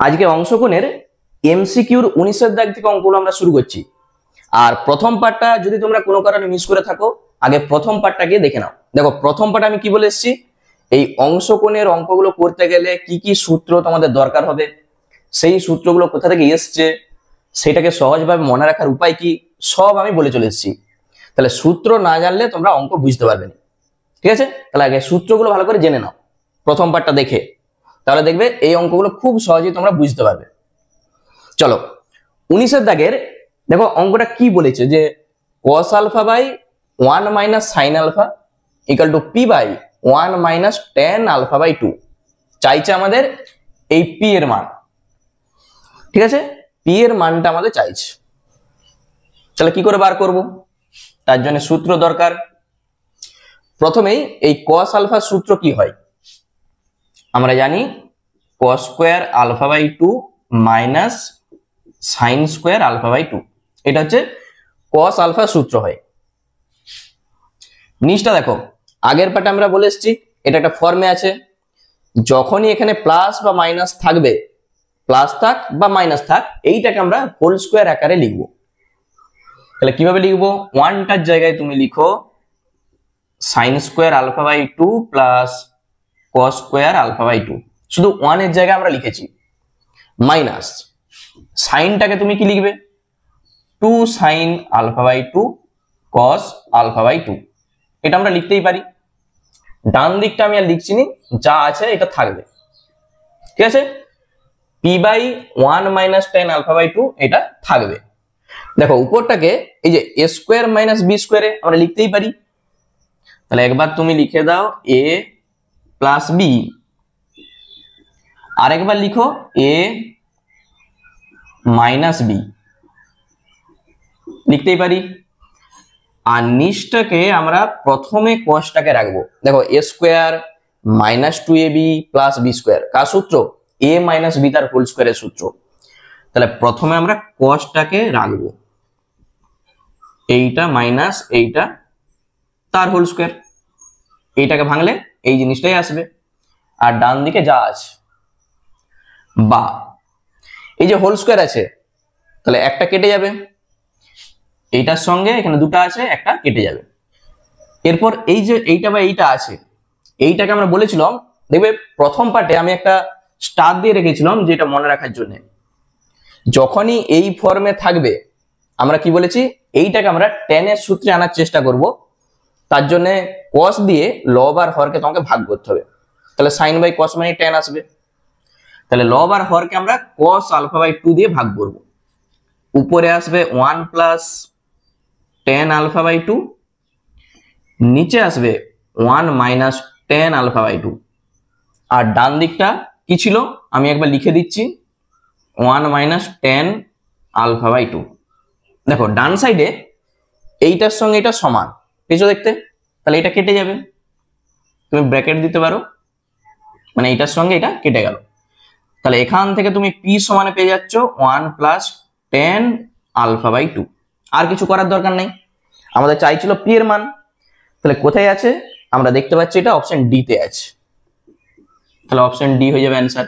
আজকে অংশকোণের এমসিকিউর 19 দাগ থেকে অঙ্কগুলো আমরা শুরু করছি। আর প্রথম পার্টটা যদি তোমরা কোনো কারণে মিস করে থাকো, আগে প্রথম পার্টটা গিয়ে দেখে নাও। দেখো প্রথম পার্টে আমি কি বলে এসেছি, এই অংশকোণের অঙ্কগুলো করতে গেলে কি কি সূত্র তোমাদের দরকার হবে, সেই সূত্রগুলো কোথা থেকে এসছে, সেটাকে সহজভাবে মনে রাখার উপায় কি, সব আমি বলে চলে এসেছি। তাহলে সূত্র না জানলে তোমরা অঙ্ক বুঝতে পারবে না, ঠিক আছে? তাহলে আগে সূত্রগুলো ভালো করে জেনে নাও প্রথম পার্টটা দেখে, তাহলে দেখবে এই অঙ্কগুলো খুব সহজেই তোমরা বুঝতে পারবে। চলো 19 দাগের দেখো অঙ্কটা কি বলেছে, যে cos alpha by 1 minus sine alpha equal to pi by 1 minus tan alpha by 2 চাইছে আমাদের এই পি এর মান, ঠিক আছে? পি এর মানটা আমাদের চাইছে। তাহলে কি করে বার করব, তার জন্য সূত্র দরকার। প্রথমেই এই cos আলফার সূত্র কি হয়, আমরা জানি cos square alpha by 2 minus sine square alpha by 2, এটা হচ্ছে cos আলফা সূত্র হয়। নিচটা দেখো, আগের পার্টে আমরা বলে এসেছি এটা একটা ফর্মে আছে, যখনই এখানে প্লাস বা মাইনাস থাকবে, প্লাস থাক বা মাইনাস থাক, এইটাকে আমরা হোল স্কয়ার আকারে লিখবো। তাহলে কিভাবে লিখবো, ওয়ানটার জায়গায় তুমি লিখো sine square alpha by 2 plus cos square alpha by 2, শুধু ওয়ানের জায়গায় আমরা লিখেছি, মাইনাস সাইনটাকে তুমি কি লিখবে 2 sine alpha by 2 cos alpha by 2, এটা আমরা লিখতেই পারি। ডান দিকটা আমি আর লিখছি নি, যা আছে এটা থাকবে, ঠিক আছে? Pi by 1 minus tan alpha by 2 এটা থাকবে। দেখো উপরটাকে এই যে a স্কয়ার মাইনাস বি স্কয়ারে আমরা লিখতেই পারি, তাহলে একবার তুমি লিখে দাও a প্লাস বি, আর একবার লিখো a মাইনাস বি, লিখতেই পারি। আর নিচটাকে আমরা প্রথমে cosটাকে রাখবো। দেখো a square minus 2ab plus B square, কার সূত্র? a মাইনাস বি তার হোল স্কয়ারের সূত্র। তাহলে প্রথমে আমরা cosটাকে রাখবো, এইটা মাইনাস এইটা তার হোল স্কয়ার, এইটাকে ভাঙলে এই জিনিসটাই আসবে, আর ডান দিকে যা আছে বা এই যে হোল স্কয়ার আছে, তাহলে একটা কেটে যাবে, এইটার সঙ্গে এখানে দুটো আছে, একটা কেটে যাবে। এরপর এই যে এইটা বা এইটা আছে, এইটাকে আমরা বলেছিলাম, দেখবে প্রথম পার্টে আমি একটা স্টার দিয়ে রেখেছিলাম যেটা মনে রাখার জন্য, যখনই এই ফর্মে থাকবে আমরা কি বলেছি, এইটাকে আমরা tan এর সূত্রে আনার চেষ্টা করব। তার জন্য cos দিয়ে লব আর হরকে তোমাকে ভাগ করতে হবে, তাহলে sin বাই cos মানে tan আসবে। তাহলে লব আর হরকে আমরা cos আলফা বাই 2 দিয়ে ভাগ করব, উপরে আসবে 1 প্লাস tan আলফা বাই 2, নিচে আসবে 1 মাইনাস tan আলফা বাই 2, আর ডান দিকটা কি ছিল আমি একবার লিখে দিচ্ছি 1 মাইনাস tan আলফা বাই 2। দেখো ডান সাইডে এইটার সঙ্গে এটা সমান পেয়েছো দেখতে, তাহলে এটা কেটে যাবে, তুমি ব্র্যাকেট দিতে পারো, মানে এটার সঙ্গে এটা কেটে গেল। তাহলে এখান থেকে তুমি পি সমানে পেয়ে যাচ্ছ 1 প্লাস tan আলফা বাই 2, আর কিছু করার দরকার নেই। আমাদের চাইছিল পি এর মান, তাহলে কোথায় আছে আমরা দেখতে পাচ্ছি, এটা অপশন ডি তে আছে, তাহলে অপশন ডি হয়ে যাবে অ্যান্সার।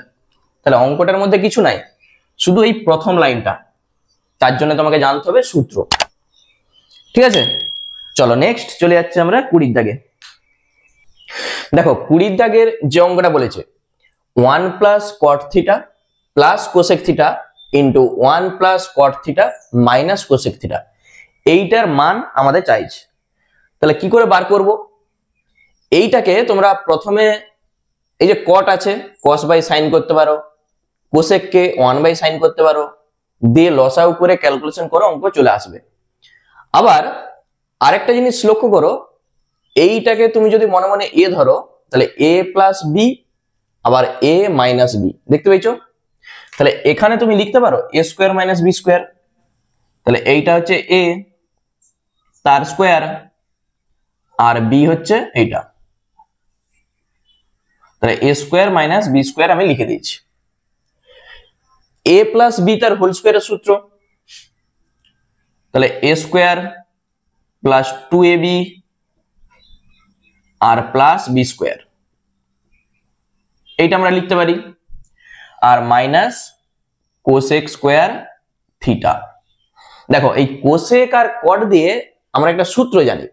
তাহলে অঙ্কটার মধ্যে কিছু নাই, শুধু এই প্রথম লাইনটা, তার জন্য তোমাকে জানতে হবে সূত্র, ঠিক আছে? চলো নেক্সট চলে যাচ্ছে আমরা 20 দাগে। দেখো 20 দাগের যে অঙ্কটা বলেছে 1 plus cot theta plus cosec theta into 1 plus cot theta minus cosec theta, এইটার মান আমাদের চাইছে। তাহলে কি করে বার করব, এইটাকে তোমরা প্রথমে এই যে কট আছে cos বাই সাইন করতে পারো, কোসেক কে 1 বাই সাইন করতে পারো, দিয়ে লসাগু করে ক্যালকুলেশন করো, অঙ্ক চলে আসবে। আবার আরেকটা জিনিস লক্ষ্য করো, এইটাকে তুমি যদি মনে মনে এ ধরো, তাহলে a প্লাস বি আবার a মাইনাস বি, দেখতে পেয়েছো? তাহলে এখানে তুমি লিখতে পারো a square minus B square, তাহলে এইটা হচ্ছে a তার স্কয়ার আর b হচ্ছে এইটা, তাহলে a square minus B square আমি লিখে দিচ্ছি। a প্লাস বি তার হোল স্কয়ারের সূত্র, তাহলে a স্কয়ার প্লাস 2ab আর প্লাস বি স্কয়ার, এইটা আমরা লিখতে পারি, আর মাইনাস কোসেক স্কোয়ার থিটা। দেখো এই কোসেক আর কট দিয়ে আমরা একটা সূত্র জানি,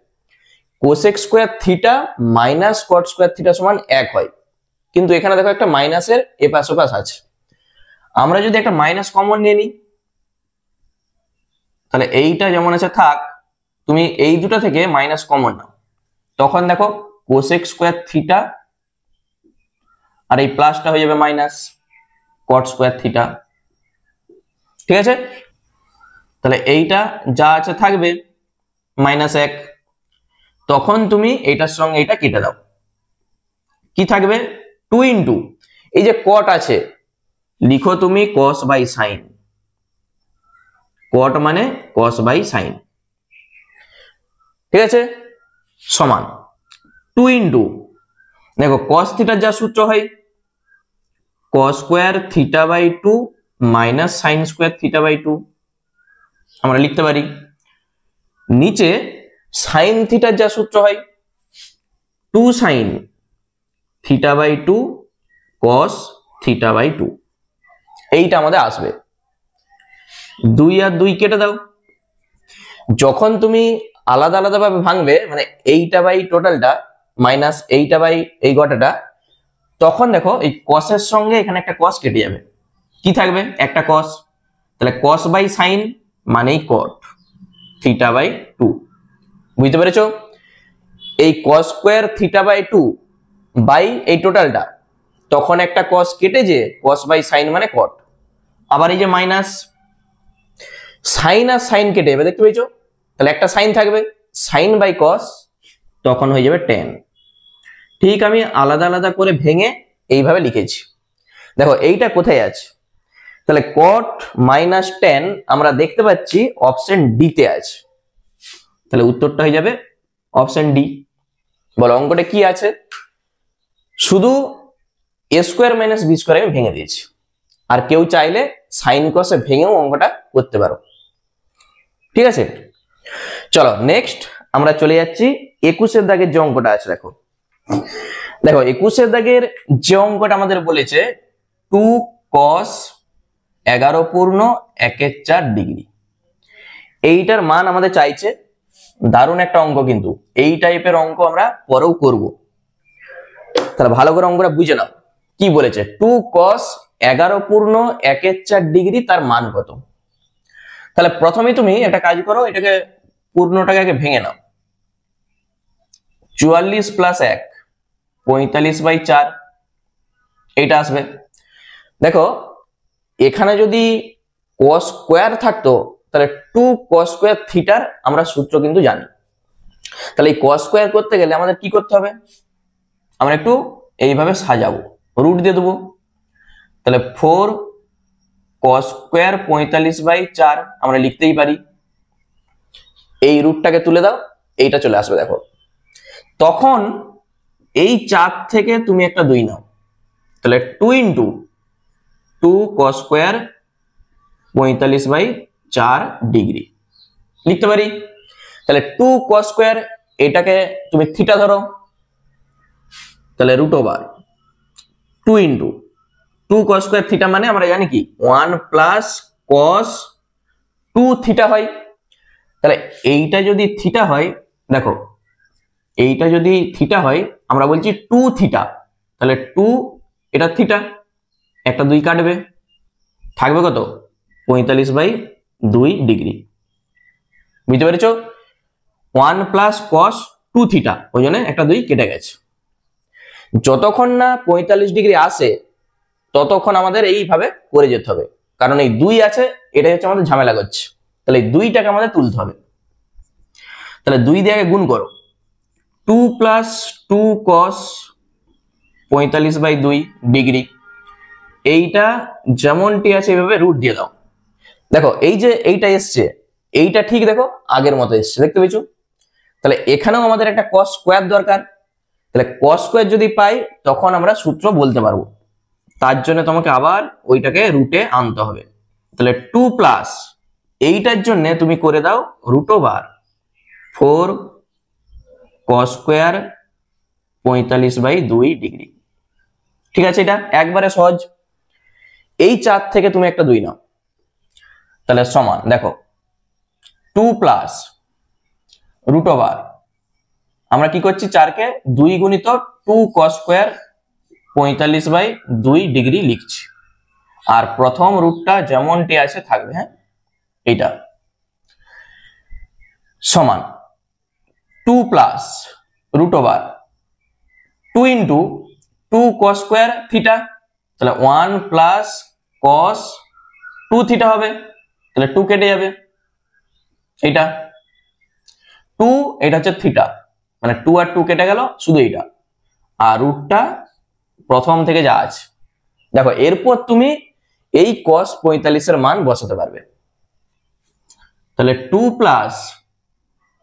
cosec square theta minus cot square theta সমান 1 হয়। কিন্তু এখানে দেখো একটা মাইনাসের এপাশ ওপাশ আছে, আমরা যদি একটা মাইনাস কমন নিয়ে নিই তাহলে এইটা যেমন আছে থাক, তুমি এই দুটো থেকে মাইনাস কমন নাও, তখন দেখো কোসেক স্কোয়ার থিটা আর এই প্লাসটা হয়ে যাবে মাইনাস কট স্কোয়ার থিটা। ঠিক আছে, তাহলে এইটা যা আছে থাকবে -1, তখন তুমি এইটার সঙ্গে এটা কেটে দাও, কি থাকবে 2 ইন্টু এই যে কট আছে লিখো তুমি কস বাই সাইন, কট মানে কস বাই সাইন, ঠিক আছে, সমান 2 ইন্টু দেখো কস থিটার যা সূত্র হয় cos square theta by 2 minus sine square theta by 2, আমরা লিখতে পারি। নিচে সাইন থিটার যা সূত্র হয় 2 sine theta by 2 cos theta by 2, এইটা আমাদের আসবে। 2 আর 2 কেটে দাও, যখন তুমি আলাদা আলাদা ভাবে ভাঙবে মানে এইটা বাই টোটালটা মাইনাস এইটা বাই এই গোটাটা, তখন দেখো এই কসের সঙ্গে এখানে একটা কস কেটে যাবে, কি থাকবে একটা কস, তাহলে কস বাই সাইন মানেই কট থিটা বাই 2, বুঝতে পেরেছো? এই cos square theta by 2 by এই টোটালটা, তখন একটা কস কেটে যে কস বাই সাইন মানে কট, আবার এই যে মাইনাস সাইন আর সাইন কেটে যাবে, দেখতে পেয়েছো? তাহলে একটা সাইন থাকবে সাইন বাই কস, তখন হয়ে যাবে টেন। ঠিক আমি আলাদা আলাদা করে ভেঙে এইভাবে লিখেছি। দেখো এইটা কোথায় আছে, তাহলে কট মাইনাস টেন আমরা দেখতে পাচ্ছি অপশন ডি তে আছে, তাহলে উত্তরটা হয়ে যাবে অপশন ডি। বলো অঙ্কটা কি আছে, শুধু এ স্কোয়ার মাইনাস বি স্কোয়ার আমি ভেঙে দিয়েছি, আর কেউ চাইলে সাইন কসে ভেঙেও অঙ্কটা করতে পারো, ঠিক আছে। চলো নেক্সট আমরা চলে যাচ্ছি 21 দাগের যে অঙ্কটা আছে। দেখো দেখো 21 দাগের যে অঙ্কটা আমাদের বলেছে 2 cos 11 পূর্ণ 1/4 ডিগ্রি, এইটার মান আমাদের চাইছে। দারুণ একটা অঙ্ক, কিন্তু এই টাইপের অঙ্ক আমরা পরেও করব, তাহলে ভালো করে অঙ্কটা বুঝে নাও। কি বলেছে 2 cos 11 পূর্ণ 1/4 ডিগ্রি, তার মান কত? তাহলে প্রথমে তুমি একটা কাজ করো, এটাকে পূর্ণটাকে আগে ভেঙে নাও। 44 প্লাস 1 45/4 এইটা আসবে। দেখো এখানে যদি cos স্কোয়ার থাকতো তাহলে 2 cos স্কোয়ার থিটার আমরা সূত্র কিন্তু জানি, তাহলে এই cos স্কোয়ার করতে গেলে আমাদের কি করতে হবে, আমরা একটু এইভাবে সাজাবো, রুট দিয়ে দেবো। তাহলে 4 cos স্কোয়ার 45/4 আমরা লিখতেই পারি, এই রুটটাকে তুলে দাও, এইটা চলে আসবে। দেখো তখন এই 4 থেকে তুমি একটা 2 নাও, তাহলে 2 ইন্টু 2 cos স্কোয়ার 45/4 ডিগ্রি লিখতে পারি। তাহলে 2 cos স্কোয়ার, এটাকে তুমি থিটা ধরো, তাহলে root over 2 into 2 cos square theta মানে আমরা জানি কি 1 প্লাস cos 2 থিটা হয়। তাহলে এইটা যদি থিটা হয়, দেখো এইটা যদি থিটা হয় আমরা বলছি 2 থিটা, তাহলে 2 এটা থিটা, একটা 2 কাটবে, থাকবে কত 45/2 ডিগ্রি, বুঝতে পেরেছো? 1 প্লাস cos 2 থিটা, ওই জন্য একটা 2 কেটে গেছে। যতক্ষণ না 45 ডিগ্রি আসে ততক্ষণ আমাদের এইভাবে করে যেতে হবে, কারণ এই 2 আছে, এটাই হচ্ছে আমাদের ঝামেলা করছে। তাহলে এই 2টাকে আমাদের তুলতে হবে, তাহলে 2 দিয়ে আগে গুণ করো, 2 প্লাস 2 cos 45/2 ডিগ্রি, এইটা যেমনটি আছে এইভাবে রুট দিয়ে দাও। দেখো এই যে এইটা এসছে, এইটা ঠিক দেখো আগের মতো এসছে, দেখতে পেয়েছো? তাহলে এখানেও আমাদের একটা cos স্কোয়ার দরকার, তাহলে cos স্কোয়ার যদি পাই তখন আমরা সূত্র বলতে পারবো, তার জন্য তোমাকে আবার ওইটাকে রুটে আনতে হবে। তাহলে 2 প্লাস এইটার জন্য তুমি করে দাও root over 4 cos square 45/2 degree, ঠিক আছে? এটা একবারে সহজ। এই 4 থেকে তুমি একটা 2 নাও, তাহলে সমান দেখো 2 প্লাস রুট ওভার, আমরা কি করছি 4 কে 2 গুণিত 2 cos স্কয়ার 45/2 ডিগ্রি লিখছি, আর প্রথম রুটটা যেমনটি আছে থাকবে, হ্যাঁ এইটা সমান 2 plus root over 2 into 2 cos square theta, তাহলে 1 প্লাস cos 2 থিটা হবে, তাহলে 2 কেটে যাবে, এইটা 2, এটা হচ্ছে থিটা, মানে 2 আর 2 কেটে গেল, শুধু এইটা, আর রুটটা প্রথম থেকে যা আছে। দেখো এরপর তুমি এই cos 45 এর মান বসাতে পারবে, তাহলে 2 plus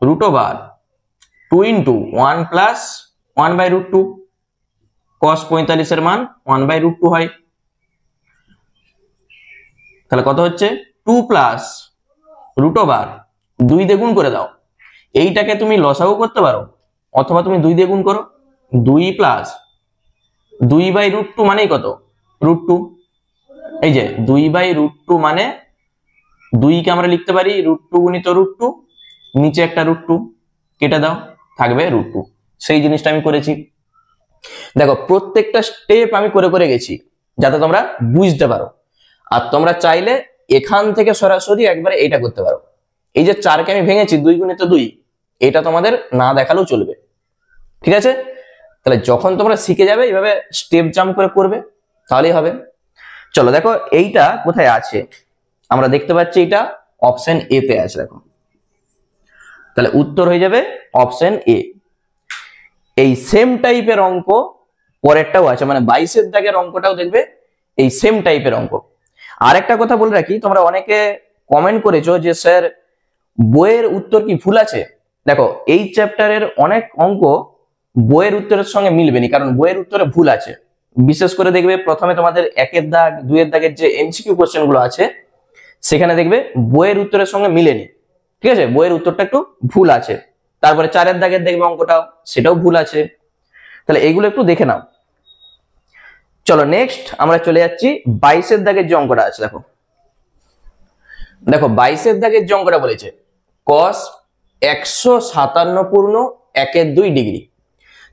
root over 2 into 1 plus 1/√2, cos 45 এর মান 1/√2 হয়, তাহলে কত হচ্ছে 2 প্লাস রুট ওভার 2 দিয়ে গুণ করে দাও, এইটাকে তুমি লসাগু করতে পারো অথবা তুমি 2 দিয়ে গুণ করো, 2 প্লাস 2/√2 মানেই কত √2, এই যে 2/√2 মানে 2 কে আমরা লিখতে পারি √2 গুণিত √2, নিচে একটা √2 কেটে দাও, থাকবে √2, সেই জিনিসটা আমি করেছি। দেখো প্রত্যেকটা স্টেপ আমি করে করে গেছি যাতে তোমরা বুঝতে পারো, আর তোমরা চাইলে এখান থেকে সরাসরি একবারে এটা করতে পারো। এই যে 4 কে আমি ভেঙেছি 2 গুণিত 2, এটা তোমাদের না দেখালেও চলবে, ঠিক আছে? তাহলে যখন তোমরা শিখে যাবে এইভাবে স্টেপ জাম্প করে করবে তাহলেই হবে। চলো দেখো এইটা কোথায় আছে, আমরা দেখতে পাচ্ছি এটা অপশন এ তে আছে, দেখো তাহলে উত্তর হয়ে যাবে অপশন এ। এই সেম টাইপের অঙ্ক পরেরটাও আছে, মানে 22 এর দাগের অঙ্কটাও দেখবে এই সেম টাইপের অঙ্ক। আর একটা কথা বলে রাখি, তোমরা অনেকে কমেন্ট করেছো যে স্যার বইয়ের উত্তর কি ভুল আছে। দেখো এই চ্যাপ্টারের অনেক অঙ্ক বইয়ের উত্তরের সঙ্গে মিলবে না, কারণ বইয়ের উত্তরে ভুল আছে। বিশেষ করে দেখবে প্রথমে তোমাদের 1 এর দাগ 2 এর দাগের যে এমসিকিউ কোশ্চেন গুলো আছে সেখানে দেখবে বইয়ের উত্তরের সঙ্গে মিলেনি, ঠিক আছে, বইয়ের উত্তরটা একটু ভুল আছে। তারপরে 4 এর দাগের দেখবে অঙ্কটাও সেটাও ভুল আছে, তাহলে এগুলো একটু দেখে নাও। চলো নেক্সট আমরা চলে যাচ্ছি 22 এর দাগের যে অঙ্কটা আছে, দেখো দেখো 22 এর দাগের যে অঙ্কটা বলেছে cos 157 পূর্ণ 1/2 ডিগ্রি।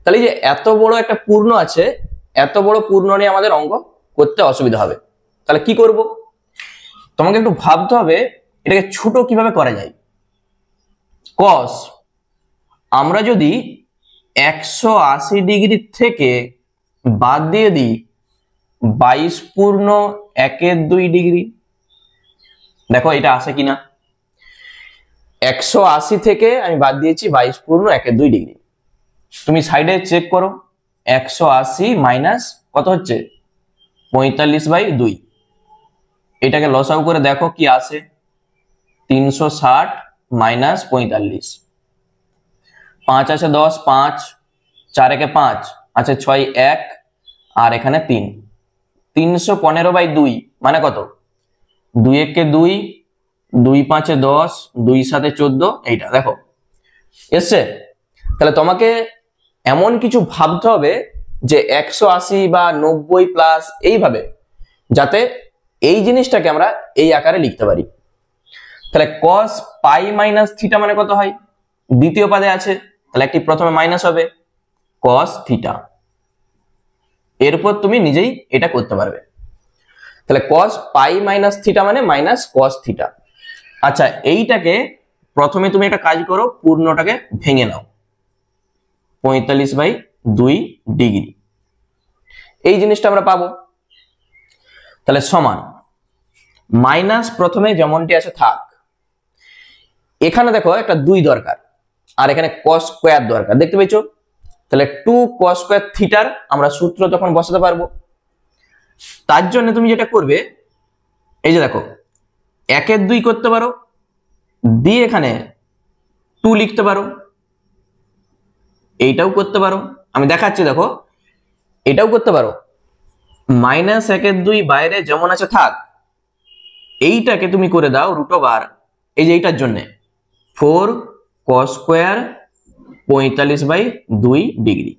তাহলে যে এত বড় একটা পূর্ণ আছে, এত বড় পূর্ণ নিয়ে আমাদের অঙ্ক করতে অসুবিধা হবে, তাহলে কি করব? তোমাকে একটু ভাবতে হবে এটাকে ছোট কিভাবে করা যায়। cos আমরা যদি 180 ডিগ্রি থেকে বাদ দিয়ে দিই 22 পূর্ণ 1/2 ডিগ্রি, দেখো এটা আসে কিনা। 180 থেকে আমি বাদ দিয়েছি 22 পূর্ণ 1/2 ডিগ্রি, তুমি সাইডে চেক করো 180 মাইনাস কত হচ্ছে 45/2, এটাকে লসাগু করে দেখো কি আসে 360 মাইনাস 45, 5 আছে 10, 5 4 একে 5 আছে 6 1 আর এখানে 3, 315/2 মানে কত 2 একে 2, 2 5 এ 10, 2 7 14, এইটা দেখো এসছে। তাহলে তোমাকে এমন কিছু ভাবতে হবে যে 180 বা 90 প্লাস এইভাবে, যাতে এই জিনিসটাকে আমরা এই আকারে লিখতে পারি। তাহলে cos পাই মাইনাস থিটা মানে কত হয়, দ্বিতীয় পদে আছে, তাহলে একটি প্রথমে মাইনাস হবে cos থিটা, এরপর তুমি নিজেই এটা করতে পারবে। তাহলে cos পাই মাইনাস থিটা মানে মাইনাস cos থিটা। আচ্ছা এইটাকে প্রথমে তুমি একটা কাজ করো, পূর্ণটাকে ভেঙে নাও 45/2 ডিগ্রি, এই জিনিসটা আমরা পাবো। তাহলে সমান মাইনাস প্রথমে যেমনটি আছে থাক, এখানে দেখো একটা 2 দরকার আর এখানে cos স্কয়ার দরকার, দেখতে পেয়েছো? তাহলে 2 cos স্কয়ার থিটার আমরা সূত্র তখন বসাতে পারবো। তার জন্য তুমি যেটা করবে এই যে দেখো 1/2 করতে পারো, দিয়ে এখানে 2 লিখতে পারো, এইটাও করতে পারো, আমি দেখাচ্ছি দেখো এটাও করতে পারো। মাইনাস 1/2 বাইরে যেমন আছে থাক, এইটাকে তুমি করে দাও √, এই যে এইটার জন্য 4 cos স্কয়ার 45/2 ডিগ্রি,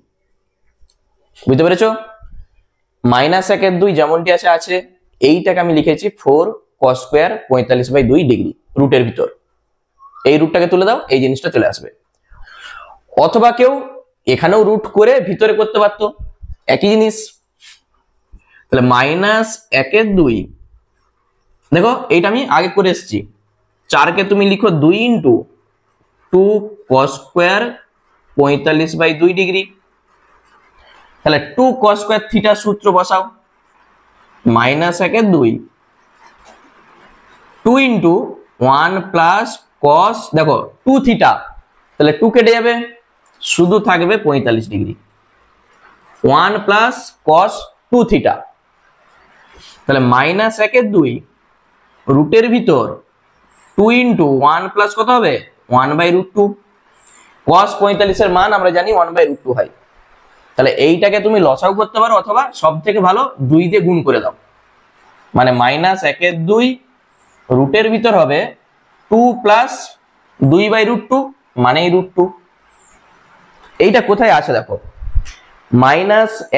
বুঝতে পেরেছো? মাইনাস 1/2 যেমনটি আছে আছে, এইটাকে আমি লিখেছি 4 cos স্কয়ার 45/2 ডিগ্রি রুটের ভিতর। এই রুটটাকে তুলে দাও, এই জিনিসটা চলে আসবে। অথবা কেউ এখানেও রুট করে ভিতরে করতে পারতো, একই জিনিস। তাহলে -1/2, দেখো এইটা আমি আগে করে এসেছি। 4 কে তুমি লিখো 2 × 2 cos স্কয়ার 45/2 ডিগ্রি। তাহলে 2 cos স্কয়ার থিটা সূত্র বসাও, -1/2 2 × 1 প্লাস cos, দেখো 2 থিটা, তাহলে 2 কেটে যাবে, শুধু থাকবে 45 ডিগ্রি। 1 প্লাস cos 2 থিটা, তাহলে -1/2 রুটের ভিতর 2 × 1 প্লাস কত হবে 1/√2। cos 45 এর মান আমরা জানি 1/√2 হয়। তাহলে এইটাকে তুমি লসাগু করতে পারো, অথবা সব থেকে ভালো 2 দিয়ে গুণ করে দাও, মানে -1/2 রুটের ভিতর হবে 2 প্লাস 2/√2 মানে √2। এইটা কোথায় আছে দেখো, -1/2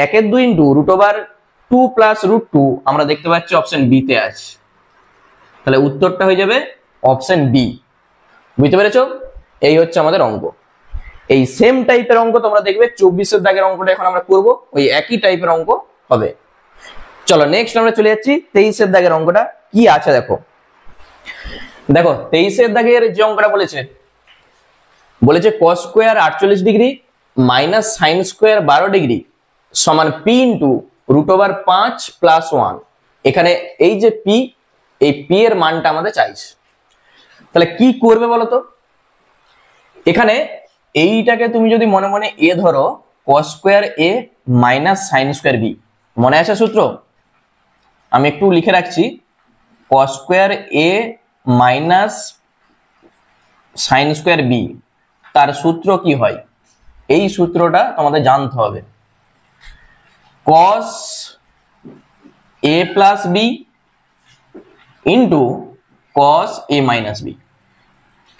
× √2 প্লাস √2 আমরা দেখতে পাচ্ছি অপশন বি তে আছে। তাহলে উত্তরটা হয়ে যাবে অপশন বি। বুঝতে পেরেছো? এই হচ্ছে আমাদের অঙ্ক। এই সেম টাইপের অঙ্ক তোমরা দেখবে 24 এর দাগের অঙ্কটা এখন আমরা করব, ওই একই টাইপের অঙ্ক হবে। চলো নেক্সট আমরা চলে যাচ্ছি 23 এর দাগের অঙ্কটা কি আছে দেখো। দেখো 23 এর দাগের যে অঙ্কটা বলেছে cos square 48 degree minus sin square 12 degree সমান p × √5 প্লাস 1। এখানে এই যে p, এই p এর মানটা আমাদের চাইছে। তাহলে কি করবে বলো তো? এখানে এইটাকে তুমি যদি মনে মনে a ধরো, cos square a minus sin square b, মনে আছে সূত্র? আমি একটু লিখে রাখছি, cos square a minus sin square b, তার সূত্র কি হয়? এই সূত্রটা তোমাদের জানতে হবে, cos a plus b into cos a minus b।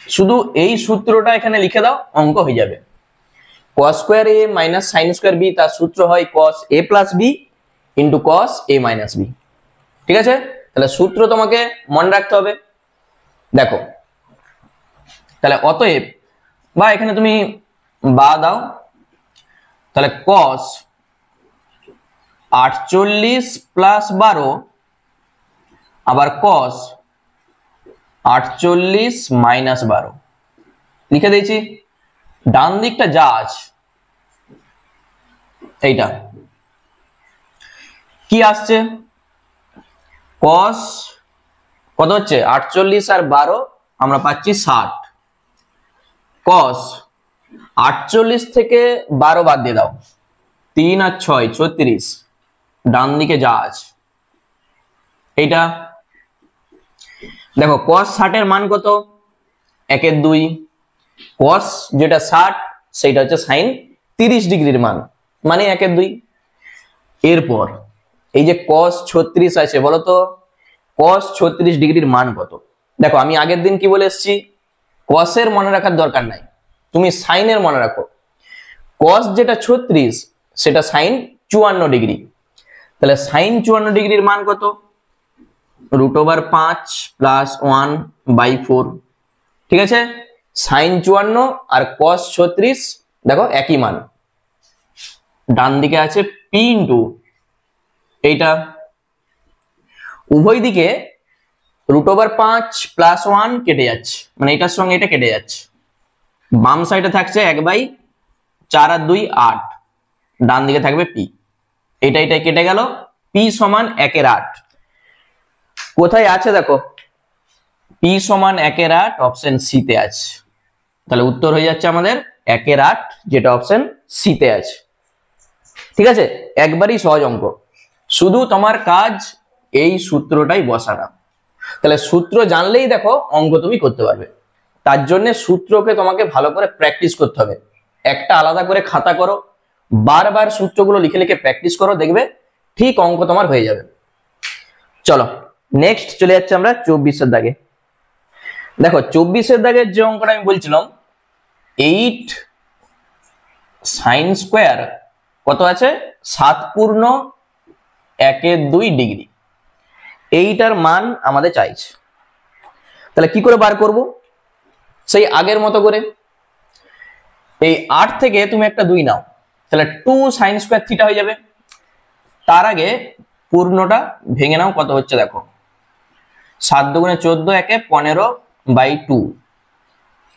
শুধু এই সূত্রটা এখানে লিখে দাও, অঙ্ক হয়ে যাবে। cos square a minus sin square b, তার সূত্র হয় cos a plus b into cos a minus b। ঠিক আছে? তাহলে সূত্র তোমাকে মনে রাখতে হবে। দেখো তাহলে অতএব, বা এখানে তুমি বা দাও, তাহলে cos 48 প্লাস 12 আবার cos 48 মাইনাস 12 লিখে দিয়েছি। ডান দিকটা যা আছে এইটা কি আসছে, cos কত হচ্ছে 48 আর 12 আমরা পাচ্ছি 60। cos 48 থেকে 12 বাদ দিয়ে দাও, 3 আর 6 36, ডান দিকে যা আছে এইটা। দেখো cos 60 এর মান কত, 1/2। cos যেটা 60 সেটা হচ্ছে sin 30 ডিগ্রির মান, মানে 1/2। এরপর এই যে cos 36 আছে, বলো তো cos 36 ডিগ্রির মান কত? দেখো আমি আগের দিন কি বলে এসেছি, cos এর মনে রাখার দরকার নাই, তুমি sin এর মনে রাখো। cos যেটা 36 সেটা sin 54 ডিগ্রি, তাহলে sin 54 ডিগ্রির মান কত, √5 প্লাস 1/4। ঠিক আছে? sin 54 আর cos 36 দেখো একই মান, ডান দিকে আছে p ইন্টু এইটা, উভয় দিকে √5 প্লাস 1 কেটে যাচ্ছে, মানে এটার সঙ্গে এটা কেটে যাচ্ছে। বাম সাইডে থাকছে 1/4 আর 2 8, ডান দিকে থাকবে p। এটা কেটে গেল, p সমান 1/8 কোথায় আছে দেখো, p সমান 1/8 অপশন সি তে আছে। তাহলে উত্তর হয়ে যাচ্ছে আমাদের 1/8, যেটা অপশন সি তে আছে। ঠিক আছে? একবারই সহজ অঙ্ক, শুধু তোমার কাজ এই সূত্রটাই বসানো। তাহলে সূত্র জানলেই দেখো অঙ্ক তুমি করতে পারবে। তার জন্য সূত্রকে তোমাকে ভালো করে প্র্যাকটিস করতে হবে। একটা আলাদা করে খাতা করো, বারবার সূত্রগুলো লিখে লিখে প্র্যাকটিস করো, দেখবে ঠিক অঙ্ক তোমার হয়ে যাবে। চলো নেক্সট চলে যাচ্ছে আমরা 24 এর দাগে। দেখো 24 এর দাগের যে অঙ্কটা আমি বলছিলাম, 8 sin স্কয়ার কত আছে 7 পূর্ণ 1/2 ডিগ্রি। এইটার মান আমাদের চাইছে। তাহলে কি করে বার করব? সেই আগের মতো করে এই 8 থেকে তুমি একটা 2 নাও, তাহলে 2 sin স্কয়ার থিটা হয়ে যাবে। তার আগে পূর্ণটা ভেঙে নাও, কত হচ্ছে দেখো, 7 দুগুণে 14, একে 15/2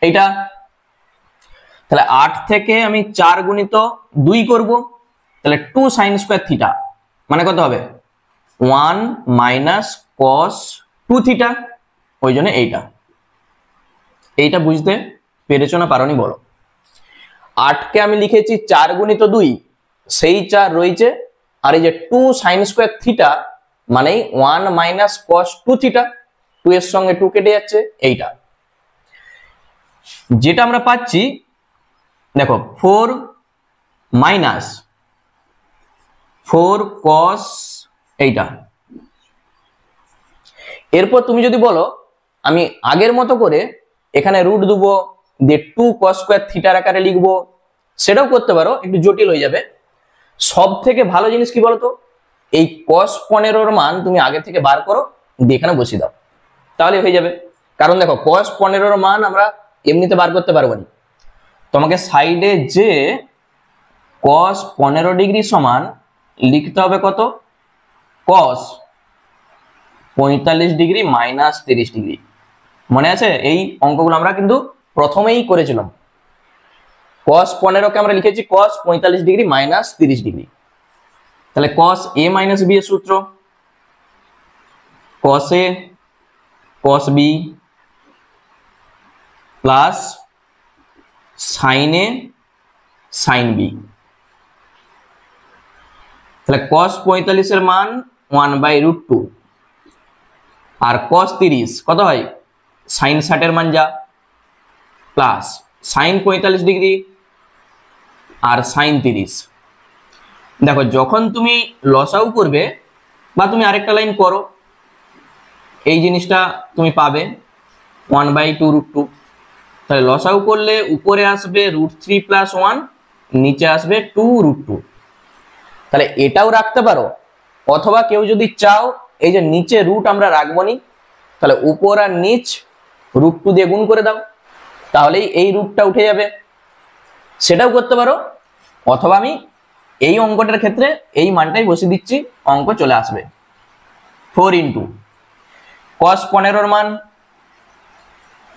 এইটা। তাহলে 8 থেকে আমি 4 গুণিত 2 করব, তাহলে 2 sin স্কয়ার থিটা মানে কত হবে, 1 মাইনাস cos 2 থিটা। ওই জন্য এইটা বুঝতে পেরেছো না পারোনি বলো? 8 কে আমি লিখেছি 4 গুণিত 2, সেই 4 রয়েছে, আর এই যে 2 sin স্কয়ার থিটা মানে 1 মাইনাস cos 2 থিটা, 2 এর সঙ্গে 2 কেটে যাচ্ছে, এইটা যেটা আমরা পাচ্ছি দেখো 4 মাইনাস 4 cos এইটা। এরপর তুমি যদি বলো আমি আগের মতো করে এখানে রুট দেবো, দিয়ে 2 cos স্কয়ার থিটার আকারে লিখবো, সেটাও করতে পারো, একটু জটিল হয়ে যাবে। সব থেকে ভালো জিনিস কি বলতো, এই cos 15 মান তুমি আগে থেকে বার করো, দিয়ে এখানে বসিয়ে দাও, তাহলে হয়ে যাবে। কারণ দেখো cos 15 মান আমরা এমনিতে বার করতে পারবো না, তোমাকে সাইডে যে cos 15 ডিগ্রি সমান লিখতে হবে কত, cos 45 ডিগ্রি মাইনাস 30 ডিগ্রি। মনে আছে? এই অঙ্কগুলো আমরা কিন্তু প্রথমেই করেছিলাম। cos 15 কে আমরা লিখেছি cos 45 ডিগ্রি মাইনাস 30 ডিগ্রি। তাহলে cos a মাইনাস b এর সূত্র cos a cos b plus sin a sin b। তাহলে cos 45 এর মান 1/√2, আর cos 30 কত হয়, sin 60 এর মান যা, প্লাস sin 45 ডিগ্রি আর sin 30। দেখো যখন তুমি লসাউ করবে বা তুমি আরেকটা লাইন করো, এই জিনিসটা তুমি পাবে 1/2√2। তাহলে লসাউ করলে উপরে আসবে √3 প্লাস 1, নিচে আসবে 2√2। তাহলে এটাও রাখতে পারো, অথবা কেউ যদি চাও এই যে নিচে রুট আমরা রাখবো নি, তাহলে উপর আর নিচ √2 দিয়ে গুণ করে দাও, তাহলেই এই রুটটা উঠে যাবে, সেটাও করতে পারো। অথবা আমি এই অঙ্কটার ক্ষেত্রে এই মানটাই বসিয়ে দিচ্ছি, অঙ্ক চলে আসবে 4 ইন্টু cos 15 মান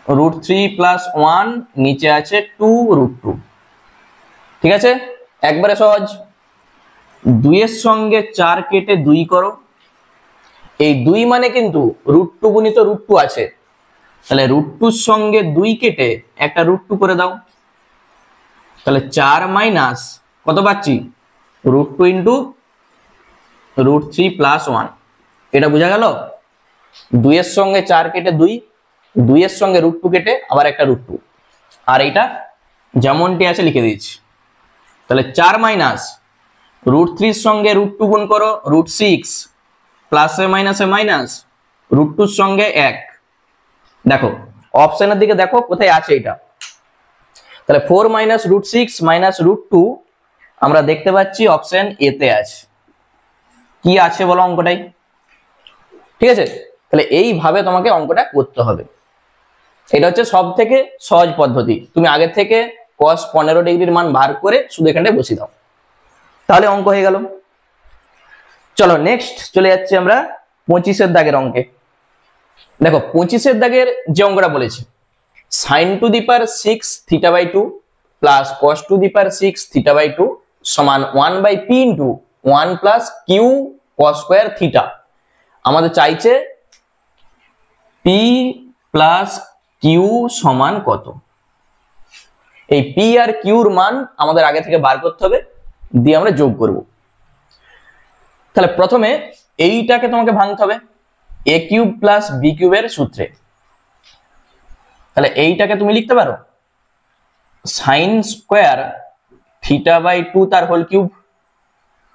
√3 প্লাস 1, নিচে আছে 2√2। ঠিক আছে, একবারে সহজ। 2 এর সঙ্গে 4 কেটে 2 করো, এই 2 মানে কিন্তু √2 গুণিত √2 আছে, তাহলে √2 এর সঙ্গে 2 কেটে একটা √2 করে দাও, তাহলে 4 মাইনাস কত পাচ্ছি, √2 ইন্টু √3 প্লাস 1। এটা বোঝা গেল? 2 এর সঙ্গে 4 কেটে 2, 2 এর সঙ্গে √2 কেটে আবার একটা √2, আর এইটা যেমনটি আছে লিখে দিয়েছি। তাহলে 4 মাইনাস √3 এর সঙ্গে √2 গুণ করো, √6 প্লাসে মাইনাসে মাইনাস, √2 এর সঙ্গে 1। দেখো অপশনের দিকে দেখো কোথায় আছে এটা, তাহলে 4 মাইনাস √6 মাইনাস √2 আমরা দেখতে পাচ্ছি অপশন এ তে আছে। কি আছে বলো অঙ্কটাই? ঠিক আছে, তাহলে এইভাবে তোমাকে অঙ্কটা করতে হবে। এটা হচ্ছে সব থেকে সহজ পদ্ধতি, তুমি আগে থেকে cos 15 ডিগ্রির মান বার করে শুধু এখানটায় বসিয়ে দাও, তাহলে অঙ্ক হয়ে গেল। চলো নেক্সট চলে যাচ্ছি আমরা 25 দাগের অঙ্কে। দেখো 25 দাগের যে অঙ্কটা বলেছে, sin to the power 6 θ/2 plus cos to the power 6 θ/2 সমান 1/p into 1 plus q cos square theta. আমাদের চাইছে p প্লাস q সমান কত। এই p আর q এর মান আমাদের আগে থেকে বার করতে হবে, দিয়ে আমরা যোগ করব। তাহলে প্রথমে এইটাকে তোমাকে ভাঙতে হবে a কিউব প্লাস b কিউবের সূত্রে। তাহলে এইটাকে তুমি লিখতে পারো sin স্কয়ার θ/2 তার হোল কিউব।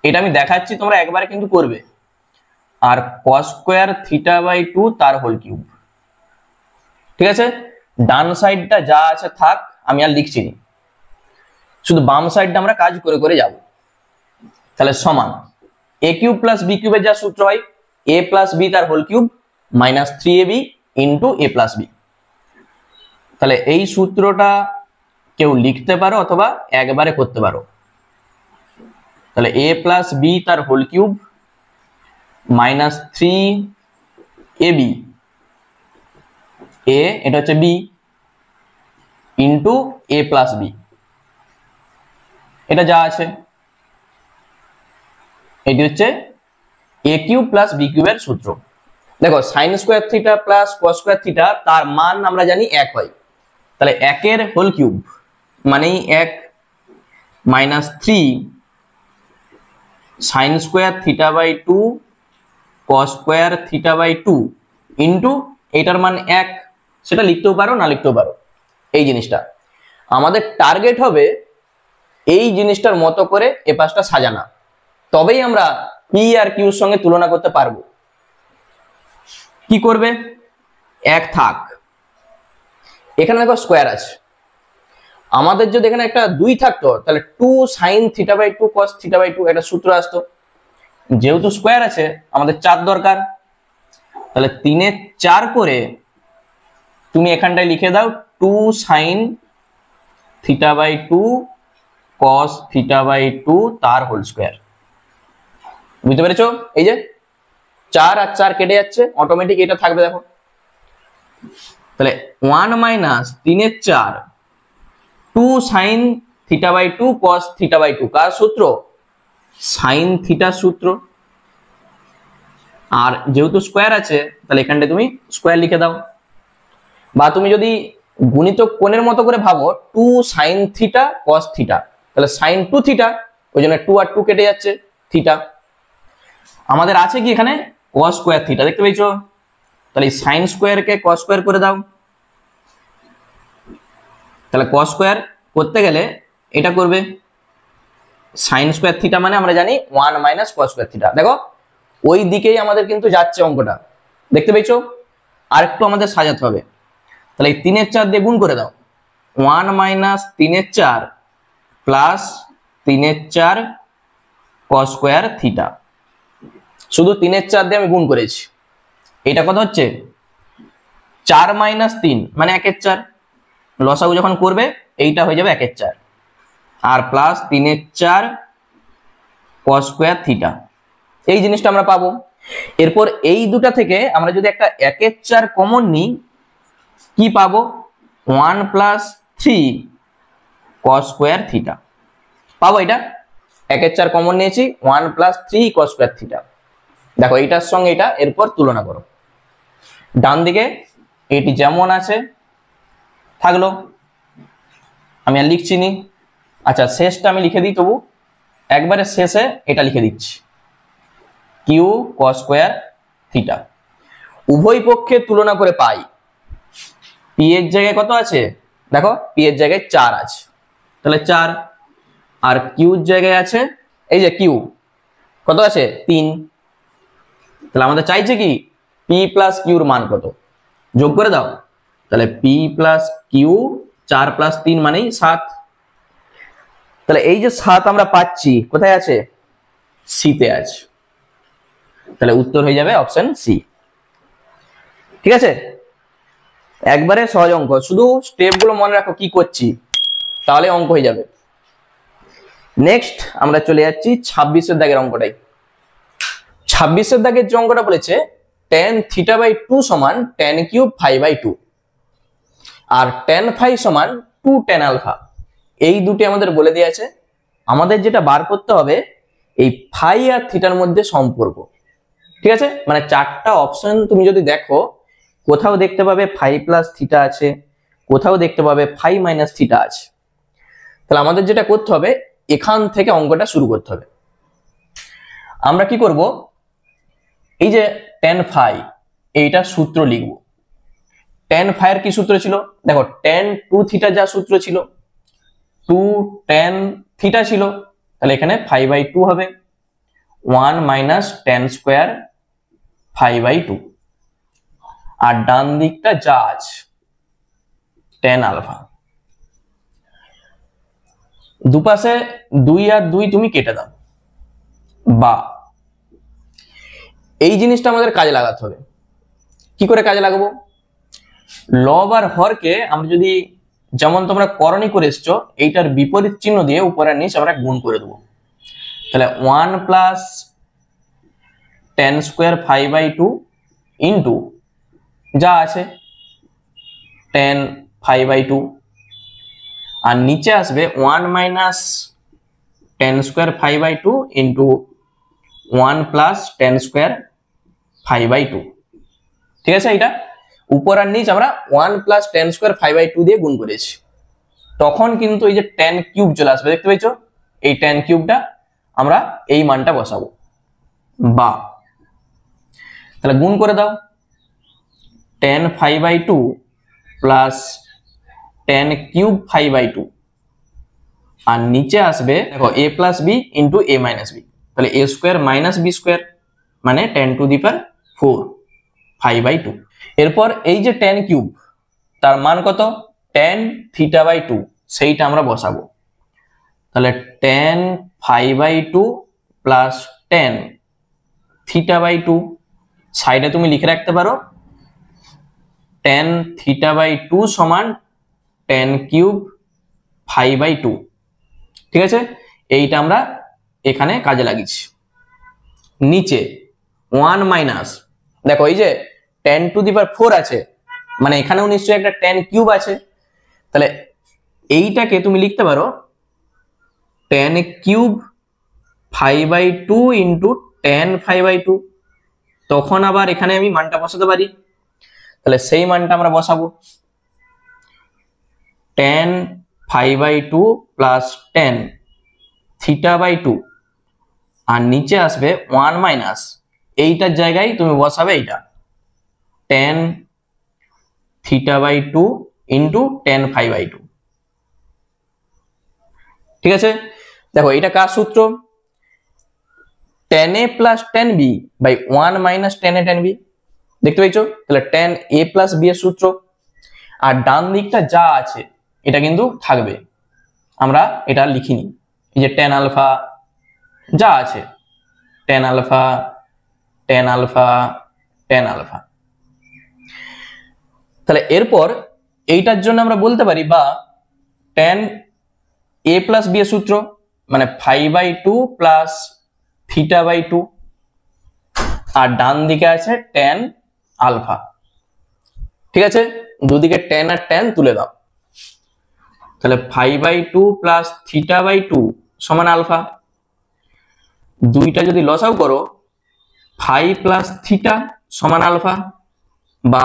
এটা আমি দেখাচ্ছি, তোমরা একবারে কিন্তু করবে। আর cos স্কয়ার θ/2 তার হোল কিউব। ঠিক আছে, ডান সাইডটা যা আছে থাক, আমি আর লিখছি না, শুধু বাম সাইডটা আমরা কাজ করে করে যাব। তাহলে সমান a কিউব প্লাস b কিউবের যা সূত্র হয়, এ প্লাস বি তার whole cube minus 3ab into a plus b. তাহলে এই সূত্রটা কেউ লিখতে পারো অথবা একবারে করতে পারো। তাহলে এ প্লাস বি তার হোল কিউব মাইনাস 3ab, এ এটা হচ্ছে B, into a plus B, এটা যা আছে এটি হচ্ছে এ কিউব প্লাস বি কিউবের সূত্র। দেখো sign square theta plus cos square theta তার মান আমরা জানি এক হয়, তাহলে একের হোল কিউব মানেই এক minus 3 sine square theta by 2 cos square theta by 2 into এটার মান এক, সেটা লিখতেও পারো না লিখতেও পারো। এই জিনিসটা আমাদের টার্গেট হবে এই জিনিসটার মতো করে এ পাশটা সাজানা, তবেই আমরা পি আর কিউর সঙ্গে তুলনা করতে পারবো। কি করবে, এক থাক, এখানে দেখো স্কোয়ার আছে, আমাদের যদি এখানে একটা 2 থাকতো তাহলে 2 sine theta by 2 cos theta by 2 একটা সূত্র আসতো। যেহেতু স্কোয়ার আছে আমাদের 4 দরকার, তাহলে 3 4 করে তুমি এখানটায় লিখে দাও 2 sine theta by 2 cos theta by 2 তার হোল স্কোয়ার। বুঝতে পেরেছো? এই যে 4 আর 4 কেটে যাচ্ছে, অটোমেটিক এটা থাকবে। দেখো তাহলে 1 minus 3 4 2 sine theta by 2 cos theta by 2 কার সূত্র? সাইন থিটা সূত্র। আর যেহেতু স্কোয়ার আছে তাহলে এখানটায় তুমি স্কোয়ার লিখে দাও, বা তুমি যদি গুণিতক কোণের মতো করে ভাবো 2 সাইন থিটা কস থিটা, তাহলে সাইন 2 থিটা, ওই জন্য 2 আর 2 কেটে যাচ্ছে, থিটা। আমাদের আছে কি এখানে কস স্কোয়ার থিটা, দেখতে পেয়েছো? তাহলে সাইন স্কোয়ারকে কস স্কোয়ার করে দাও। তাহলে কস স্কোয়ার করতে গেলে এটা করবে সাইন স্কোয়ার থিটা মানে আমরা জানি 1 মাইনাস কস স্কোয়ার থিটা। দেখো ওই দিকেই আমাদের কিন্তু যাচ্ছে অঙ্কটা, দেখতে পেয়েছো? আর একটু আমাদের সাজাতে হবে। তাহলে এই 3 4 দিয়ে গুণ করে দাও, 1 মাইনাস 3 4 প্লাস 3 4 কস স্কোয়ার থিটা। শুধু 3 4 দিয়ে আমি গুণ করেছি। এটা কত হচ্ছে 4 মাইনাস 3 মানে 1 4, লসাগু যখন করবে এইটা হয়ে যাবে 1 4, আর প্লাস 3 4 কস স্কোয়ার থিটা, এই জিনিসটা আমরা পাবো। এরপর এই দুটা থেকে আমরা যদি একটা 1 4 কমন নিই কি পাবো, 1 প্লাস 3 কস স্কোয়ার থিটা পাবো। এটা 1 4 কমন নিয়েছি, 1 প্লাস 3 কস স্কোয়ার থিটা। দেখো এইটার সঙ্গে এটা এরপর তুলনা করো, ডান দিকে এটি যেমন আছে থাকলো, আমি আর লিখছি নি। আচ্ছা শেষটা আমি লিখে দিই, তবু একবারে শেষে এটা লিখে দিচ্ছি, কিউ কস স্কোয়ার থিটা। উভয় পক্ষে তুলনা করে পাই পি এর জায়গায় কত আছে, দেখো পি এর জায়গায় 4 আছে, তাহলে 4, আর কিউর জায়গায় আছে এই যে কিউ কত আছে 3, তাহলে আমাদের চাইছে কি পি প্লাস কিউর মান কত, যোগ করে দাও। তাহলে পি প্লাস কিউ 4 প্লাস 3 মানেই 7। তাহলে এই যে 7 আমরা পাচ্ছি কোথায় আছে, সি তে আছে। তাহলে উত্তর হয়ে যাবে অপশন সি। ঠিক আছে, একবারে সহজ অঙ্ক, শুধু স্টেপগুলো মনে রাখো কি করছি, তাহলে অঙ্ক হয়ে যাবে। নেক্সট আমরা চলে যাচ্ছি 26 এর দাগের অঙ্কটাই। 26 এর দাগের যে অঙ্কটা বলেছে tan থিটা বাই 2 সমান tan কিউব ফাই বাই 2, আর tan ফাই সমান 2 tan আলফা, এই দুটি আমাদের বলে দেওয়া আছে। আমাদের যেটা বার করতে হবে এই ফাই আর থিটার মধ্যে সম্পর্ক। ঠিক আছে, মানে 4টা অপশন তুমি যদি দেখো, কোথাও দেখতে পাবে ফাই প্লাস থিটা আছে, কোথাও দেখতে পাবে ফাই মাইনাস থিটা আছে। তাহলে আমাদের যেটা করতে হবে এখান থেকে অঙ্কটা শুরু করতে হবে। আমরা কি করব, এই যে tan ফাই এইটা সূত্র লিখব। tan ফাই এর কি সূত্র ছিল, দেখো tan 2 থিটা যা সূত্র ছিল 2 tan থিটা ছিল, তাহলে এখানে ফাই বাই 2 হবে 1 minus tan square phi by 2, আর ডান দিকটা যা আছে tan আলফা। দুপাশে 2 আর 2 তুমি কেটে দাও, বা এই জিনিসটা আমাদের কাজে লাগাতে হবে। কি করে কাজে লাগাবো? লব আর হরকে আমরা যদি যেমন তোমরা করণী করে এসছো, এইটার বিপরীত চিহ্ন দিয়ে উপর আর নিচ আমরা গুণ করে দেবো। তাহলে 1 প্লাস 10 স্কোয়ার 5/2 ইন্টু যা আছে 10 5/2, আর নিচে আসবে 1 minus 10 square 5/2 into 1 plus 10 square 5/2। ঠিক আছে, এটা উপর আর নিচ আমরা 1 প্লাস 10 স্কোয়ার 5/2 দিয়ে গুণ করেছি। তখন কিন্তু এই যে 10 কিউব চলে আসবে, দেখতে পাচ্ছ? এই 10 কিউবটা আমরা এই মানটা বসাবো, বা তাহলে গুণ করে দাও 10 5/2 প্লাস 10 কিউব 5/2, আর নিচে আসবে দেখো a plus B into a minus B, তাহলে a square minus B square মানে 10 টু দি পাওয়ার 4 5/2। এরপর এই যে 10 কিউব তার মান কত? tan θ/2, সেইটা আমরা বসাবো। তাহলে tan 5/2 প্লাস tan θ/2, সাইডে তুমি লিখে রাখতে পারো tan θ/2 সমান tan কিউব 5/2। ঠিক আছে, এইটা আমরা এখানে কাজে লাগিয়েছি। নিচে 1 মাইনাস, দেখো এই যে 10 টু দি পাওয়ার 4 আছে, মানে এখানেও নিশ্চয়ই একটা tan কিউব আছে, তাহলে এইটাকে তুমি লিখতে পারো tan কিউব 5/2 ইন্টু tan 5/2। তখন আবার এখানে আমি মানটা বসাতে পারি, তাহলে সেই মানটা আমরা বসাবো tan 5/2 প্লাস tan θ/2, আর নিচে আসবে 1 মাইনাস, এইটার জায়গায় তুমি বসাবে এইটা tan θ/2 ইন্টু tan 5/2। ঠিক আছে, দেখো এটা কার সূত্র? tan a plus tan b by 1 minus tan a tan b, দেখতে পাইছো? তাহলে tan a প্লাস b এর সূত্র। আর ডান দিকটা যা আছে এটা কিন্তু থাকবে, আমরা এটা লিখিনি। এই যে tan আলফা যা আছে, tan alpha tan alpha tan alpha. তাহলে এরপর এইটার জন্য আমরা বলতে পারি, বা tan a প্লাস b এর সূত্র মানে 5/2 প্লাস θ/2, আর ডান দিকে আছে tan আলফা। ঠিক আছে, দুদিকে tan আর tan তুলে দাও, তাহলে 5/2 প্লাস θ/2 সমান আলফা। দুইটা যদি লসাগু করো 5 প্লাস থিটা সমান আলফা, বা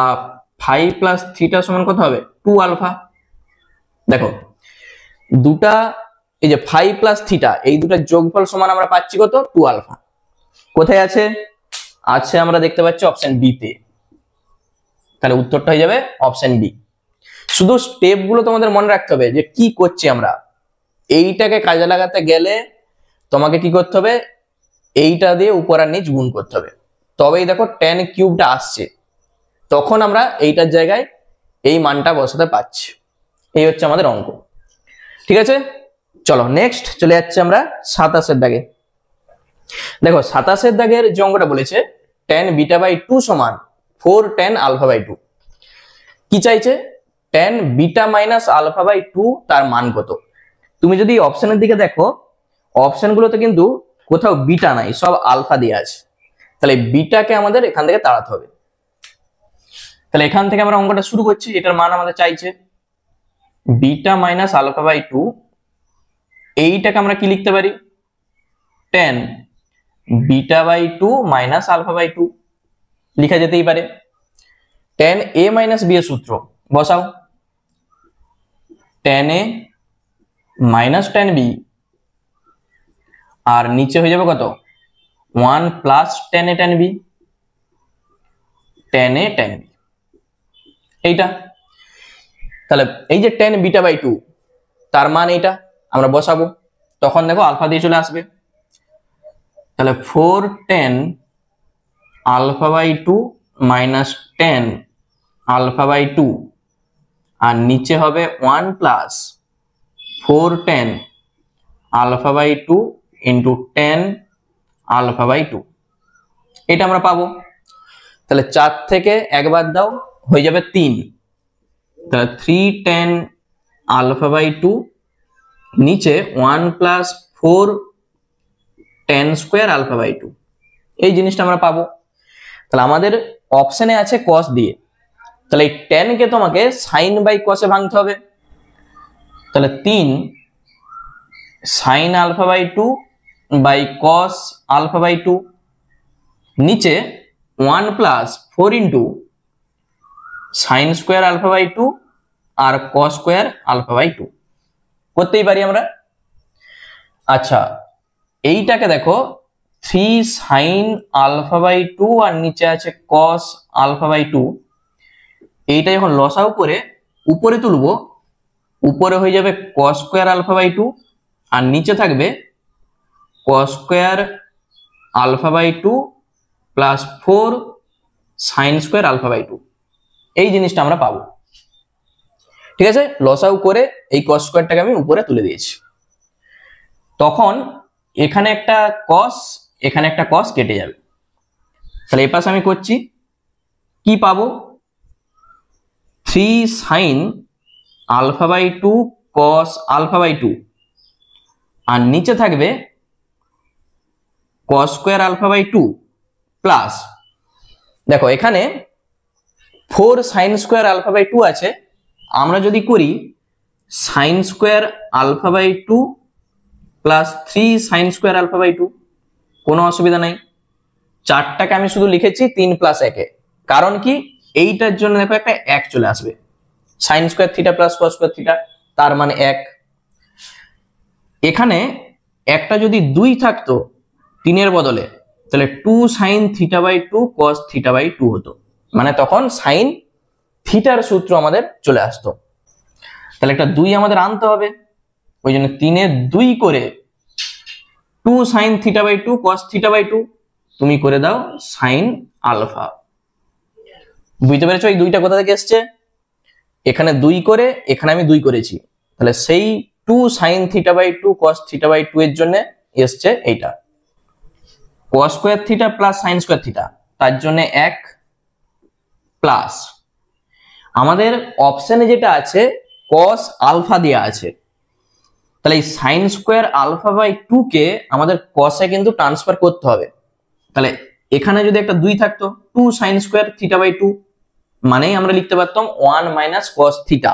5 প্লাস থিটা সমান কত হবে? 2 আলফা। দেখো দুটা, এই যে 5 প্লাস থিটা, এই দুটার যোগফল সমান আমরা পাচ্ছি কত? 2 আলফা। কোথায় আছে? আছে আমরা দেখতে পাচ্ছি অপশন বি তে। তাহলে উত্তরটা হয়ে যাবে অপশন বি। শুধু স্টেপ গুলো তোমাদের মনে রাখতে হবে যে কি করছি আমরা। এইটাকে কাজে লাগাতে গেলে তোমাকে কি করতে হবে? এইটা দিয়ে উপর আর নিচ গুণ করতে হবে, তবেই দেখো tan কিউবটা আসছে। তখন আমরা এইটার জায়গায় এই মানটা বসাতে পারছি। এই হচ্ছে আমাদের অঙ্ক। ঠিক আছে, চলো নেক্সট চলে যাচ্ছে আমরা 27 দাগে। দেখো 27 দাগের যে অঙ্কটা বলেছে tan β/2 সমান 4 tan α/2, কি চাইছে? tan β মাইনাস α/2 তার মান কত? তুমি যদি অপশনের দিকে দেখো, অপশনগুলোতে কিন্তু কোথাও বিটা নাই, সব আলফা দিয়ে আছে। তাহলে বিটাকে আমাদের এখান থেকে তাড়াতে হবে। তাহলে এখান থেকে আমরা অঙ্কটা শুরু করছি। এটার মান আমাদের চাইছে বিটা মাইনাস α/2, এইটাকে আমরা কি লিখতে পারি? tan β/2 মাইনাস α/2 লিখা যেতেই পারে। tan a মাইনাস b এর সূত্র বসাও, tan a minus tan b, আর নিচে হয়ে যাবে কত? 1 plus tan a tan b, tan a tan b এইটা। তাহলে এই যে tan β/2 তার মান এইটা আমরা বসাবো, তখন দেখো আলফা দিয়ে চলে আসবে। তাহলে 4 tan α/2 মাইনাস tan α/2, আর নিচে হবে 1 প্লাস 4 tan α/2 ইন্টু tan α/2। এটা আমরা পাবো। তাহলে 4 থেকে একবার দাও, হয়ে যাবে 3। তাহলে 3 tan আলফা বাই 2 নিচে 1 plus 4 tan square alpha by 2, এই জিনিসটা আমরা পাবো। তাহলে আমাদের অপশনে আছে cos দিয়ে, তাহলে এই tan কে তোমাকে sin বাই cos এ ভাঙতে হবে। তাহলে 3 sin alpha by 2 by cos alpha by 2 নিচে 1 plus 4 into sin square alpha by 2 আর cos স্কোয়ার আলফা বাই 2 করতেই পারি আমরা। আচ্ছা, এইটাকে দেখো 3 sin আলফা বাই 2 আর নিচে আছে cos আলফা বাই 2, এইটা যখন লসাগু করে উপরে তুলবো, উপরে হয়ে যাবে cos স্কোয়ার আলফা বাই 2 আর নিচে থাকবে cos square alpha by 2 plus 4 sin square alpha by 2, এই জিনিসটা আমরা পাবো। ঠিক আছে, লসাগু করে এই cos স্কোয়ারটাকে আমি উপরে তুলে দিয়েছি। তখন এখানে একটা cos, এখানে একটা cos কেটে যাবে। তাহলে এই পাশে আমি করছি, কি পাবো? 3 sin alpha by 2 cos alpha by 2 আর নিচে থাকবে cos square alpha by 2 plus, দেখো এখানে 4 sin স্কোয়ার আলফা বাই 2 আছে, আমরা যদি করি sin square alpha by 2 plus 3 sin square alpha by 2, কোনো অসুবিধা নাই। 4টাকে আমি শুধু লিখেছি 3 প্লাস 1 এ, কারণ কি এইটার জন্য দেখো একটা 1 চলে আসবে, sin square theta plus cos square theta, তার মানে 1। এখানে একটা যদি 2 থাকতো 3 এর বদলে, তাহলে 2 sin theta by 2 cos theta by 2 হতো, মানে তখন sin থিটার সূত্র আমাদের চলে আসতো। তাহলে একটা 2 আমাদের আনতে হবে, ওই জন্য 3 এর 2 করে 2 sin theta by 2 cos theta by 2 তুমি করে দাও sin আলফা। বুঝতে পেরেছো এই 2টা কোথা থেকে এসছে? এখানে 2 করে, এখানে আমি 2 করেছি, তাহলে সেই 2 sin theta by 2 cos theta by 2 এর জন্য এসছে এইটা। cos square theta plus sin square theta, তার জন্য 1 প্লাস আমাদের অপশনে যেটা আছে cos আলফা দেয়া আছে, তাহলে এই sin স্কোয়ার আলফা বাই 2 কে আমাদের cos এ কিন্তু ট্রান্সফার করতে হবে। তাহলে এখানে যদি একটা 2 থাকতো 2 sin স্কোয়ার থিটা বাই 2, মানেই আমরা লিখতে পারতাম 1 মাইনাস cos থিটা।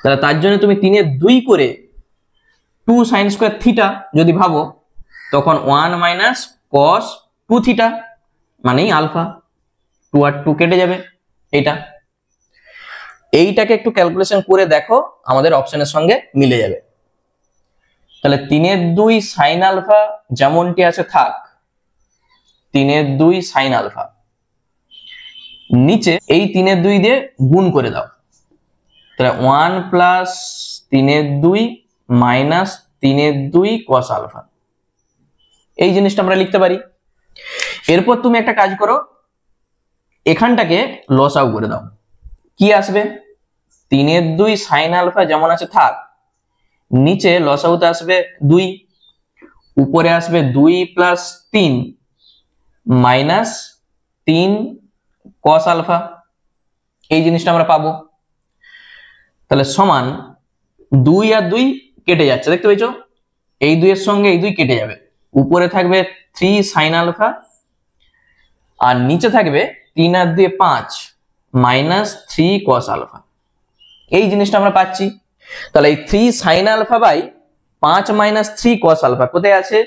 তাহলে তার জন্য তুমি 3 এর 2 করে 2 sin স্কোয়ার থিটা যদি ভাবো, তখন 1 মাইনাস cos 2 থিটা মানেই আলফা। 2 আর 2 কেটে যাবে, এইটাকে একটু ক্যালকুলেশন করে দেখো, আমাদের অপশনের সঙ্গে মিলে যাবে। তাহলে 3 এর 2 sin আলফা যেমনটি আছে থাক, 3 এর 2 sin আলফা, নিচে এই 3 এর 2 দিয়ে গুণ করে দাও, তাহলে 1 প্লাস 3 এর 2 মাইনাস 3 এর 2 cos আলফা, এই জিনিসটা আমরা লিখতে পারি। এরপর তুমি একটা কাজ করো, এখানটাকে লসাগু করে দাও, কি আসবে? 3 এর 2 sin আলফা যেমন আছে থাক, নিচে লসাগুতে আসবে 2, উপরে আসবে 2 প্লাস 3 মাইনাস 3 cos আলফা, এই জিনিসটা আমরা পাবো। তাহলে সমান 2 আর 2 কেটে যাচ্ছে, দেখতে পেয়েছো? এই 2 এর সঙ্গে এই 2 কেটে যাবে, উপরে থাকবে 3 sin আলফা আর নিচে থাকবে 3 আর 2 5 মাইনাস 3 cos আলফা, এই জিনিসটা আমরা পাচ্ছি। তাহলে এই 3 sin alpha by 5 minus 3 cos alpha কোথায় আছে?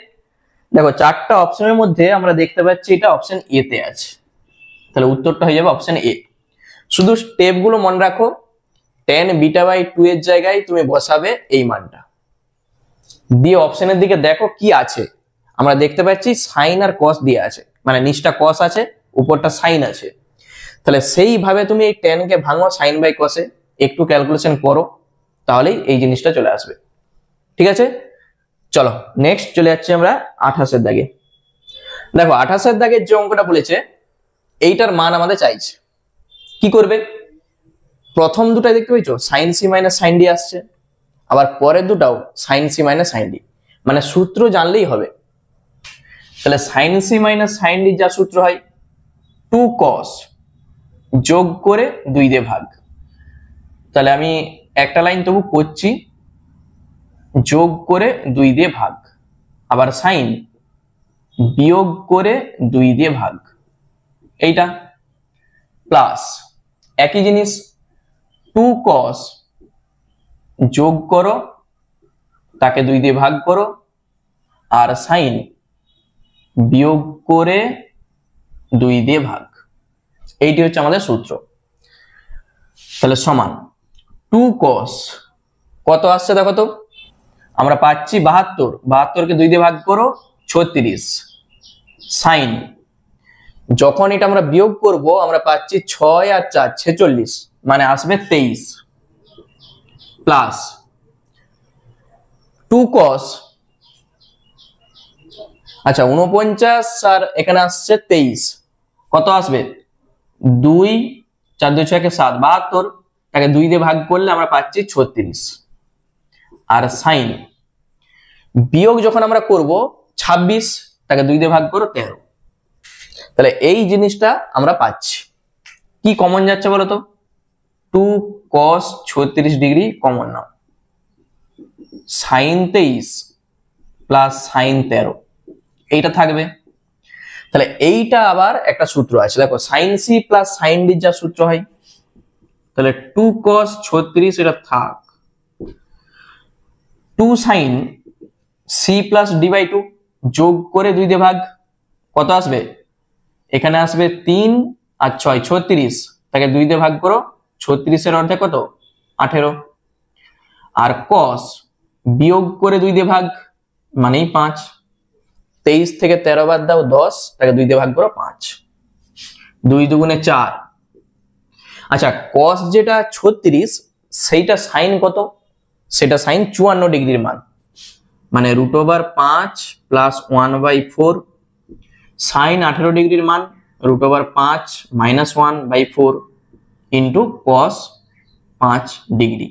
দেখো 4টা অপশনের মধ্যে আমরা দেখতে পাচ্ছি এটা অপশন এ তে আছে, তাহলে উত্তরটা হয়ে যাবে অপশন এ। শুধু স্টেপগুলো মনে রাখো, tan বিটা বাই 2 এর জায়গায় তুমি বসাবে এই মানটা দিয়ে, অপশনের দিকে দেখো কি আছে। আমরা দেখতে পাচ্ছি sin আর cos দিয়ে আছে, মানে নিচটা cos আছে উপরটা sin আছে, তাহলে সেইভাবে তুমি এই tan কে ভাঙো sin বাই cos এ, একটু ক্যালকুলেশন করো, তাহলেই এই জিনিসটা চলে আসবে। ঠিক আছে, চলো নেক্সট চলে যাচ্ছি আমরা 28 এর দাগে। দেখো 28 এর দাগের যে অঙ্কটা বলেছে, এইটার মান আমাদের চাইছে। কি করবে? প্রথম দুটাই দেখতে পেয়েছো sin c minus sin d আসছে, আবার পরের দুটাও sin c minus sin d, মানে সূত্র জানলেই হবে। তাহলে sine C minus sine D যা সূত্র হয় 2 cos যোগ করে 2 দিয়ে ভাগ। তাহলে আমি একটা লাইন তবু করছি, যোগ করে 2 দিয়ে ভাগ, আবার সাইন বিয়োগ করে 2 দিয়ে ভাগ, এইটা প্লাস একই জিনিস 2 cos যোগ করো, তাকে 2 দিয়ে ভাগ করো, আর সাইন বিয়োগ করে 2 দিয়ে ভাগ, এইটি হচ্ছে আমাদের সূত্র। তাহলে সমান 2 cos কত আসছে দেখো তো, আমরা পাচ্ছি 72, 72 কে 2 দিয়ে ভাগ করো 36, সাইন যখন এটা আমরা বিয়োগ করব আমরা পাচ্ছি 6 আর 4 46, মানে আসবে 23, প্লাস 2 cos, আচ্ছা 49 আর এখানে আসছে 23, কত আসবে 2 4 2 6 7, 72, তাকে 2 দিয়ে ভাগ করলে আমরা পাচ্ছি 36, আর সাইন বিয়োগ যখন আমরা করব 26, তাকে 2 দিয়ে ভাগ করো 13। তাহলে এই জিনিসটা আমরা পাচ্ছি। কি কমন যাচ্ছে বলো তো, 2 cos 36 ডিগ্রি কমন নাও, সাইন 23 প্লাস সাইন 13, এইটা থাকবে। তাহলে এইটা আবার একটা সূত্র আছে, দেখো sine C plus sine D যা সূত্র হয়, তাহলে 2 cos 36 এটা থাক, 2 sine C plus D by 2 যোগ করে 2 দিয়ে ভাগ, কত আসবে, এখানে আসবে 3 আর 6 36, তাকে 2 দিয়ে ভাগ করো, 36 এর অর্ধেক কত 18, আর cos বিয়োগ করে 2 দিয়ে ভাগ মানেই 5, 23 থেকে 13 বাদ দাও 10, তাকে 2 দিয়ে ভাগ করো 5, 2 দুগুণে 4। আচ্ছা cos যেটা 36 সেইটা সাইন কত, সেটা সাইন 54 ডিগ্রির মান, মানে √5 প্লাস 1/4, সাইন 18 ডিগ্রির মান √5 মাইনাস 1/4 ইন্টু cos 5 ডিগ্রি।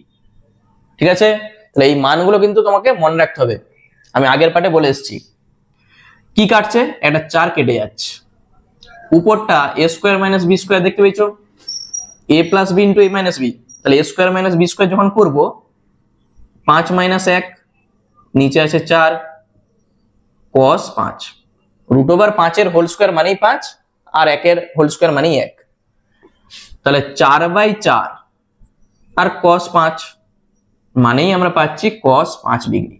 ঠিক আছে, তাহলে এই মানগুলো কিন্তু তোমাকে মনে রাখতে হবে, আমি আগের পার্টে বলে এসেছি। কি কাটছে, একটা 4 কেটে যাচ্ছে, উপরটা a square minus b square দেখতে পেয়েছো, a plus b into a minus b, তাহলে a square minus b square যখন করব 5 মাইনাস 1, নিচে আছে 4 cos 5, √5 এর হোল স্কয়ার মানেই 5 আর 1 এর হোল স্কয়ার মানেই 1, তাহলে 4/4 আর cos 5 মানেই আমরা পাচ্ছি cos 5 ডিগ্রি।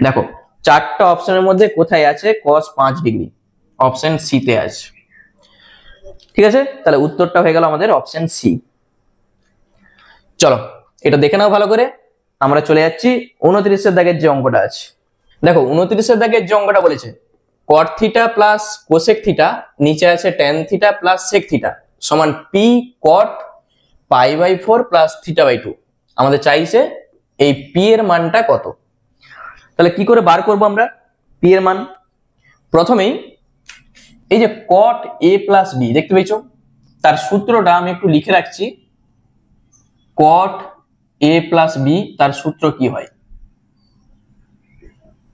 দেখো চারটা অপশনের মধ্যে কোথায় আছে cos 5 ডিগ্রি, অপশন সি তে আছে। ঠিক আছে, তাহলে উত্তরটা হয়ে গেল আমাদের অপশন সি। চলো এটা দেখে নাও ভালো করে, আমরা চলে যাচ্ছি 29 এর দাগের যে অঙ্কটা আছে। দেখো 29 এর দাগের যে অঙ্কটা বলেছে cot theta plus cosec theta, নিচে আছে tan theta plus sec theta সমান p cot π/4 প্লাস θ/2, আমাদের চাইছে এই p এর মানটা কত। তাহলে কি করে বার করব আমরা p এর মান, প্রথমেই এই যে cot a প্লাস b দেখতে পেয়েছো, তার সূত্রটা আমি একটু লিখে রাখছি, cot a প্লাস b তার সূত্র কি হয়,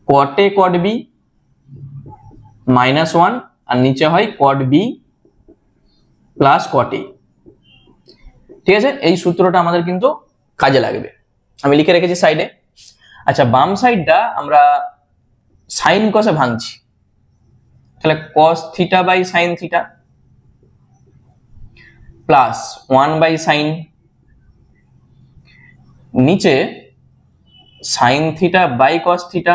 cot a cot b -1 আর নিচে হয় cot b plus cot a। ঠিক আছে, এই সূত্রটা আমাদের কিন্তু কাজে লাগবে, আমি লিখে রেখেছি সাইডে। আচ্ছা বাম সাইডটা আমরা সাইন কসে ভাঙছি, তাহলে cos theta by sine theta plus 1/sin, নিচে sine theta by cos theta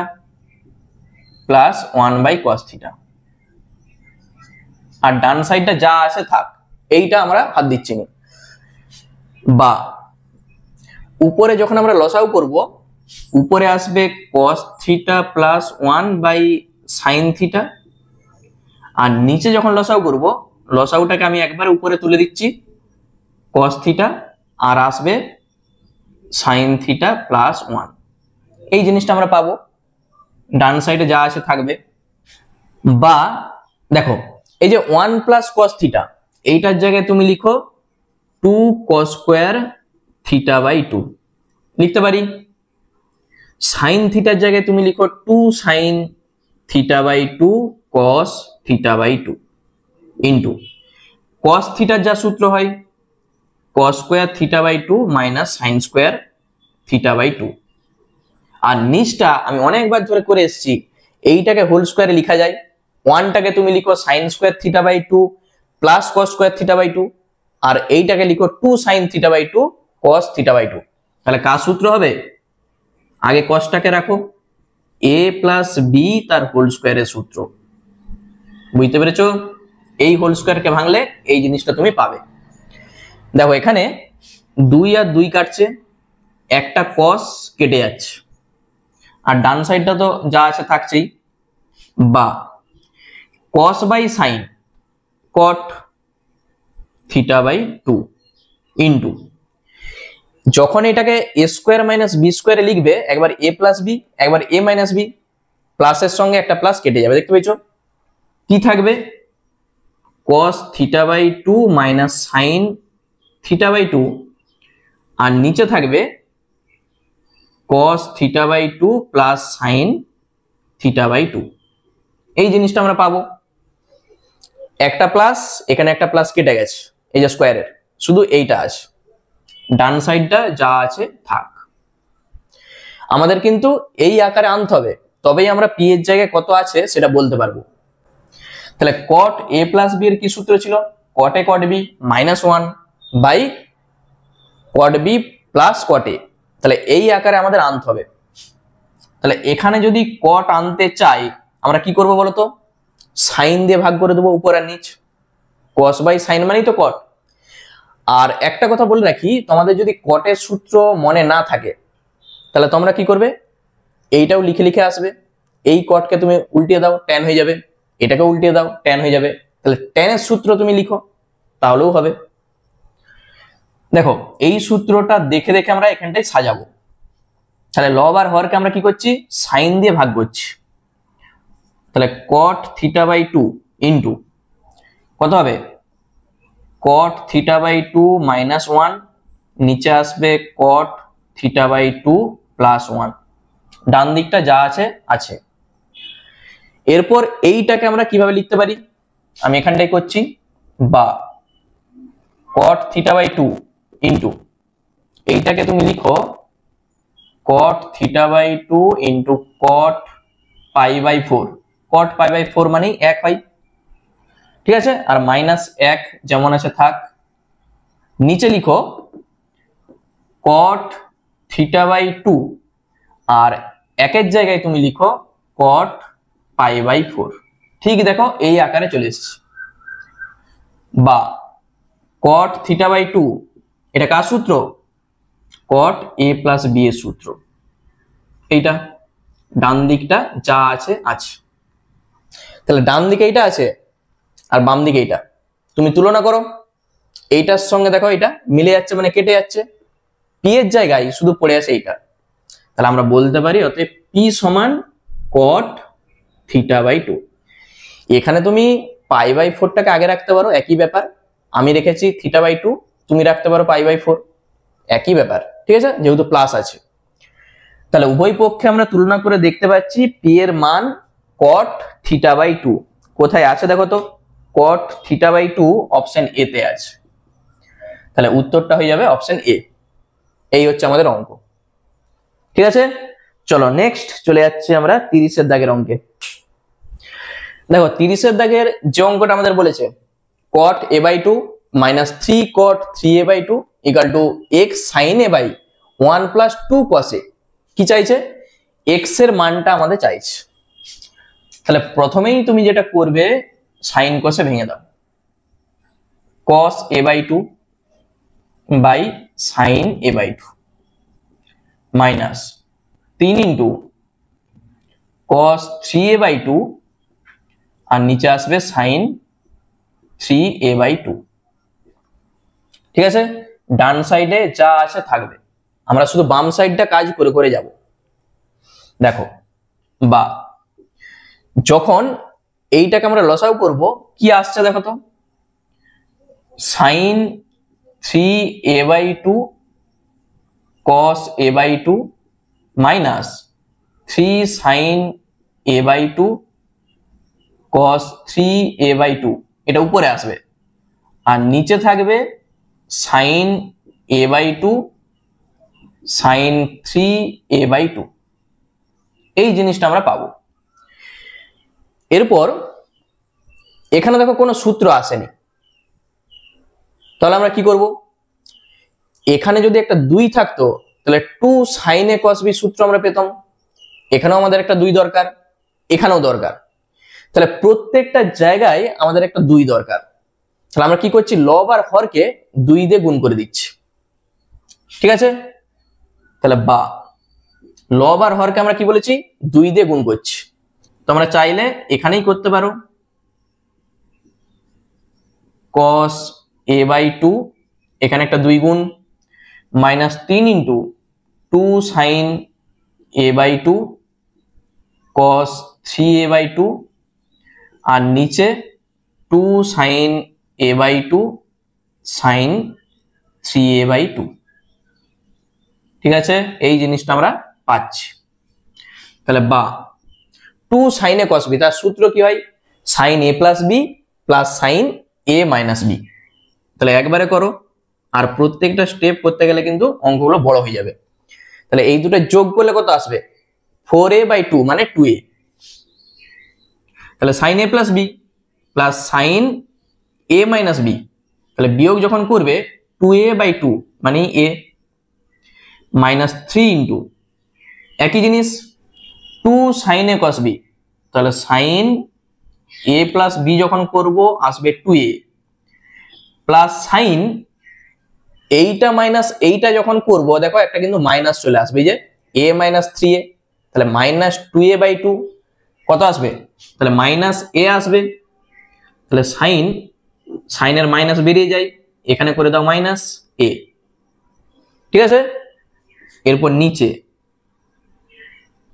plus 1/cos theta, আর ডান সাইডটা যা আছে থাক, এইটা আমরা হাত দিচ্ছি না। বা উপরে যখন আমরা লসাগু করব, উপরে আসবে cos theta plus 1/sin theta, আর নিচে যখন লসাগু করব, লসাগুটাকে আমি একবার উপরে তুলে দিচ্ছি cos থিটা, আর আসবে sin থিটা প্লাস 1, এই জিনিসটা আমরা পাবো, ডান সাইডে যা আছে থাকবে। বা দেখো এই যে 1 প্লাস cos থিটা, এইটার জায়গায় তুমি লিখো 2 cos স্কয়ার θ/2 লিখতে পারি, sin থিটার জায়গায় তুমি লিখো 2 sin θ/2 cos theta by 2 into cos থিটার যা সূত্র হয় cos square theta by 2 minus sin square theta by 2। আর নিচটা আমি অনেকবার ধরে করে এসেছি, এইটাকে হোল স্কয়ারে লেখা যায়। 1টাকে তুমি লিখো sin square theta by 2 plus cos square theta by 2, আর এইটাকে লিখো 2 sin theta by 2 cos theta by 2। তাহলে কার সূত্র হবে? আগে cosটাকে রাখো, a প্লাস বি তার হোল স্কয়ারের সূত্র। বুঝতে পেরেছো? এই হোল স্কয়ারকে ভাঙলে এই জিনিসটা তুমি পাবে। দেখো এখানে 2 আর 2 কাটছে, একটা cos কেটে যাচ্ছে, আর ডান সাইডটা তো যা আছে থাকছেই, বা cos by sin cot theta by 2 into যখন এটাকে a স্কয়ার মাইনাস বি স্কয়ারে লিখবে, একবার a প্লাস বি একবার a মাইনাস বি, প্লাসের সঙ্গে একটা প্লাস কেটে যাবে, দেখতে পেয়েছো? কি থাকবে? cos theta by 2 minus sin theta by 2, আর নিচে থাকবে cos theta by 2 plus sin theta by 2। এই জিনিসটা আমরা পাবো। একটা প্লাস, এখানে একটা প্লাস কেটে গেছে, এই যে স্কয়ারের, শুধু এইটা আছে, ডান সাইডটা যা আছে থাক। আমাদের কিন্তু এই আকারে আনতে হবে, তবেই আমরা পি এর জায়গায় কত আছে সেটা বলতে পারবো। তাহলে cot a প্লাস বি এর কি সূত্র ছিল? cot a cot b minus 1 by cot b plus cot a। তাহলে এই আকারে আমাদের আনতে হবে। তাহলে এখানে যদি cot আনতে চাই আমরা কি করব বলতো? সাইন দিয়ে ভাগ করে দেবো উপর আর নিচ, cos বাই সাইন মানেই তো cot। আর একটা কথা বলে রাখি, তোমাদের যদি cot এর সূত্র মনে না থাকে তাহলে তোমরা কি করবে? এইটাও লিখে লিখে আসবে। এই cot কে তুমি উল্টিয়ে দাও, tan হয়ে যাবে, এটাকে উল্টিয়ে দাও, tan হয়ে যাবে। তাহলে tan এর সূত্র তুমি লিখো, তাহলেও হবে। দেখো এই সূত্রটা দেখে দেখে আমরা এখানটায় সাজাবো। তাহলে লব আর হরকে আমরা কি করছি? সাইন দিয়ে ভাগ করছি। তাহলে cot থিটা বাই 2 ইন্টু কত হবে? cot থিটা বাই 2 মাইনাস 1, নিচে আসবে cot থিটা বাই 2 প্লাস 1, ডান দিকটা যা আছে আছে। এরপর এইটাকে আমরা কিভাবে লিখতে পারি? আমি এখানটাই করছি, বা cot থিটা বাই 2 ইন্টু এইটাকে তুমি লিখো cot theta by 2 into cot pi by 4। cot pi by 4 মানে 1 হয়, ঠিক আছে? আর মাইনাস 1 যেমন আছে থাক। নিচে লিখো cot থিটা বাই 2, আর একের জায়গায় তুমি লিখো cot পাই বাই 4। ঠিক দেখো এই আকারে চলে এসেছে। বা cot থিটা বাই 2, এটা কার সূত্র? cot a প্লাস বি এর সূত্র। এইটা ডান দিকটা যা আছে আছে। তাহলে ডান দিকে এইটা আছে আর বাম দিকে এইটা, তুমি তুলনা করো। এইটার সঙ্গে দেখো এটা মিলে যাচ্ছে, মানে কেটে যাচ্ছে, পি এর জায়গায় শুধু পড়ে আছে এইটা। তাহলে আমরা বলতে পারি অতএব পি সমান cot থিটা বাই 2। এখানে তুমি পাই বাই 4টাকে আগে রাখতে পারো, একই ব্যাপার। আমি রেখেছি থিটা বাই 2, তুমি রাখতে পারো পাই বাই 4, একই ব্যাপার, ঠিক আছে? যেহেতু প্লাস আছে। তাহলে উভয় পক্ষে আমরা তুলনা করে দেখতে পাচ্ছি পি এর মান cot থিটা বাই 2 কোথায় আছে দেখো তো? cot theta by 2 option A তে আছে। তাহলে উত্তরটা হয়ে যাবে অপশন এ। এই হচ্ছে আমাদের অঙ্ক, ঠিক আছে? চলো নেক্সট চলে যাচ্ছি আমরা 30 এর দাগের অঙ্কে। দেখো 30 এর দাগের যে অঙ্কটা আমাদের বলেছে cot a by 2 minus 3 cot 3a by 2 equal to x sin a by 1 plus 2 cos a। কি চাইছে? x এর মানটা আমাদের চাইছে। তাহলে প্রথমেই তুমি যেটা করবে sin cos এ ভেঙে দাও, cos a by 2 by sin a by 2 minus 3 into cos 3a by 2, আর নিচে আসবে sin 3a বাই 2, ঠিক আছে? ডান সাইডে যা আছে থাকবে, আমরা শুধু বাম সাইডটা কাজ করে করে যাব। দেখো বা যখন এইটাকে আমরা লসাগু করব কি আসছে দেখো তো? sin 3a by 2 cos a by 2 minus 3 sin a by 2 cos 3a/2, এটা উপরে আসবে, আর নিচে থাকবে sin a/2 sin 3a/2, এই জিনিসটা আমরা পাবো। এরপর এখানে দেখো কোনো সূত্র আসেনি, তাহলে আমরা কি করব, এখানে যদি একটা 2 থাকতো তাহলে 2 sin a cos b সূত্র আমরা পেতাম, এখানেও আমাদের একটা 2 দরকার, এখানেও দরকার, তাহলে প্রত্যেকটা জায়গায় আমাদের একটা 2 দরকার। তাহলে আমরা কি করছি, লব আর হরকে 2 দিয়ে গুণ করে দিচ্ছি, ঠিক আছে। তাহলে বা লব আর হরকে আমরা কি বলেছি, 2 দিয়ে গুণ করছি। তো আমরা চাইলে এখানেই করতে পারো, cos a/2, এখানে একটা 2 গুণ, minus 3 into 2 sin a/2 cos 3a/2, আর নিচে 2 sin a/2 sin 3a/2, ঠিক আছে। এই জিনিসটা আমরা পাচ্ছি। তাহলে বা 2 sin a cos b, তার সূত্র কি হয়, sin a plus b plus sin a minus b। তাহলে একবারে করো, আর প্রত্যেকটা স্টেপ করতে গেলে কিন্তু অঙ্কগুলো বড় হয়ে যাবে। তাহলে এই দুটো যোগ করলে কত আসবে, 4a/2 মানে 2a। তাহলে sin a plus b plus sin a minus b, তাহলে বিয়োগ যখন করবে 2a/2 মানে a, মাইনাস 3 ইন্টু একই জিনিস 2 sin a cos b, তাহলে sin a প্লাস b যখন করব আসবে 2a, প্লাস sin এইটা মাইনাস এইটা যখন করব, দেখো একটা কিন্তু মাইনাস চলে আসবে, যে a মাইনাস 3a, তাহলে মাইনাস 2a/2 কত আসবে, তাহলে মাইনাস a আসবে। তাহলে sin এর মাইনাস বেরিয়ে যায়, এখানে করে দাও মাইনাস a, ঠিক আছে। এরপর নিচে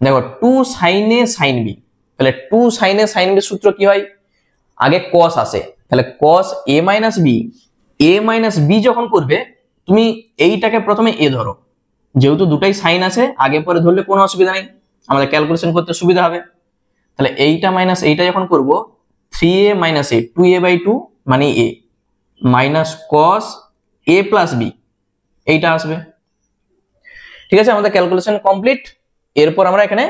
দেখো 2 sin a sin b, তাহলে 2 sin a sin b সূত্র কি হয়, আগে cos আসে, তাহলে cos a minus b, a minus b যখন করবে তুমি এইটাকে প্রথমে a ধরো, যেহেতু দুটাই সাইন আছে আগে পরে ধরলে কোনো অসুবিধা নেই, আমাদের ক্যালকুলেশন করতে সুবিধা হবে। তাহলে এইটা মাইনাস এইটা যখন করব 3a মাইনাস a 2a/2 মানে a, minus cos a plus b, এইটা আসবে, ঠিক আছে। আমাদের ক্যালকুলেশন কমপ্লিট। এরপর আমরা এখানে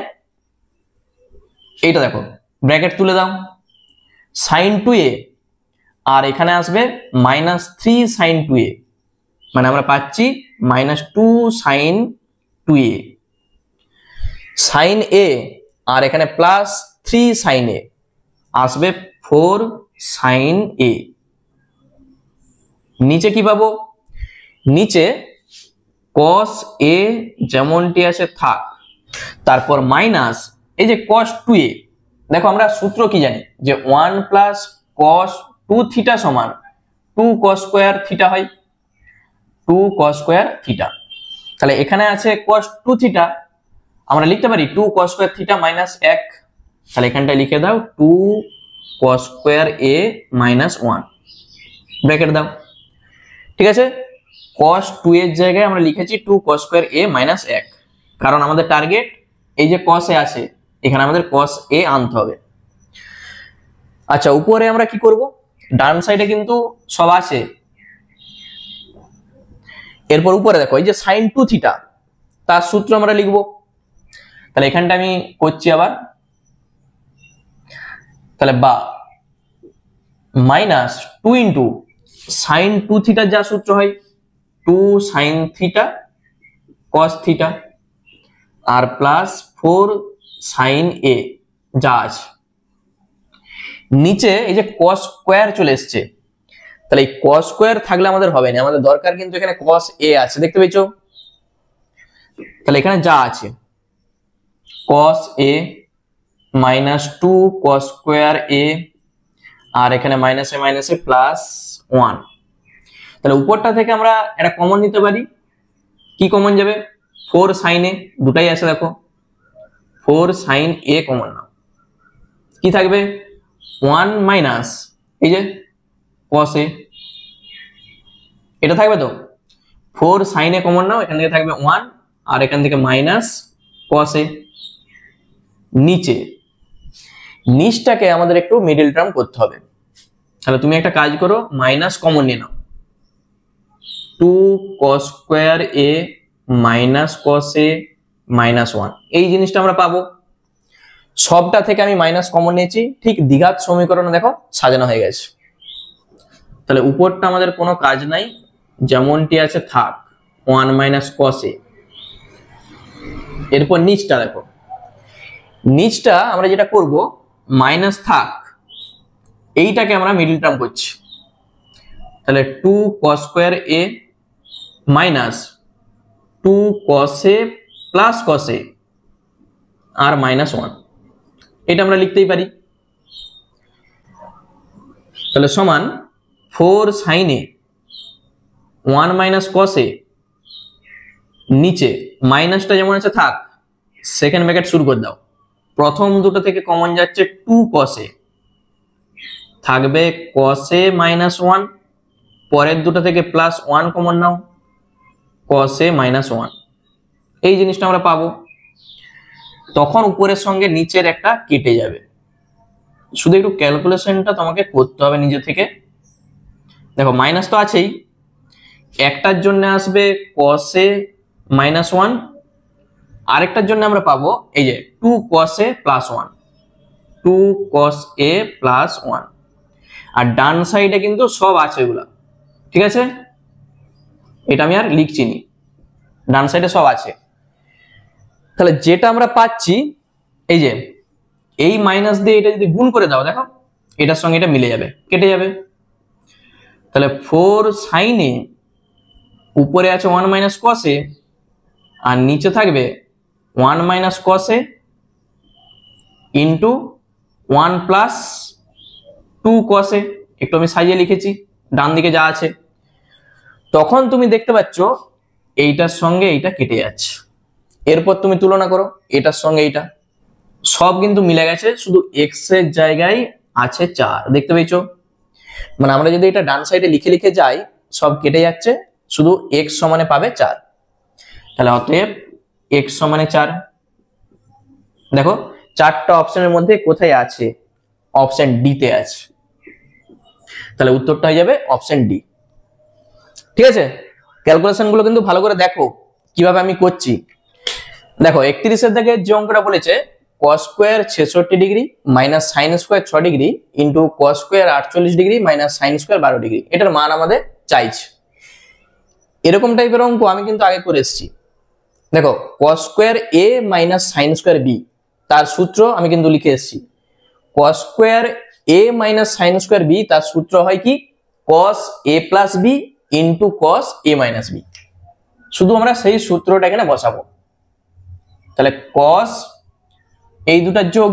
এইটা দেখো ব্র্যাকেট তুলে দাও, sin 2a, আর এখানে আসবে মাইনাস 3 sin 2a, মানে আমরা পাচ্ছি minus 2 sin 2a, sin a, আর এখানে প্লাস 3 sin a, আসবে 4 sin a। নিচে কি পাবো, নিচে cos a যেমনটি আছে থাক, তারপর মাইনাস এই যে cos 2a, দেখো আমরা সূত্র কি জানি, যে 1 প্লাস cos 2 থিটা সমান 2 cos স্কয়ার থিটা হয়, 2 cos স্কয়ার থিটা। তাহলে এখানে আছে cos 2 থিটা, আমরা লিখতে পারি 2 cos স্কয়ার থিটা মাইনাস 1, তাহলে এখানটায় লিখে দাও 2 cos square a minus 1, bracket দাও, ঠিক আছে। cos 2 এর জায়গায় আমরা লিখেছি 2 cos স্কয়ার a মাইনাস 1, কারণ আমাদের টার্গেট এই যে cos a আছে, এখানে আমাদের cos a আনতে হবে। আচ্ছা, উপরে আমরা কি করব, ডান সাইডে কিন্তু সব আছে। এরপর উপরে দেখো এই যে sin 2 থিটা, তার সূত্র আমরা লিখব। তাহলে এখানটা আমি করছি আবার, তাহলে বা মাইনাস 2 ইন্টু sin 2 থিটার যা সূত্র হয় 2 sin থিটা cos থিটা, আর প্লাস 4 sin a যা আছে, নিচে এই যে cos স্কয়ার চলে এসছে, তাহলে এই cos স্কয়ার থাকলে আমাদের হবে না, আমাদের দরকার কিন্তু এখানে cos a আছে, দেখতে পেয়েছো। তাহলে এখানে যা আছে cos a minus 2 cos square a, আর এখানে মাইনাসে প্লাস 1, তাহলে উপরটা থেকে আমরা এটা কমন নিতে পারি, কি কমন যাবে, 4 sin a, দুটাই আছে দেখো 4 sin a কমন নাও, কি থাকবে 1 মাইনাস এই যে cos a, এটা থাকবে তো 4 sin a কমন নাও, এখান থেকে থাকবে 1, আর এখান থেকে মাইনাস cos a। নিচে নিচটাকে আমাদের একটু মিডল টার্ম করতে হবে। তাহলে তুমি একটা কাজ করো, মাইনাস কমন নিয়ে নাও, 2 cos² a minus cos a minus 1, এই জিনিসটা আমরা পাবো। সবটা থেকে আমি মাইনাস কমন নিয়েছি, ঠিক দ্বিঘাত সমীকরণ দেখো সাজানো হয়ে গেছে। তাহলে উপরটা আমাদের কোনো কাজ নাই, যেমনটি আছে থাক, 1 মাইনাস cos a। এরপর নিচটা দেখো, নিচটা আমরা যেটা করব, মাইনাস থাক, এইটাকে আমরা মিডল টার্ম করছি। তাহলে 2 cos² a minus 2 cos a plus cos a আর মাইনাস 1, এটা আমরা লিখতেই পারি। তাহলে সমান 4 sin a 1 minus cos a, নিচে মাইনাসটা যেমন আছে থাক, সেকেন্ড ব্র্যাকেট শুরু করে দাও, প্রথম দুটো থেকে কমন যাচ্ছে 2 cos a, থাকবে cos a মাইনাস 1, পরের দুটো থেকে plus 1 common now, cos a minus 1, এই জিনিসটা আমরা পাবো। তখন উপরের সঙ্গে নিচের একটা কেটে যাবে, শুধু একটু ক্যালকুলেশনটা তোমাকে করতে হবে নিজে থেকে। দেখো মাইনাস তো আছেই, একটার জন্য আসবে cos a মাইনাস 1, আরেকটার জন্য আমরা পাবো এই যে 2 cos a plus 1, 2 cos a plus 1, আর ডান সাইডে কিন্তু সব আছে এগুলা, ঠিক আছে, এটা আমি আর লিখছি নি, ডান সাইডে সব আছে। তাহলে যেটা আমরা পাচ্ছি, এই যে এই মাইনাস দিয়ে এটা যদি গুণ করে দাও, দেখো এটার সঙ্গে এটা মিলে যাবে, কেটে যাবে। তাহলে 4 sin a, উপরে আছে 1 মাইনাস cos a, আর নিচে থাকবে 1 minus cos a into 1 plus 2 cos a, একটু আমি সাজিয়ে লিখেছি ডান দিকে যা আছে। তখন তুমি দেখতে পাচ্ছ এইটার সঙ্গে এইটা কেটে যাচ্ছে। এরপর তুমি তুলনা করো এটার সঙ্গে এইটা, সব কিন্তু মিলে গেছে, শুধু এক্স এর জায়গায় আছে 4, দেখতে পেয়েছো? মানে আমরা যদি এটা ডান সাইডে লিখে লিখে যাই, সব কেটে যাচ্ছে, শুধু x সমানে পাবে 4। তাহলে অতএব x সমানে 4। দেখো 4টা অপশনের মধ্যে কোথায় আছে? অপশন ডি তে আছে। তাহলে উত্তরটা হয়ে যাবে অপশন ডি। ঠিক আছে, ক্যালকুলেশন গুলো কিন্তু ভালো করে দেখো কিভাবে আমি করছি। দেখো 31 এর দাগে যে অঙ্কটা বলেছে cos square 66 degree minus sin square 6 degree into cos square 48 degree minus sin square 12 degree, এটার মান আমাদের চাইছে। এরকম টাইপের অঙ্ক আমি কিন্তু আগে করে এসেছি। দেখো cos square a minus sin square b, তার সূত্র আমি কিন্তু লিখে এসেছি। cos square a minus sin square b, তার সূত্র হয় কি? cos a plus b into cos a minus b। শুধু আমরা সেই সূত্রটা এখানে বসাবো। তাহলে cos এই দুটার যোগ,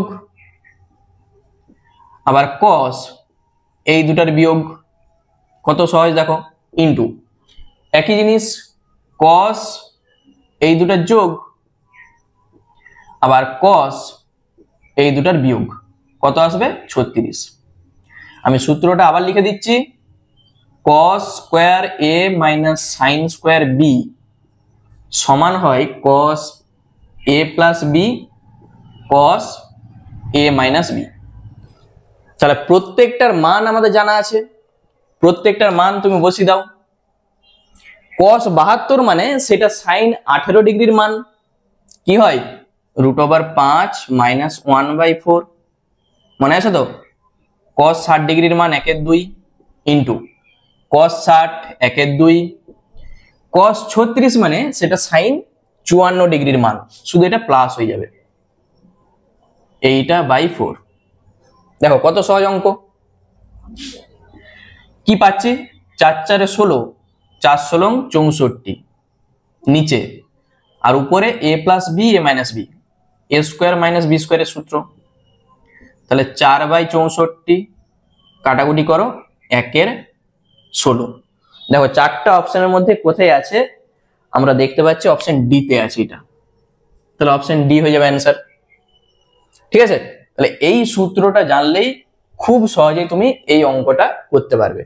আবার cos এই দুটার বিয়োগ, কত সহজ দেখো, ইন্টু একই জিনিস cos এই দুটার যোগ, আবার cos এই দুটার বিয়োগ, কত আসবে? 36। আমি সূত্রটা আবার লিখে দিচ্ছি, cos square a minus sin square b সমান হয় cos a plus b cos a minus b। তাহলে প্রত্যেকটার মান আমাদের জানা আছে, প্রত্যেকটার মান তুমি বসিয়ে দাও। cos 72 মানে সেটা sin 18 ডিগ্রির মান, কি হয়? √5 মাইনাস 1/4, মনে আছে তো? cos 60 ডিগ্রির মান 1/2 ইন্টু cos 60 1/2, cos 36 মানে সেটা sin 54 ডিগ্রির মান, শুধু এটা প্লাস হয়ে যাবে, এইটা বাই 4। দেখো কত সহজ অঙ্ক। কি পাচ্ছি? 4 4 16, 4 16 64 নিচে, আর উপরে a plus b a minus b, a square minus b স্কোয়ারের সূত্র। তাহলে 4/64 কাটাকুটি করো, 1/16। দেখো 4টা অপশনের মধ্যে কোথায় আছে? আমরা দেখতে পাচ্ছি অপশন ডি তে আছে এটা। তাহলে অপশন ডি হয়ে যাবে অ্যান্সার। ঠিক আছে, তাহলে এই সূত্রটা জানলেই খুব সহজেই তুমি এই অঙ্কটা করতে পারবে।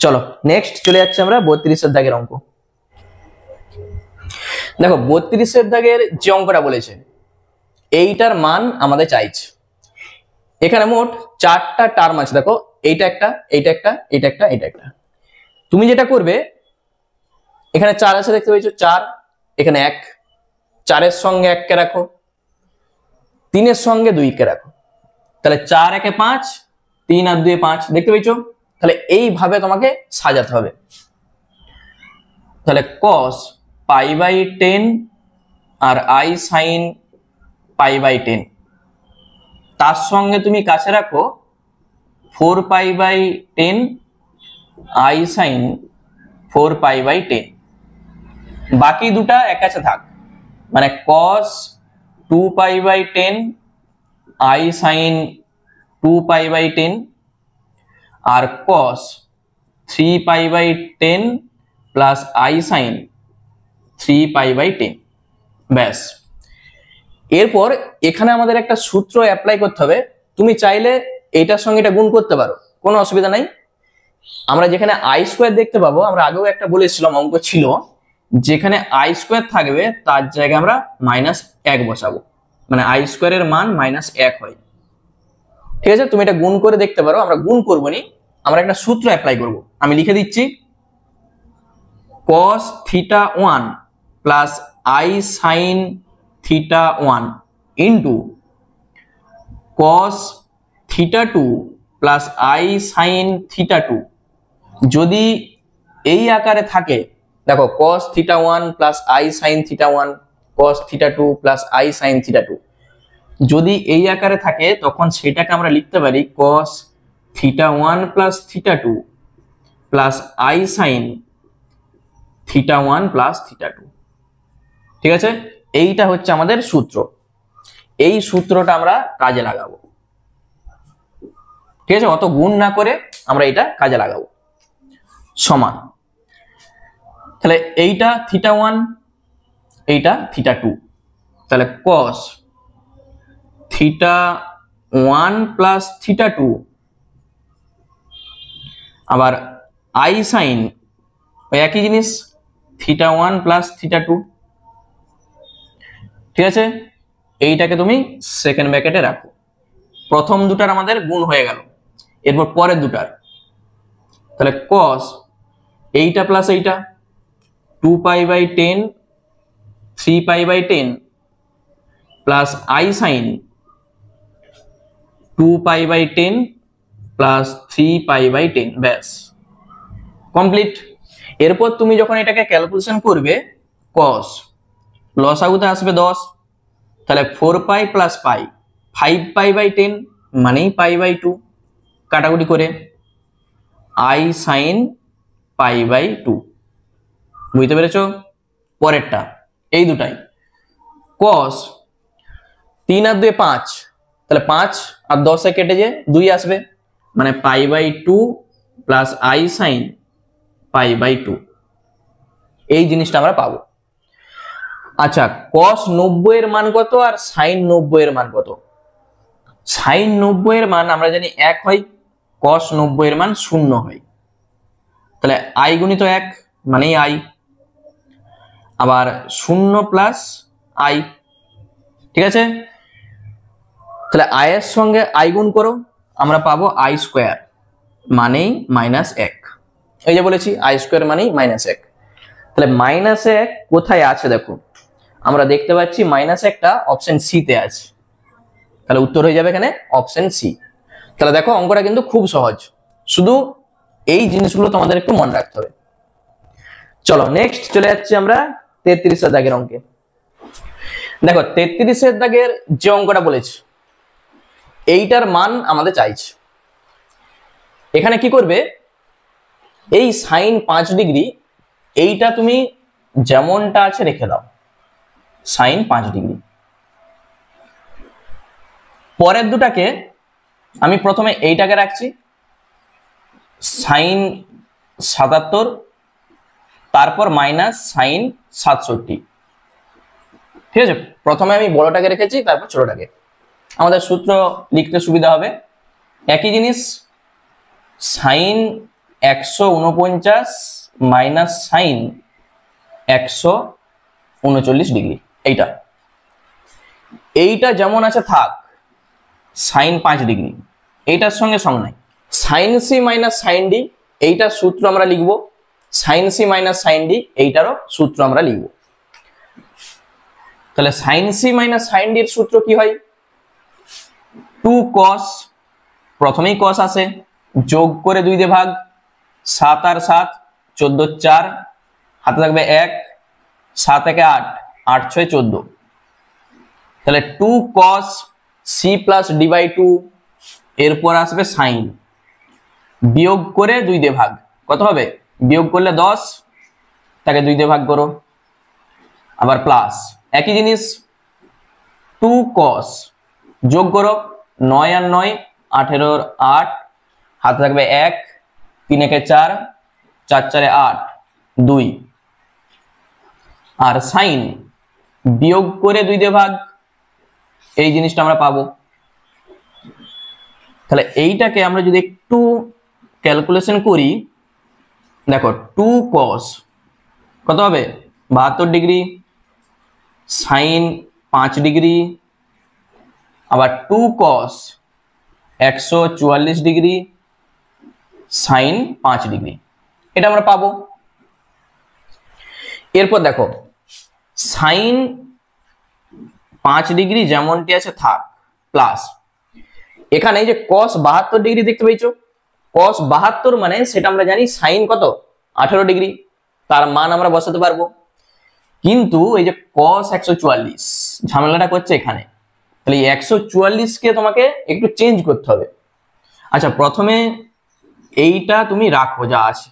চলো নেক্সট চলে যাচ্ছে আমরা 32 এর দাগের অঙ্ক। দেখো 32 এর দাগের যে অঙ্কটা বলেছে, এইটার মান আমাদের চাইছে। এখানে মোট 4টা টার্ম আছে, দেখো এইটা একটা, এইটা একটা, এইটা একটা, এইটা একটা। তুমি যেটা করবে, এখানে 4 আছে দেখতে পাচ্ছ, 4, এখানে 1, 4-এর সঙ্গে 1 কে রাখো, 3-এর সঙ্গে 2 কে রাখো, তাহলে 4 1 5, 3 আর 2 5, দেখতে পাচ্ছ? তাহলে এইভাবে তোমাকে সাজাতে হবে। তাহলে cos π/10 আর i sin π/10, তার সঙ্গে তুমি কাছে রাখো 4π/10 i sin 4π/10, বাকি দুটা এক কাছে থাক, মানে cos 2π/10 i sin 2π/10 আর cos 3π/10 প্লাস i sin 3π/10। ব্যাস, এরপর এখানে আমাদের একটা সূত্র অ্যাপ্লাই করতে হবে। তুমি চাইলে এটার সঙ্গে এটা গুণ করতে পারো, কোনো অসুবিধা নাই। আমরা যেখানে আই স্কোয়ার দেখতে পাবো, আমরা আগেও একটা বলেছিলাম, অঙ্ক ছিল, যেখানে আই স্কোয়ার থাকবে তার জায়গায় আমরা -1 বসাবো, মানে আই স্কোয়ারের মান -1 হয়। ঠিক আছে, তুমি এটা গুণ করে দেখতে পারো। আমরা গুণ করবো নি, আমরা একটা সূত্র অ্যাপ্লাই করব। আমি লিখে দিচ্ছি, cos θ1 plus i sin θ1 into cos θ2 plus i sin θ2 যদি এই আকারে থাকে, দেখো cos θ1 plus i sin θ1, cos θ2 plus i sin θ2 যদি এই আকারে থাকে, তখন সেটাকে আমরা লিখতে পারি cos θ1 plus θ2 plus i sin θ1 plus θ2। ঠিক আছে, এইটা হচ্ছে আমাদের সূত্র। এই সূত্রটা আমরা কাজে লাগাবো। ঠিক আছে, অত গুণ না করে আমরা এটা কাজে লাগাবো। সমান, তাহলে এইটা θ1, এইটা θ2, তাহলে cos θ1 প্লাস θ2 আবার i sin ওই একই জিনিস θ1 প্লাস θ2। ঠিক আছে, এইটাকে তুমি সেকেন্ড ব্র্যাকেটে রাখো। প্রথম দুটার আমাদের গুণ হয়ে গেল, এরপর পরের দুটার, তাহলে cos এইটা প্লাস এইটা 2π/10 3π/10 প্লাস i sin 2π/10 প্লাস 3π/10। ব্যাস, কমপ্লিট। এরপর তুমি যখন এটাকে ক্যালকুলেশন করবে, cos লসাগুতে আসবে 10, তাহলে 4π প্লাস π 5π/10 মানেই π/2, কাটাকুটি করে i sin π/2। বুঝতে পেরেছো? পরেরটা এই দুটাই, cos 3 আর 2 5, তাহলে 5 আর 10 কেটে যে 2 আসবে, মানে π/2 প্লাস i sin π/2। এই জিনিসটা আমরা পাবো। আচ্ছা, cos 90 এর মান কত আর sin 90 এর মান কত? sin 90 এর মান আমরা জানি 1 হয়, cos 90 এর মান 0 হয়। তাহলে i গুণিত 1 মানেই i, আবার 0 প্লাস i। ঠিক আছে, তাহলে i এর সঙ্গে i গুণ করো, আমরা পাবো i স্কোয়ার মানেই -1। এই যে বলেছি i স্কোয়ার মানেই -1। তাহলে -1 কোথায় আছে দেখো, আমরা দেখতে পাচ্ছি -1টা অপশন সি তে আছে, তাহলে উত্তর হয়ে যাবে এখানে অপশন সি। তাহলে দেখো অঙ্কটা কিন্তু খুব সহজ, শুধু এই জিনিসগুলো তোমাদের একটু মনে রাখতে হবে। চলো নেক্সট চলে যাচ্ছি আমরা 33 এর দাগের অঙ্কে। দেখো 33 এর দাগের যে অঙ্কটা বলেছি, এইটার মান আমাদের চাইছে। এখানে কি করবে, এই sin 5 ডিগ্রি এইটা তুমি যেমনটা আছে রেখে দাও, sin 5 ডিগ্রি। পরের দুটাকে আমি প্রথমে এইটাকে রাখছি sin 77, তারপর মাইনাস sin 67। ঠিক আছে, প্রথমে আমি বড়টাকে রেখেছি, তারপর ছোটটাকে, আমাদের সূত্র লিখতে সুবিধা হবে। একই জিনিস sin 149 মাইনাস sin 139 ডিগ্রি, এইটা যেমন আছে থাক, সাইন 5 ডিগ্রি, এইটার সঙ্গে সঙ্গ নাই। Sine C minus sine D, এইটার সূত্র আমরা লিখবো। Sine C minus sine D, এইটারও সূত্র আমরা লিখবো। তাহলে sine C minus sine D এর সূত্র কি হয়? 2 cos, প্রথমেই cos আসে, যোগ করে 2 দিয়ে ভাগ, 7 আর 7 14, 4 হাতে থাকবে 1, 7 একে 8, 8 6 14। তাহলে 2 cos c plus D by 2, এরপর আসবে সাইন, বিয়োগ করে 2 দিয়ে ভাগ, কত হবে? বিয়োগ করলে 10, তাকে 2 দিয়ে ভাগ করো, আবার প্লাস একই জিনিস 2 cos, যোগ করো 9 আর 9 18 আর 8 হাতে থাকবে 1, 3 একে 4, 4 4 8 2, আর সাইন বিয়োগ করে 2 দিয়ে ভাগ, এই জিনিসটা আমরা পাবো। তাহলে এইটাকে আমরা যদি একটু ক্যালকুলেশন করি, দেখো 2 cos কত হবে? 72 ডিগ্রি, সাইন 5 ডিগ্রি, আবার 2 cos 144 ডিগ্রি, সাইন 5 ডিগ্রি, এটা আমরা পাবো। এরপর দেখো সাইন 5 ডিগ্রি যেমনটি আছে থাক, প্লাস এখানে যে cos 72 ডিগ্রি দেখতে পেয়েছো, cos 72 মানে সেটা আমরা জানি সাইন কত? 18 ডিগ্রি, তার মান আমরা বসাতে পারবো। কিন্তু এই যে cos 144 ঝামেলাটা করছে এখানে, তাহলে 144 কে তোমাকে একটু চেঞ্জ করতে হবে। আচ্ছা, প্রথমে এইটা তুমি রাখো যা আছে,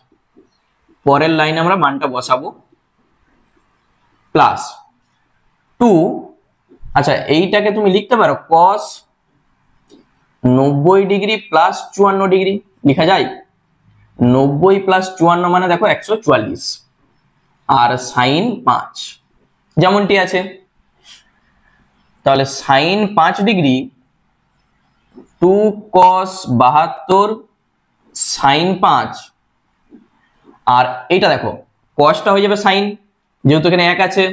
পরের লাইনে আমরা মানটা বসাবো, প্লাস 2, আচ্ছা এইটাকে তুমি লিখতে পারো cos 90 ডিগ্রি প্লাস 54 ডিগ্রি, লেখা যায় 90 প্লাস 54 মানে দেখো 144, আর সাইন 5 যেমনটি আছে। তাহলে সাইন 5 ডিগ্রি 2 cos 72 সাইন 5, আর এইটা দেখো cosটা হয়ে যাবে সাইন, যেহেতু এখানে 1 আছে,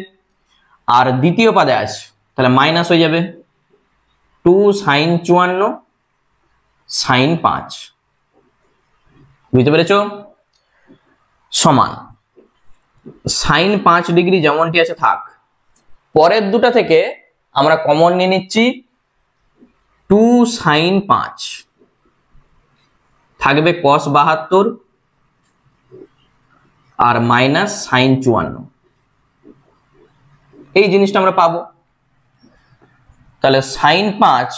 আর দ্বিতীয় পাদে আছে তাহলে মাইনাস হয়ে যাবে 2 সাইন 54 সাইন 5, বুঝতে পেরেছো? সমান সাইন 5 ডিগ্রি যেমনটি আছে থাক, পরের দুটা থেকে আমরা কমন নিয়ে নিচ্ছি 2 সাইন 5, থাকবে cos 72 আর মাইনাস সাইন 54, এই জিনিসটা আমরা পাবো। তাহলে সাইন 5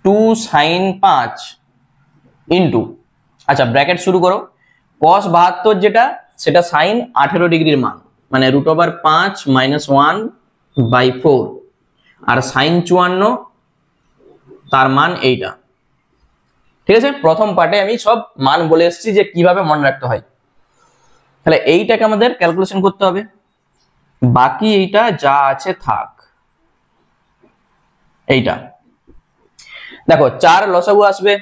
2 সাইন 5 ইন্টু, আচ্ছা ব্র্যাকেট শুরু করো, cos 72 যেটা সেটা সাইন 18 ডিগ্রির মান, মানে √5 - 1/4, আর সাইন 54 তার মান এইটা। ঠিক আছে, প্রথম পার্টে আমি সব মান বলে এসেছি যে কিভাবে মনে রাখতে হয়। তাহলে এইটাকে আমাদের ক্যালকুলেশন করতে হবে, বাকি এইটা যা আছে থাক। এইটা দেখো 4 লসাগু আসবে,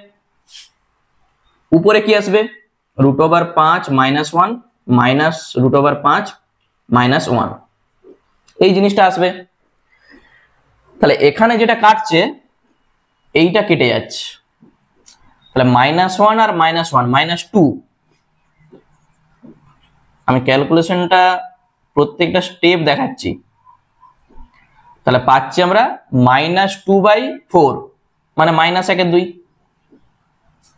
উপরে কি আসবে? √5 - 1 মাইনাস √5 - 1, এই জিনিসটা আসবে। তাহলে এখানে যেটা কাটছে এইটা কেটে যাচ্ছে, তাহলে -1 আর -1 -2, আমি ক্যালকুলেশনটা প্রত্যেকটা স্টেপ দেখাচ্ছি। তাহলে পাচ্ছি আমরা -2/4 মানে -1/2,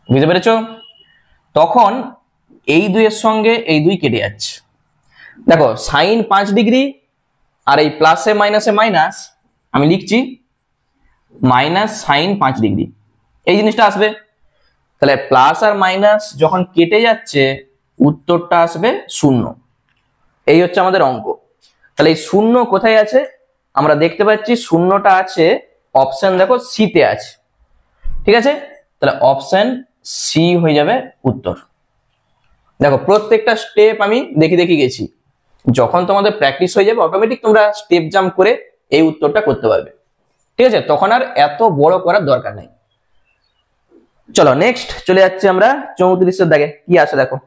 বুঝতে পেরেছো? তখন এই 2 এর সঙ্গে এই 2 কেটে যাচ্ছে। দেখো সাইন 5 ডিগ্রি আর এই প্লাসে মাইনাসে মাইনাস, আমি লিখছি মাইনাস সাইন 5 ডিগ্রি, এই জিনিসটা আসবে। তাহলে প্লাস আর মাইনাস যখন কেটে যাচ্ছে উত্তরটা আসবে 0, এই হচ্ছে আমাদের অঙ্ক। তাহলে এই 0 কোথায় আছে? আমরা দেখতে পাচ্ছি 0টা আছে অপশন, দেখো সিতে আছে। ঠিক আছে, তাহলে অপশন সি হয়ে যাবে উত্তর। দেখো প্রত্যেকটা স্টেপ আমি দেখি গেছি, যখন তোমাদের প্র্যাকটিস হয়ে যাবে অটোমেটিক তোমরা স্টেপ জাম্প করে এই উত্তরটা করতে পারবে। ঠিক আছে, তখন আর এত বড় করার দরকার নেই। চলো নেক্সট চলে যাচ্ছে আমরা 34 এর দাগে। কি আছে দেখো,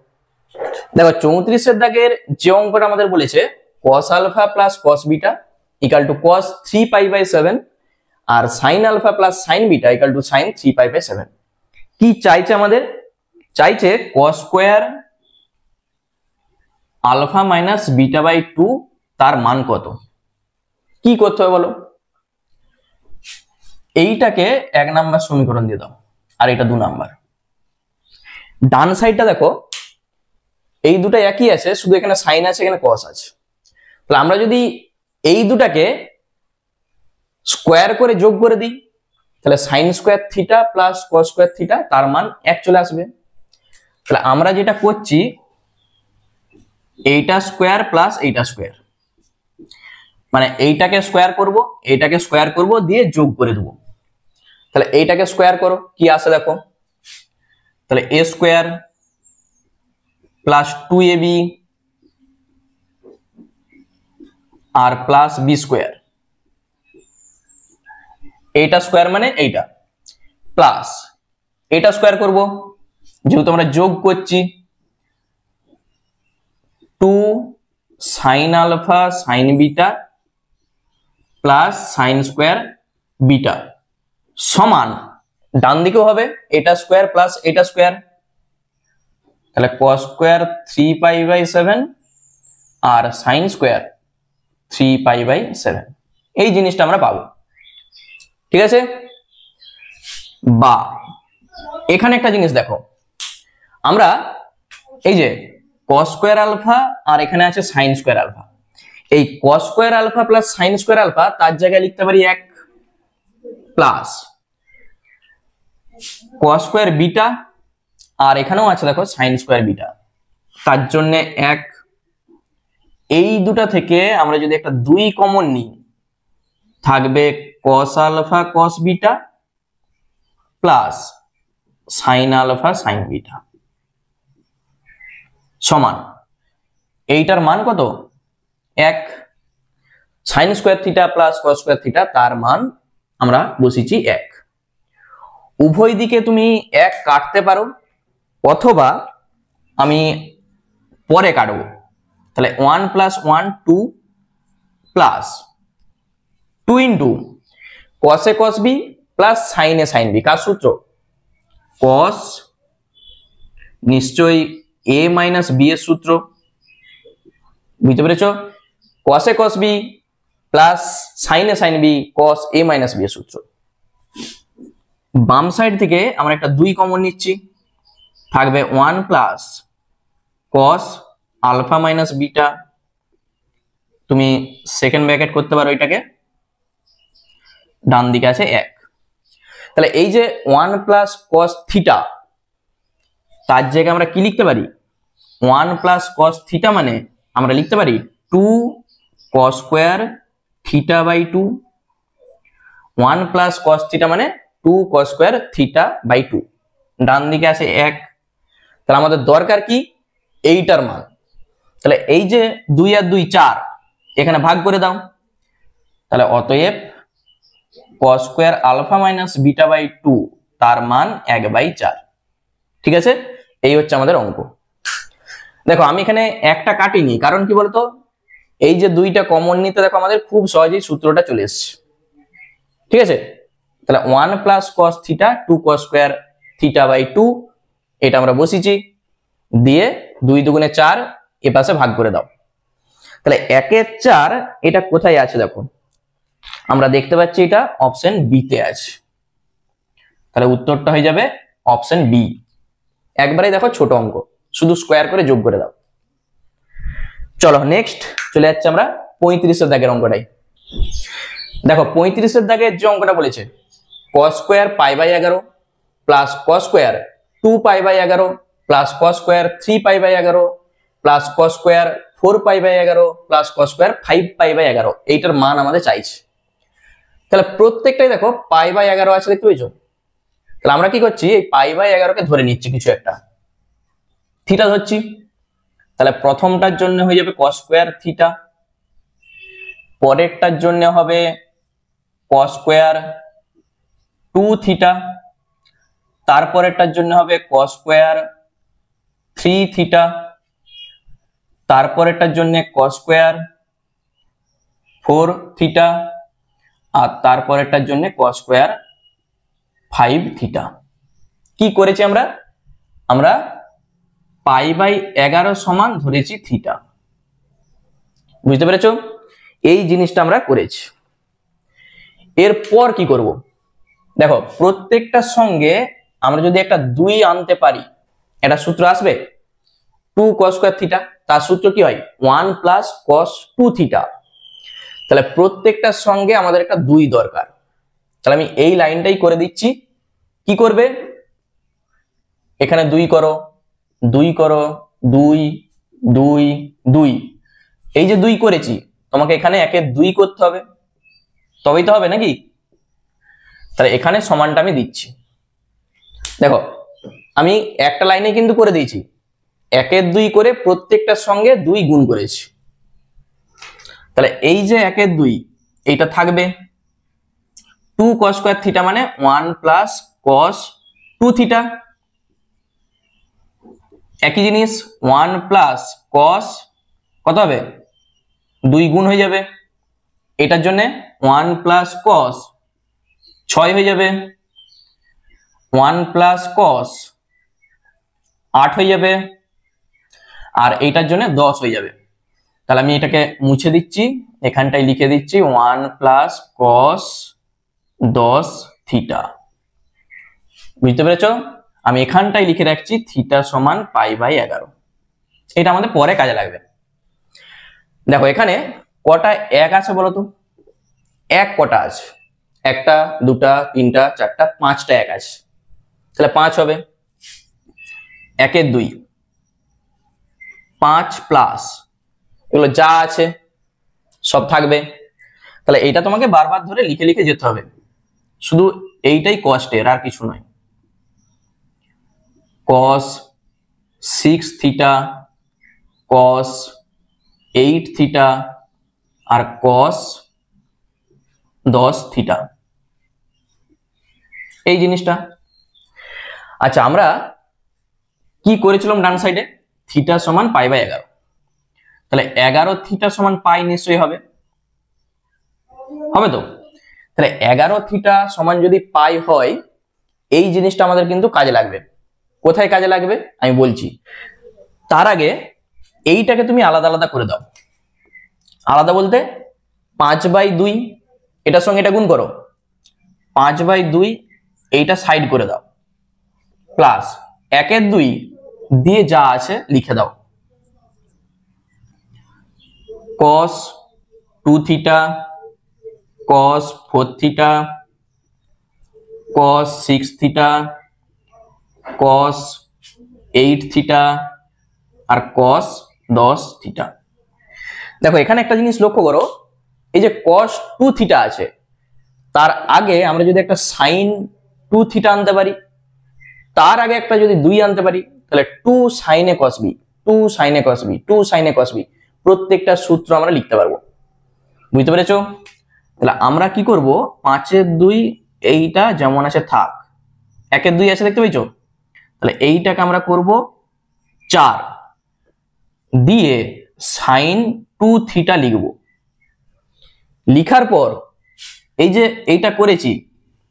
34 এর দাগের যে অঙ্কটা আমাদের বলেছে cos α plus cos β equal to cos 3π/7 আর sine alpha plus sine beta equal to sine 3π/7। কি চাইছে আমাদের? চাইছে cos square alpha minus beta by 2 তার মান কত। কি করতে হবে বলো? এইটাকে 1 নাম্বার সমীকরণ দিয়ে দাও আর এটা 2 নাম্বার। ডান সাইডটা দেখো, এই দুটো একই আছে, শুধু এখানে সাইন আছে, এখানে cos আছে। তাহলে আমরা যদি এই দুটাকে স্কোয়ার করে যোগ করে দিই, তাহলে sign square theta plus cos square theta তার মান 1 চলে আসবে। তাহলে আমরা যেটা করছি, এইটা স্কোয়ার প্লাস এইটা স্কোয়ার, মানে এইটাকে স্কোয়ার করব, এইটাকে স্কোয়ার করব দিয়ে যোগ করে দেবো। তাহলে এইটাকে স্কোয়ার করো, কি আসে দেখো। তাহলে a স্কোয়ার প্লাস 2ab আর প্লাস b স্কোয়ার, এইটা স্কোয়ার মানে এইটা, প্লাস এটা স্কোয়ার করব, যেহেতু আমরা যোগ করছি, 2 sine alpha sine beta plus sine square beta সমান ডান দিকেও হবে এটা স্কোয়ার প্লাস এটা স্কোয়ার, তাহলে cos স্কোয়ার 3π/7 আর সাইন স্কোয়ার 3π/7, এই জিনিসটা আমরা পাবো। ঠিক আছে? বা এখানে একটা জিনিস দেখো, আমরা এই যে cos স্কয়ার আলফা আর এখানে আছে sin স্কয়ার আলফা, এই cos square alpha plus sin square alpha তার জায়গায় লিখতে পারি 1 প্লাস cos স্কয়ার বিটা, আর এখানেও আছে দেখো sin স্কয়ার বিটা, তার জন্য 1। এই দুটা থেকে আমরা যদি একটা 2 কমন নিই, থাকবে cos alpha cos beta plus sin alpha sin beta সমান এইটার মান কত? 1। sin square theta plus cos square theta তার মান আমরা বসিয়েছি 1। উভয় দিকে তুমি 1 কাটতে পারো, অথবা আমি পরে কাটবো। তাহলে 1 + 1 2 plus 2 into cos a cos b plus sin a sin b, কার সূত্র? cos নিশ্চয়ই a মাইনাস b এর সূত্র, বুঝতে পেরেছো? cos a cos b plus sin a sin b cos a minus b এর সূত্র। বাম সাইড থেকে আমরা একটা 2 কমন নিচ্ছি, থাকবে 1 plus cos alpha minus beta, তুমি সেকেন্ড ব্র্যাকেট করতে পারো এটাকে, ডান দিকে আছে 1। তাহলে এই যে 1 প্লাস cos থিটা, তার জায়গায় আমরা কি লিখতে পারি? 1 প্লাস cos থিটা মানে আমরা লিখতে পারি 2 cos square theta by 2। 1 plus cos theta মানে 2 cos স্কয়ার থিটা বাই 2, ডান দিকে আছে 1। তাহলে আমাদের দরকার কি? এইটার মান। তাহলে এই যে 2 আর 2 4, এখানে ভাগ করে দাও, তাহলে অতএব cos square alpha minus beta by 2 তার মান 1/4। ঠিক আছে? এই হচ্ছে আমাদের অঙ্ক। দেখো আমি এখানে একটা কাটিনি, কারণ কি বলতো, এই যে 2টা কমন নিতে দেখো আমাদের খুব সহজেই সূত্রটা চলে এসছে। ঠিক আছে? তাহলে 1 plus cos theta 2 cos square theta by 2, এটা আমরা বসিয়েছি, দিয়ে 2 দুগুণে 4 এ পাশে ভাগ করে দাও। তাহলে 1 এর 4 এটা কোথায় আছে দেখো, আমরা দেখতে পাচ্ছি এটা অপশন বি তে আছে। তাহলে উত্তরটা হয়ে যাবে অপশন বি। একবারে দেখো ছোট অঙ্ক, শুধু স্কোয়ার করে যোগ করে দাও। চলো নেক্সট চলে যাচ্ছে আমরা 35 এর দাগের অঙ্কটাই। দেখো 35 এর দাগের যে অঙ্কটা বলেছে, cos square π/11 plus cos square 2π/11 plus cos square 3π/11 plus cos square 4π/11 plus cos square 5π/11, এইটার মান আমাদের চাইছে। তাহলে প্রত্যেকটাই দেখো π/11 আছে, দেখতে পেয়েছো? তাহলে আমরা কি করছি, এই π/11 কে ধরে নিচ্ছি, কিছু একটা থিটা ধরছি। তাহলে প্রথমটার জন্য হয়ে যাবে cos স্কয়ার থিটা, পরেরটার জন্য হবে cos স্কয়ার 2 থিটা, তারপরেরটার জন্য হবে cos স্কয়ার 3 থিটা, তারপরেরটার জন্য cos স্কয়ার 4 থিটা, আর তারপরেরটার জন্য cos স্কয়ার 5 থিটা। কি করেছি আমরা? আমরা π/11 সমান ধরেছি থিটা। বুঝতে পেরেছো? এই জিনিসটা আমরা করেছি। এরপর কি করব? দেখো, প্রত্যেকটার সঙ্গে আমরা যদি একটা 2 আনতে পারি, এটা সূত্র আসবে 2 cos স্কয়ার থিটা। তার সূত্র কি হয়? 1 প্লাস cos 2 থিটা। তাহলে প্রত্যেকটার সঙ্গে আমাদের একটা 2 দরকার। তাহলে আমি এই লাইনটাই করে দিচ্ছি। কি করবে? এখানে 2 করো, 2 করো, 2 2 2। এই যে 2 করেছি, তোমাকে এখানে 1 2 করতে হবে, তবেই তো হবে নাকি? তাহলে এখানে সমানটা আমি দিচ্ছি। দেখো, আমি একটা লাইনে কিন্তু করে দিয়েছি, 1 2 করে প্রত্যেকটার সঙ্গে 2 গুণ করেছি। তাহলে এই যে 1 2 এইটা থাকবে, 2 cos স্কয়ার থিটা মানে 1 প্লাস cos 2 থিটা। একই জিনিস 1 প্লাস cos কত হবে? 2 গুণ হয়ে যাবে। এটার জন্য 1 প্লাস cos 6 হয়ে যাবে, 1 প্লাস cos 8 হয়ে যাবে, আর এইটার জন্য 10 হয়ে যাবে। তাহলে আমি এটাকে মুছে দিচ্ছি, এখানটায় লিখে দিচ্ছি 1 প্লাস cos 10 থিটা। বুঝতে পেরেছো? আমি এখানটায় লিখে রাখছি থিটা সমান π/11। এটা আমাদের পরে কাজে লাগবে। দেখো, এখানে কটা 1 আছে বলো তো? 1 কটা আছে? 1টা 2টা 3টা 4টা 5টা 1 আছে। তাহলে 5 হবে, 1 2 5 প্লাস এগুলো যা আছে সব থাকবে। তাহলে এইটা তোমাকে বারবার ধরে লিখে লিখে যেতে হবে, শুধু এইটাই কষ্টের, আর কিছু নয়। cos 6 থিটা, cos 8 থিটা, আর cos 10 থিটা, এই জিনিসটা। আচ্ছা, আমরা কি করেছিলাম ডান সাইডে? থিটা সমান π/11। তাহলে 11 থিটা সমান পাই নিশ্চয়ই হবে, হবে তো? তাহলে 11 থিটা সমান যদি পাই হয়, এই জিনিসটা আমাদের কিন্তু কাজে লাগবে। কোথায় কাজে লাগবে আমি বলছি। তার আগে এইটাকে তুমি আলাদা আলাদা করে দাও। আলাদা বলতে 5/2 এটার সঙ্গে এটা গুণ করো, 5/2 এইটা সাইড করে দাও, প্লাস 1 2 দিয়ে যা আছে লিখে দাও। cos 2 theta, cos 4 theta, cos 6 theta, cos 8 theta, আর cos 10 থিটা। দেখো, এখানে একটা জিনিস লক্ষ্য করো, এই যে cos 2 থিটা আছে, তার আগে আমরা যদি একটা sin 2 থিটা আনতে পারি, তার আগে একটা যদি 2 আনতে পারি, তাহলে 2 sin a cos b, 2 sin a cos b, 2 sin a cos b, প্রত্যেকটা সূত্র আমরা লিখতে পারবো। বুঝতে পেরেছো? তাহলে আমরা কি করব, 5 2 এইটা যেমন আছে থাক, 1 2 আছে দেখতে পাইছো? তাহলে এইটাকে আমরা করব 4 দিয়ে sin 2 থিটা লিখব। লিখার পর এই যে এইটা করেছি,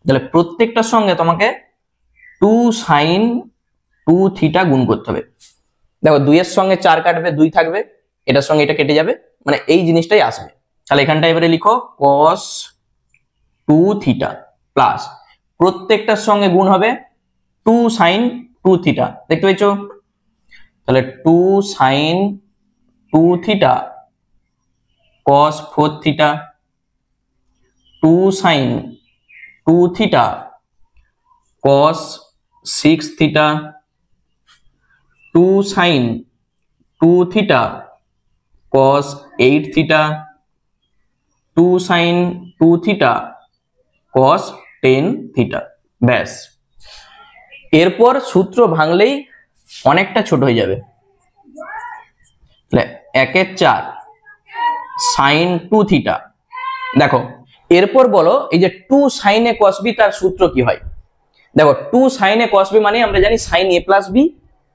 তাহলে প্রত্যেকটার সঙ্গে তোমাকে 2 sin 2 থিটা গুণ করতে হবে। দেখো, 2 এর সঙ্গে 4 কাটবে, 2 থাকবে, এটার সঙ্গে এটা কেটে যাবে, মানে এই জিনিসটাই আসবে। তাহলে এখানটা এবারে লিখো cos 2 থিটা প্লাস প্রত্যেকটার সঙ্গে গুণ হবে 2 sin 2 থিটা, দেখতে পাচ্ছো? তাহলে 2 sin 2 theta cos 4 theta, 2 sin 2 theta cos 6 theta, 2 sin 2 theta cos 8 theta, 2 sin 2 theta cos 10 theta. ব্যাস, এরপর সূত্র ভাঙলেই অনেকটা ছোট হয়ে যাবে। 1 4 sin 2 থিটা। দেখো, এরপর বলো, এই যে 2 sin a cos b তার সূত্র কি হয়? দেখো, 2 sin a cos b মানে আমরা জানি sin a plus b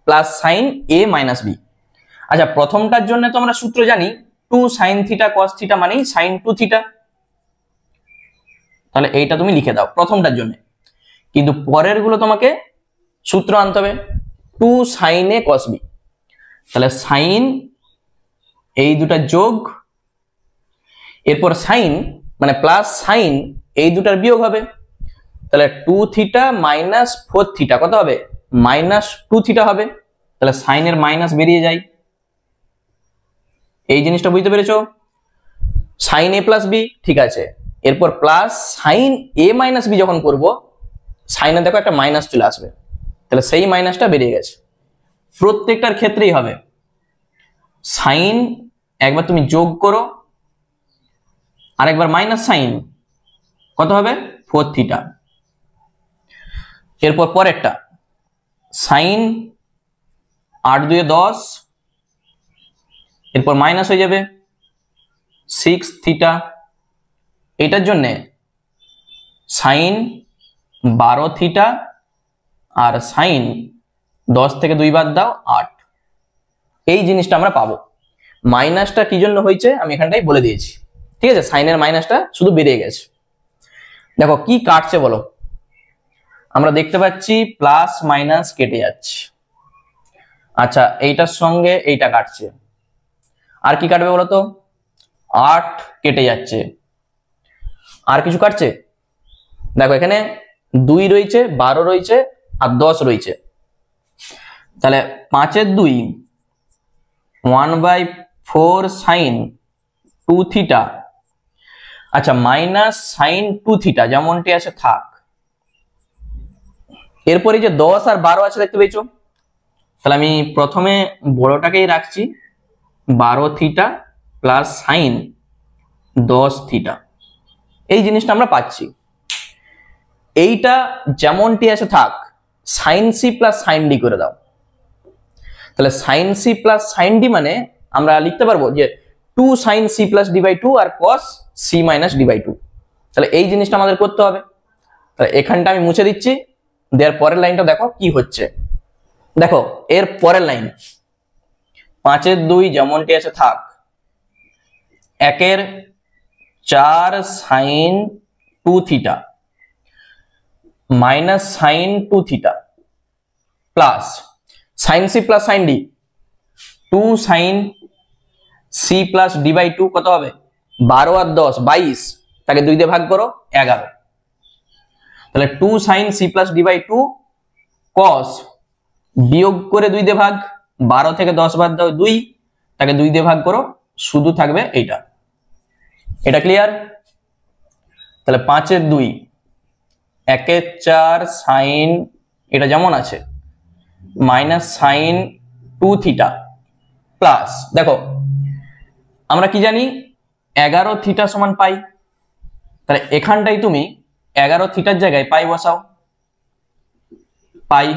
plus sin a minus b। আচ্ছা, প্রথমটার জন্য তো আমরা সূত্র জানি 2 sin থিটা cos থিটা মানে sin 2 থিটা। তাহলে এইটা তুমি লিখে দাও প্রথমটার জন্য, কিন্তু পরের গুলো তোমাকে সূত্র আনতে হবে। 2 sin a cos b, তাহলে সাইন এই দুটা যোগ, এরপর সাইন মানে প্লাস সাইন এই দুটার বিয়োগ হবে, তাহলে 2 থিটা মাইনাস 4 থিটা কত হবে, মাইনাস 2 থিটা হবে। তাহলে সাইনের মাইনাস বেরিয়ে যায়। এই জিনিসটা বুঝতে পেরেছো? সাইন এ প্লাস বি, ঠিক আছে। এরপর প্লাস সাইন এ মাইনাস বি যখন করব, সাইনে দেখো একটা মাইনাস চলে আসবে, তাহলে সেই মাইনাসটা বেরিয়ে গেছে। প্রত্যেকটার ক্ষেত্রেই হবে সাইন একবার তুমি যোগ করো, আরেকবার মাইনাস সাইন কত হবে 4 থিটা। এরপর পরেরটা সাইন 8 2 10, এরপর মাইনাস হয়ে যাবে 6 থিটা। এটার জন্য সাইন 12 থিটা আর সাইন 10 থেকে 2 বাদ দাও 8। এই জিনিসটা আমরা পাবো। মাইনাসটা কি জন্য হয়েছে আমি এখানটাই বলে দিয়েছি, ঠিক আছে। সাইনের মাইনাসটা শুধু বেরিয়ে গেছে। দেখো কি কাটছে বলো, আমরা দেখতে পাচ্ছি প্লাস মাইনাস কেটে যাচ্ছে। আচ্ছা এইটার সঙ্গে এইটা কাটছে, আর কি কাটবে বলো তো? 8 কেটে যাচ্ছে, আর কিছু কাটছে? দেখো এখানে 2 রয়েছে, 12 রয়েছে আর 10 রয়েছে, তাহলে 5 এর 2 1/4 সাইন 2 থিটা। আচ্ছা মাইনাস সাইন 2 থিটা যেমনটি আছে থাক। এরপরে যে 10 আর 12 আছে দেখতে পেয়েছো, তাহলে আমি প্রথমে বড়টাকেই রাখছি 12 থিটা প্লাস সাইন 10 থিটা। এই জিনিসটা আমরা পাচ্ছি। এইটা যেমনটি আছে থাক, sine C plus sine D করে দাও। তাহলে sine C plus sine D মানে আমরা লিখতে পারবো যে 2 sine C plus D by 2 আর cos C minus D by 2। তাহলে এই জিনিসটা আমাদের করতে হবে। তাহলে এখানটা আমি মুছে দিচ্ছি, দেওয়ার পরের লাইনটা দেখো কি হচ্ছে। দেখো এর পরের লাইন 5 এর 2 যেমনটি আছে থাক, 1 এর 4 sine 2 theta minus sine 2 theta plus sine C plus sine D 2 sine C plus D by 2 কত হবে 12 আর 10 22, তাকে 2 দিয়ে ভাগ করো 11। তাহলে 2 sine C plus D by 2 cos বিয়োগ করে 2 দিয়ে ভাগ, 12 থেকে 10 বাদ দাও 2, তাকে 2 দিয়ে ভাগ করো, শুধু থাকবে এইটা। এটা ক্লিয়ার? তাহলে 5 এর 2 1 এর 4 সাইন এটা যেমন আছে মাইনাস সাইন 2 থিটা প্লাস, দেখো আমরা কি জানি 11 থিটা সমান পাই, তাহলে এখানটাই তুমি 11 থিটার জায়গায় পাই বসাও, পাই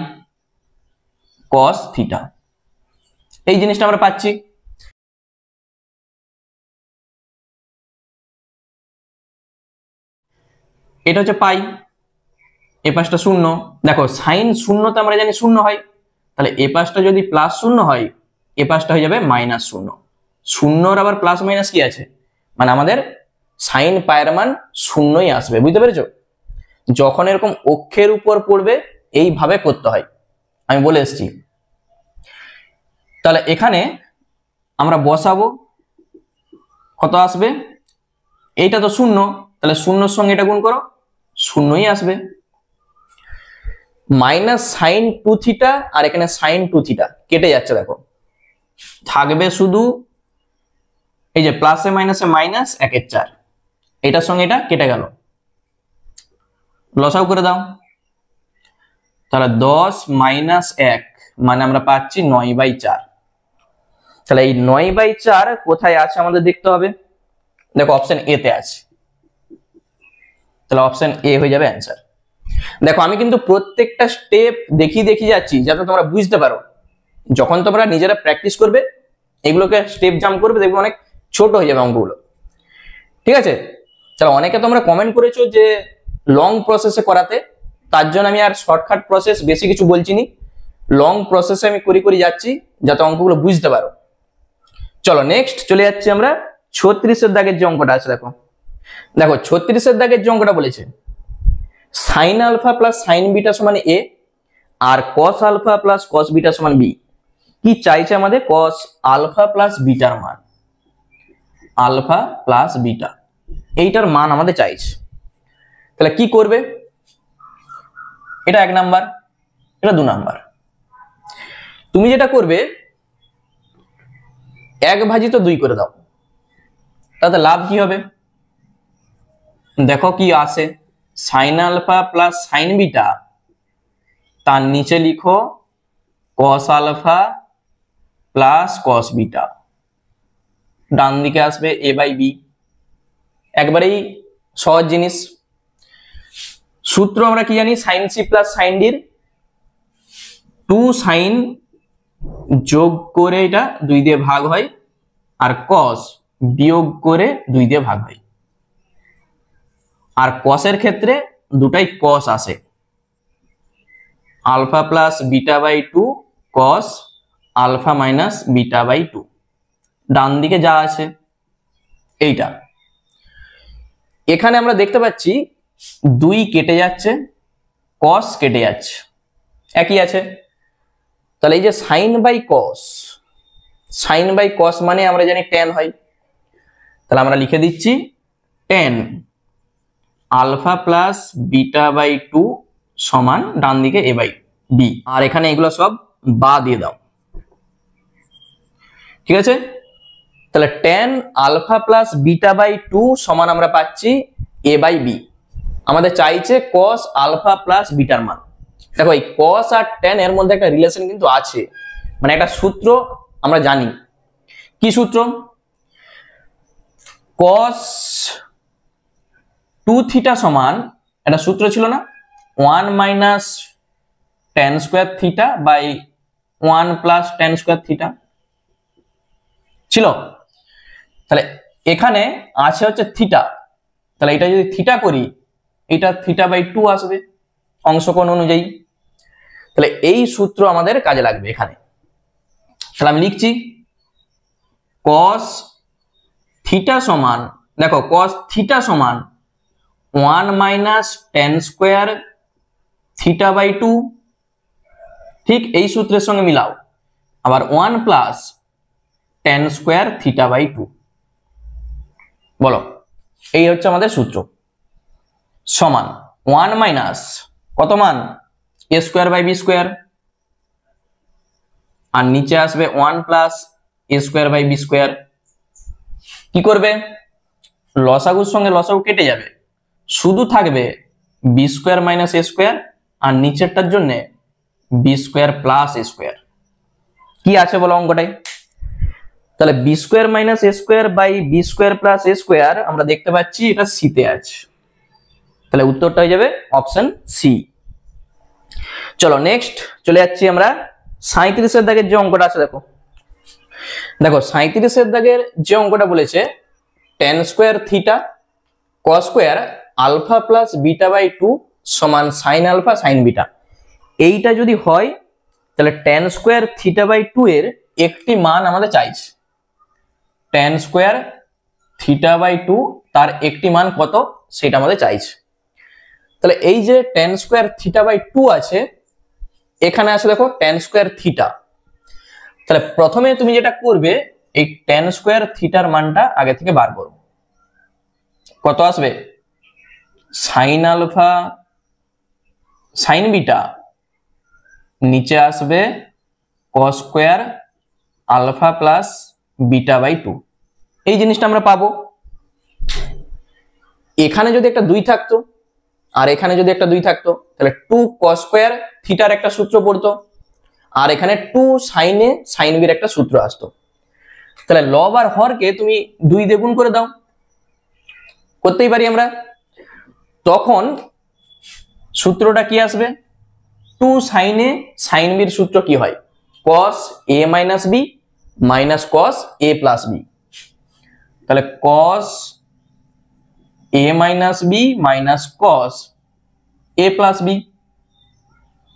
কস থিটা। এই জিনিসটা আমরা পাচ্ছি। এটা হচ্ছে পাই, এ পাশটা শূন্য। দেখো সাইন শূন্যতে আমরা জানি শূন্য হয়, তাহলে এ পাশটা যদি প্লাস শূন্য হয় এ পাশটা হয়ে যাবে মাইনাস শূন্য। শূন্যর আবার প্লাস মাইনাস কি আছে, মানে আমাদের সাইন পায়ের মান শূন্যই আসবে। বুঝতে পেরেছো? যখন এরকম অক্ষের উপর পড়বে এইভাবে করতে হয়, আমি বলে এসেছি। তাহলে এখানে আমরা বসাবো, কত আসবে, এইটা তো শূন্য, তাহলে শূন্যর সঙ্গে এটা গুণ করো, শূন্যই আসবে। মাইনাস সাইন 2 থিটা আর এখানে সাইন 2 থিটা কেটে যাচ্ছে, দেখো থাকবে শুধু এই যে প্লাসে মাইনাসে মাইনাস 1 এর 4, এটার সঙ্গে এটা কেটে গেল, লসাও করে দাও। তাহলে 10 মাইনাস 1 মানে আমরা পাচ্ছি 9/4। তাহলে এই 9/4 কোথায় আছে আমাদের দেখতে হবে। দেখো অপশন এ তে আছে, তাহলে অপশন এ হয়ে যাবে অ্যান্সার। দেখো আমি কিন্তু প্রত্যেকটা স্টেপ দেখিয়ে যাচ্ছি যাতে তোমরা বুঝতে পারো। যখন তোমরা নিজেরা প্র্যাকটিস করবে এগুলোকে স্টেপ জাম্প করবে, দেখবে অনেক ছোট হয়ে যাবে অঙ্কগুলো, ঠিক আছে। তাহলে অনেকে তোমরা কমেন্ট করেছো যে লং প্রসেসে করাতে, তার জন্য আমি আর শর্টকাট প্রসেস বেশি কিছু বলছি নি, লং প্রসেসে আমি করে যাচ্ছি যাতে অঙ্কগুলো বুঝতে পারো। চলো নেক্সট চলে যাচ্ছি আমরা 36 এর দাগের যে অঙ্কটা আছে। দেখো দেখো 36 দাগের যে অঙ্কটা বলেছে sine alpha plus sine beta সমান এ আর cos alpha plus cos beta সমান বি। কি চাইছে আমাদের? কস আলফা প্লাস বিটার মান, আলফা প্লাস বিটা এইটার মান আমাদের চাইছে। তাহলে কি করবে? এটা 1 নাম্বার, এটা 2 নাম্বার। তুমি যেটা করবে 1/2 করে দাও, তাতে লাভ কি হবে? দেখো কি আসে, sine alpha plus sine beta, তার নিচে লিখো cos alpha plus cos beta, ডান দিকে আসবে a/b। একবারেই সহজ জিনিস। সূত্র আমরা কি জানি? সাইন সি প্লাস সাইন ডির 2 সাইন যোগ করে এটা 2 দিয়ে ভাগ হয়, আর কস বিয়োগ করে 2 দিয়ে ভাগ হয়। আর কসের ক্ষেত্রে দুটাই কস আসে, alpha plus beta by 2 cos alpha minus beta by 2। ডান দিকে যা আছে এইটা। এখানে আমরা দেখতে পাচ্ছি 2 কেটে যাচ্ছে, কস কেটে যাচ্ছে, একই আছে। তাহলে এই যে sine by cos, sine by cos মানে আমরা জানি tan হয়। তাহলে আমরা লিখে দিচ্ছি tan alpha plus beta by 2 সমান ডান দিকে a/b। আর এখানে এগুলো সব বা দিয়ে দাও, ঠিক আছে? তাহলে tan alpha plus beta by 2 সমান আমরা পাচ্ছি a/b। আমাদের চাইছে cos আলফা প্লাস বিটার মান। দেখো এই cos আর tan এর মধ্যে একটা রিলেশন কিন্তু আছে, মানে একটা সূত্র আমরা জানি। কি সূত্র? cos 2 থিটা সমান, একটা সূত্র ছিল না, 1 minus tan square theta by 1 plus tan square theta ছিল। তাহলে এখানে আছে হচ্ছে থিটা, তাহলে এটা যদি থিটা করি, এটা থিটা বাই 2 আসবে অংশকোণ অনুযায়ী। তাহলে এই সূত্র আমাদের কাজে লাগবে এখানে। তাহলে আমি লিখছি cos থিটা সমান, দেখো cos থিটা সমান 1 minus tan square theta by 2, ঠিক এই সূত্রের সঙ্গে মিলাও। আবার 1 plus tan square theta by 2। বলো, এই হচ্ছে আমাদের সূত্র। সমান 1 মাইনাস কত মান? a square by b square, আর নিচে আসবে 1 plus a square by b square. কি করবে? লসাগুর সঙ্গে লসাগু কেটে যাবে, শুধু থাকবে b square minus a square, আর নিচেরটার জন্য b square plus a square. কি আছে বলো অঙ্কটাই? তাহলে b square minus a square by b square plus a square আমরা দেখতে পাচ্ছি এটা সি তে আছে। তাহলে উত্তরটা হয়ে যাবে অপশন সি। চলো নেক্সট চলে যাচ্ছি আমরা 37 দাগের যে অঙ্কটা আছে। দেখো 37 দাগের যে অঙ্কটা বলেছে tan square theta cos square alpha plus beta by 2 সমান sin আলফা sin বিটা। এইটা যদি হয় তাহলে tan স্কয়ার থিটা বাই 2 এর একটি মান আমাদের চাইছে। tan স্কয়ার থিটা বাই 2 তার একটি মান কত সেটা আমাদের চাইছে। তাহলে এই যে tan স্কয়ার থিটা বাই 2 আছে, এখানে আছে দেখো tan স্কয়ার থিটা। তাহলে প্রথমে তুমি যেটা করবে এই tan স্কয়ার থিটার মানটা আগে থেকে বার করো। কত আসবে? sin আলফা sin বিটা, নিচে আসবে cos square alpha plus beta by 2। এই জিনিসটা আমরা পাবো। এখানে যদি একটা 2 থাকতো আর এখানে যদি একটা 2 থাকতো তাহলে 2 cos স্কয়ার থিটার একটা সূত্র পড়তো, আর এখানে 2 sin a sin b এর একটা সূত্র আসতো। তাহলে লব আর হরকে তুমি 2 দিয়ে গুণ করে দাও, করতেই পারি আমরা। তখন সূত্রটা কি আসবে? 2 sin a sin b এর সূত্র কি হয়? cos a minus b minus cos a plus b। তাহলে cos a minus b minus cos a plus b,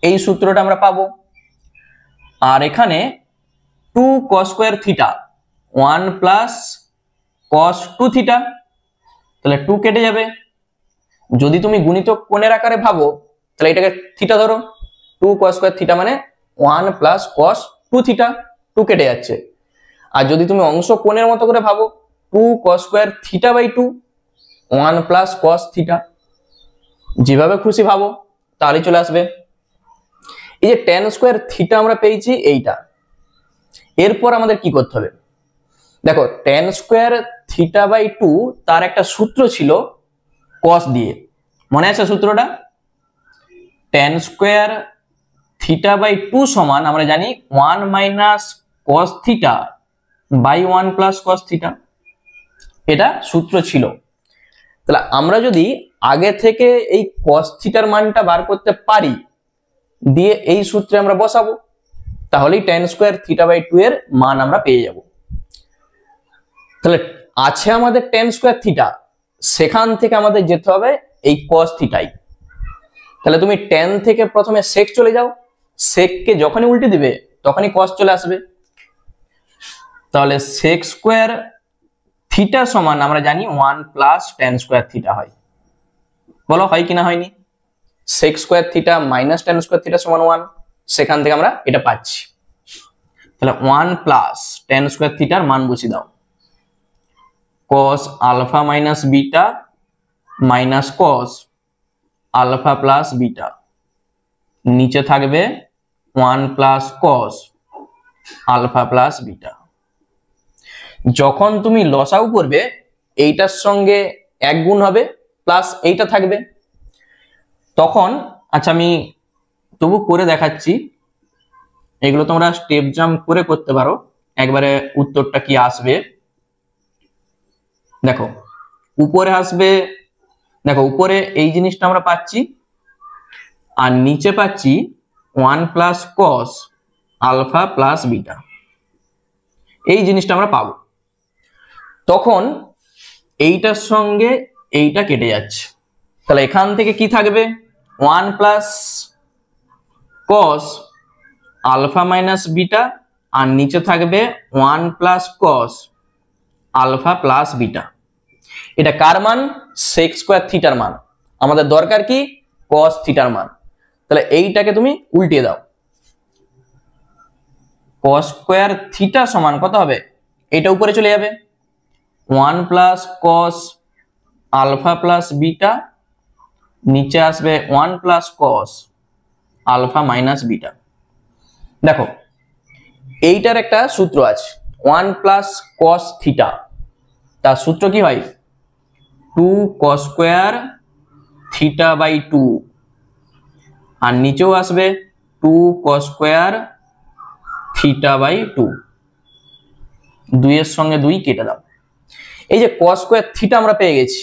এই সূত্রটা আমরা পাবো। আর এখানে 2 cos square theta 1 plus cos 2 theta, তাহলে 2 কেটে যাবে। যদি তুমি গুণিতক কোণের আকারে ভাবো তাহলে এটাকে থিটা ধরো, 2 cos স্কয়ার থিটা মানে 1 প্লাস cos 2 থিটা, 2 কেটে যাচ্ছে। আর যদি তুমি অংশ কোণের মতো করে ভাবো 2 cos square theta by 2, 1 plus cos theta, যেভাবে খুশি ভাবো তাহলেই চলে আসবে। এই যে tan স্কয়ার থিটা আমরা পেয়েছি এইটা, এরপর আমাদের কি করতে হবে দেখো, tan স্কয়ার থিটা বাই 2 তার একটা সূত্র ছিল cos দিয়ে, মনে আছে সূত্রটা? tan স্কয়ার থিটা বাই 2 সমান আমরা জানি 1 minus cos theta by 1 plus cos theta, এটা সূত্র ছিল। তাহলে আমরা যদি আগে থেকে এই cos থিটার মানটা বার করতে পারি, দিয়ে এই সূত্রে আমরা বসাবো, তাহলেই tan স্কয়ার থিটা বাই 2 এর মান আমরা পেয়ে যাব। তাহলে আছে আমাদের tan স্কয়ার থিটা, সেখান থেকে আমাদের যেতে হবে এই cos থিটাই। তাহলে তুমি tan থেকে প্রথমে sec চলে যাও, sec কে যখনই উল্টে দিবে তখনই cos চলে আসবে। তাহলে sec স্কয়ার থিটা সমান আমরা জানি 1 প্লাস tan স্কয়ার থিটা হয়। বলো হয় কিনা হয়নি? sec square theta minus tan square theta সমান 1, সেখান থেকে আমরা এটা পাচ্ছি। তাহলে 1 প্লাস tan স্কয়ার থিটার মান বসিয়ে দাও, cos alpha minus beta minus cos alpha plus beta, নিচে থাকবে 1 plus cos alpha plus beta. যখন তুমি লসাগু করবে এইটার সঙ্গে 1 গুণ হবে প্লাস এইটা থাকবে, তখন আচ্ছা আমি তবু করে দেখাচ্ছি, এগুলো তোমরা স্টেপ জাম্প করে করতে পারো, একবারে উত্তরটা কি আসবে দেখো। উপরে আসবে, দেখো উপরে এই জিনিসটা আমরা পাচ্ছি, আর নিচে পাচ্ছি 1 plus cos alpha plus beta, এই জিনিসটা আমরা পাবো। তখন এইটার সঙ্গে এইটা কেটে যাচ্ছে, তাহলে এখান থেকে কি থাকবে 1 plus cos alpha minus beta, আর নিচে থাকবে 1 plus cos alpha plus beta. এটা কার মান? sec স্কয়ার থিটার মান। আমাদের দরকার কি? cos থিটার মান। তাহলে এইটাকে তুমি উল্টিয়ে দাও, cos স্কয়ার থিটা সমান কত হবে? এটা উপরে চলে যাবে 1 plus cos alpha plus beta, নিচে আসবে 1 plus cos alpha minus beta. দেখো এইটার একটা সূত্র আছে 1 প্লাস cos থিটা, তার সূত্র কি হয়? 2 cos স্কয়ার থিটা বাই 2, আর নিচেও আসবে 2 cos স্কয়ার থিটা বাই 2, 2 এর সঙ্গে 2 কেটে দাও। এই যে cos স্কয়ার থিটা আমরা পেয়ে গেছি,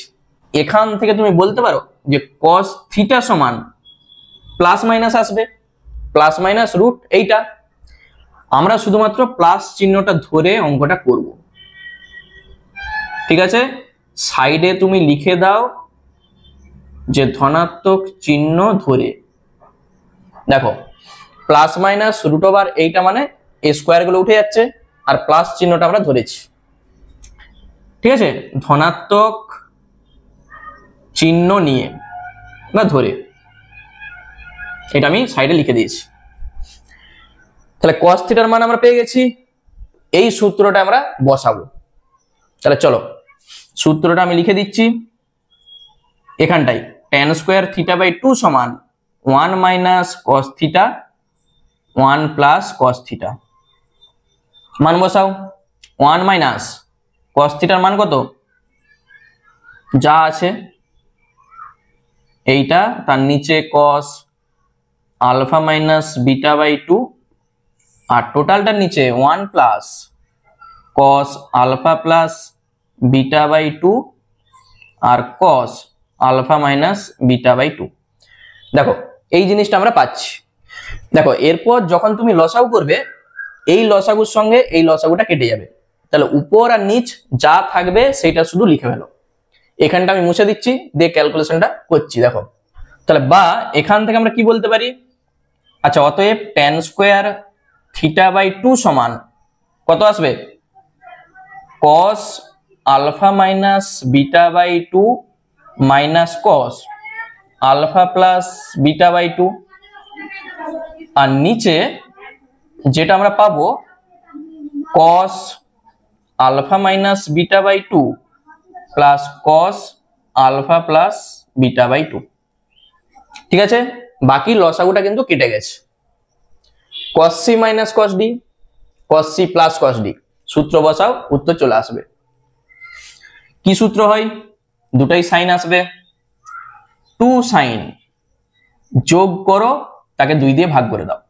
এখান থেকে তুমি বলতে পারো যে cos থিটা সমান প্লাস মাইনাস আসবে, প্লাস মাইনাস রুট এইটা। আমরা শুধুমাত্র প্লাস চিহ্নটা ধরে অঙ্কটা করব, ঠিক আছে? সাইডে তুমি লিখে দাও যে ধনাত্মক চিহ্ন ধরে। দেখো প্লাস মাইনাস রুট ওভার এইটা মানে এই স্কয়ার গুলো উঠে যাচ্ছে, আর প্লাস চিহ্নটা আমরা ধরেছি, ঠিক আছে? ধনাত্মক চিহ্ন নিয়ে বা ধরে, এটা আমি সাইডে লিখে দিয়েছি। তাহলে cos থিটার মান আমরা পেয়ে গেছি, এই সূত্রটা আমরা বসাবো। তাহলে চলো সূত্রটা আমি লিখে দিচ্ছি এখানটাই, tan স্কয়ার থিটা বাই 2 সমান 1 minus cos theta 1 plus cos theta. মান বসাও, 1 মাইনাস cos থিটার মান কত? যা আছে এইটা, তার নিচে cos alpha minus beta by 2, আর টোটালটার নিচে 1 plus cos alpha plus beta by 2 আর cos alpha minus beta by 2। দেখো এই জিনিসটা আমরা পাচ্ছি। দেখো এরপর যখন তুমি লসাগু করবে, এই লসাগুর সঙ্গে এই লসাগুটা কেটে যাবে, তাহলে উপর আর নিচ যা থাকবে সেটা শুধু লিখে ফেলো। এখানটা আমি মুছে দিচ্ছি, দিয়ে ক্যালকুলেশনটা করছি। দেখো তাহলে বা এখান থেকে আমরা কি বলতে পারি? আচ্ছা অতএব tan স্কয়ার থিটা বাই 2 সমান কত আসবে? cos alpha minus beta by two minus cos alpha plus beta by two, আর নিচে যেটা আমরা পাবো cos alpha minus beta by two plus cos alpha plus beta by two. ঠিক আছে, বাকি লসাগুটা কিন্তু কেটে গেছে। Cos C minus cos D, cos C plus cos D, সূত্র বসাও, উত্তর চলে আসবে। কি সূত্র হয়? দুটাই সাইন আসবে, টু সাইন যোগ করো, তাকে 2 দিয়ে ভাগ করে দাও।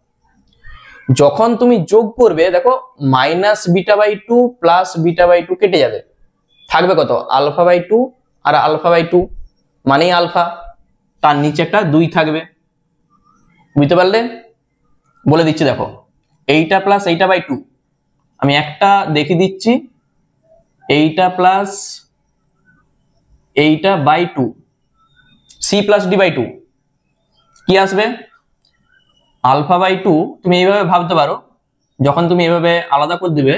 যখন তুমি যোগ করবে দেখো minus beta by two plus beta by two কেটে যাবে, থাকবে কত? আলফা বাই টু আর আলফা বাই টু মানেই আলফা, তার নিচে একটা 2 থাকবে। বুঝতে পারলে? বলে দিচ্ছি দেখো, এইটা প্লাস এইটা বাই টু, আমি একটা দেখিয়ে দিচ্ছি, এইটা প্লাস এইটা by two, C plus D by two কি আসবে? Alpha by two. তুমি এইভাবে ভাবতে পারো, যখন তুমি এইভাবে আলাদা করে দিবে,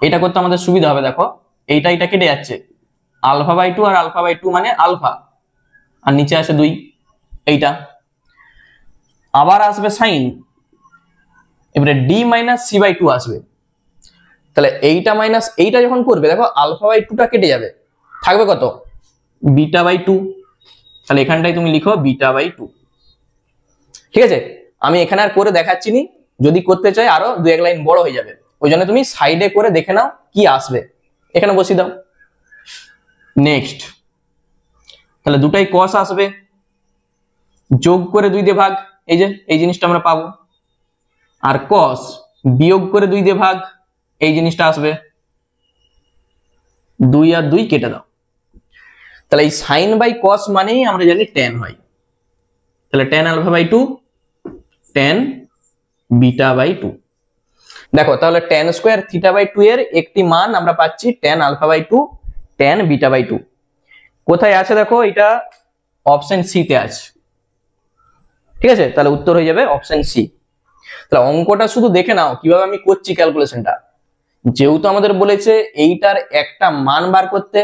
এটা করতে আমাদের সুবিধা হবে। দেখো এইটা এটা কেটে যাচ্ছে, আলফা বাই টু আর আলফা বাই টু মানে আলফা, আর নিচে আসে 2, এইটা আবার আসবে সাইন, এবারে D minus C by two আসবে। তাহলে এইটা মাইনাস এইটা যখন করবে দেখো আলফা বাই টুটা কেটে যাবে, থাকবে কত? Beta by two. তাহলে এখানটাই তুমি লিখো বিটা বাই টু। ঠিক আছে, আমি এখানে আর করে দেখাচ্ছি নি, যদি করতে চাই আরো 2-1 লাইন বড় হয়ে যাবে, ওই জন্য তুমি সাইডে করে দেখে নাও কি আসবে, এখানে বসিয়ে দাও। নেক্সট, তাহলে দুটাই কস আসবে, যোগ করে 2 দিয়ে ভাগ, এই যে এই জিনিসটা আমরা পাবো, আর কস বিয়োগ করে 2 দিয়ে ভাগ, এই জিনিসটা আসবে। 2 আর 2 কেটে দাও। তাহলে এই সাইন বাই কস মানেই আমরা জানি ট্যান হয়। তাহলে tan alpha by two, tan beta by two. দেখো তাহলে tan square theta by two এর একটি মান আমরা পাচ্ছি tan alpha by two, tan beta by two. কোথায় আছে দেখো? এটা অপশন সি তে আছে। ঠিক আছে, তাহলে উত্তর হয়ে যাবে অপশন সি। তাহলে অঙ্কটা শুধু দেখে নাও কিভাবে আমি করছি ক্যালকুলেশনটা। যেহেতু আমাদের বলেছে এইটার একটা মান বার করতে,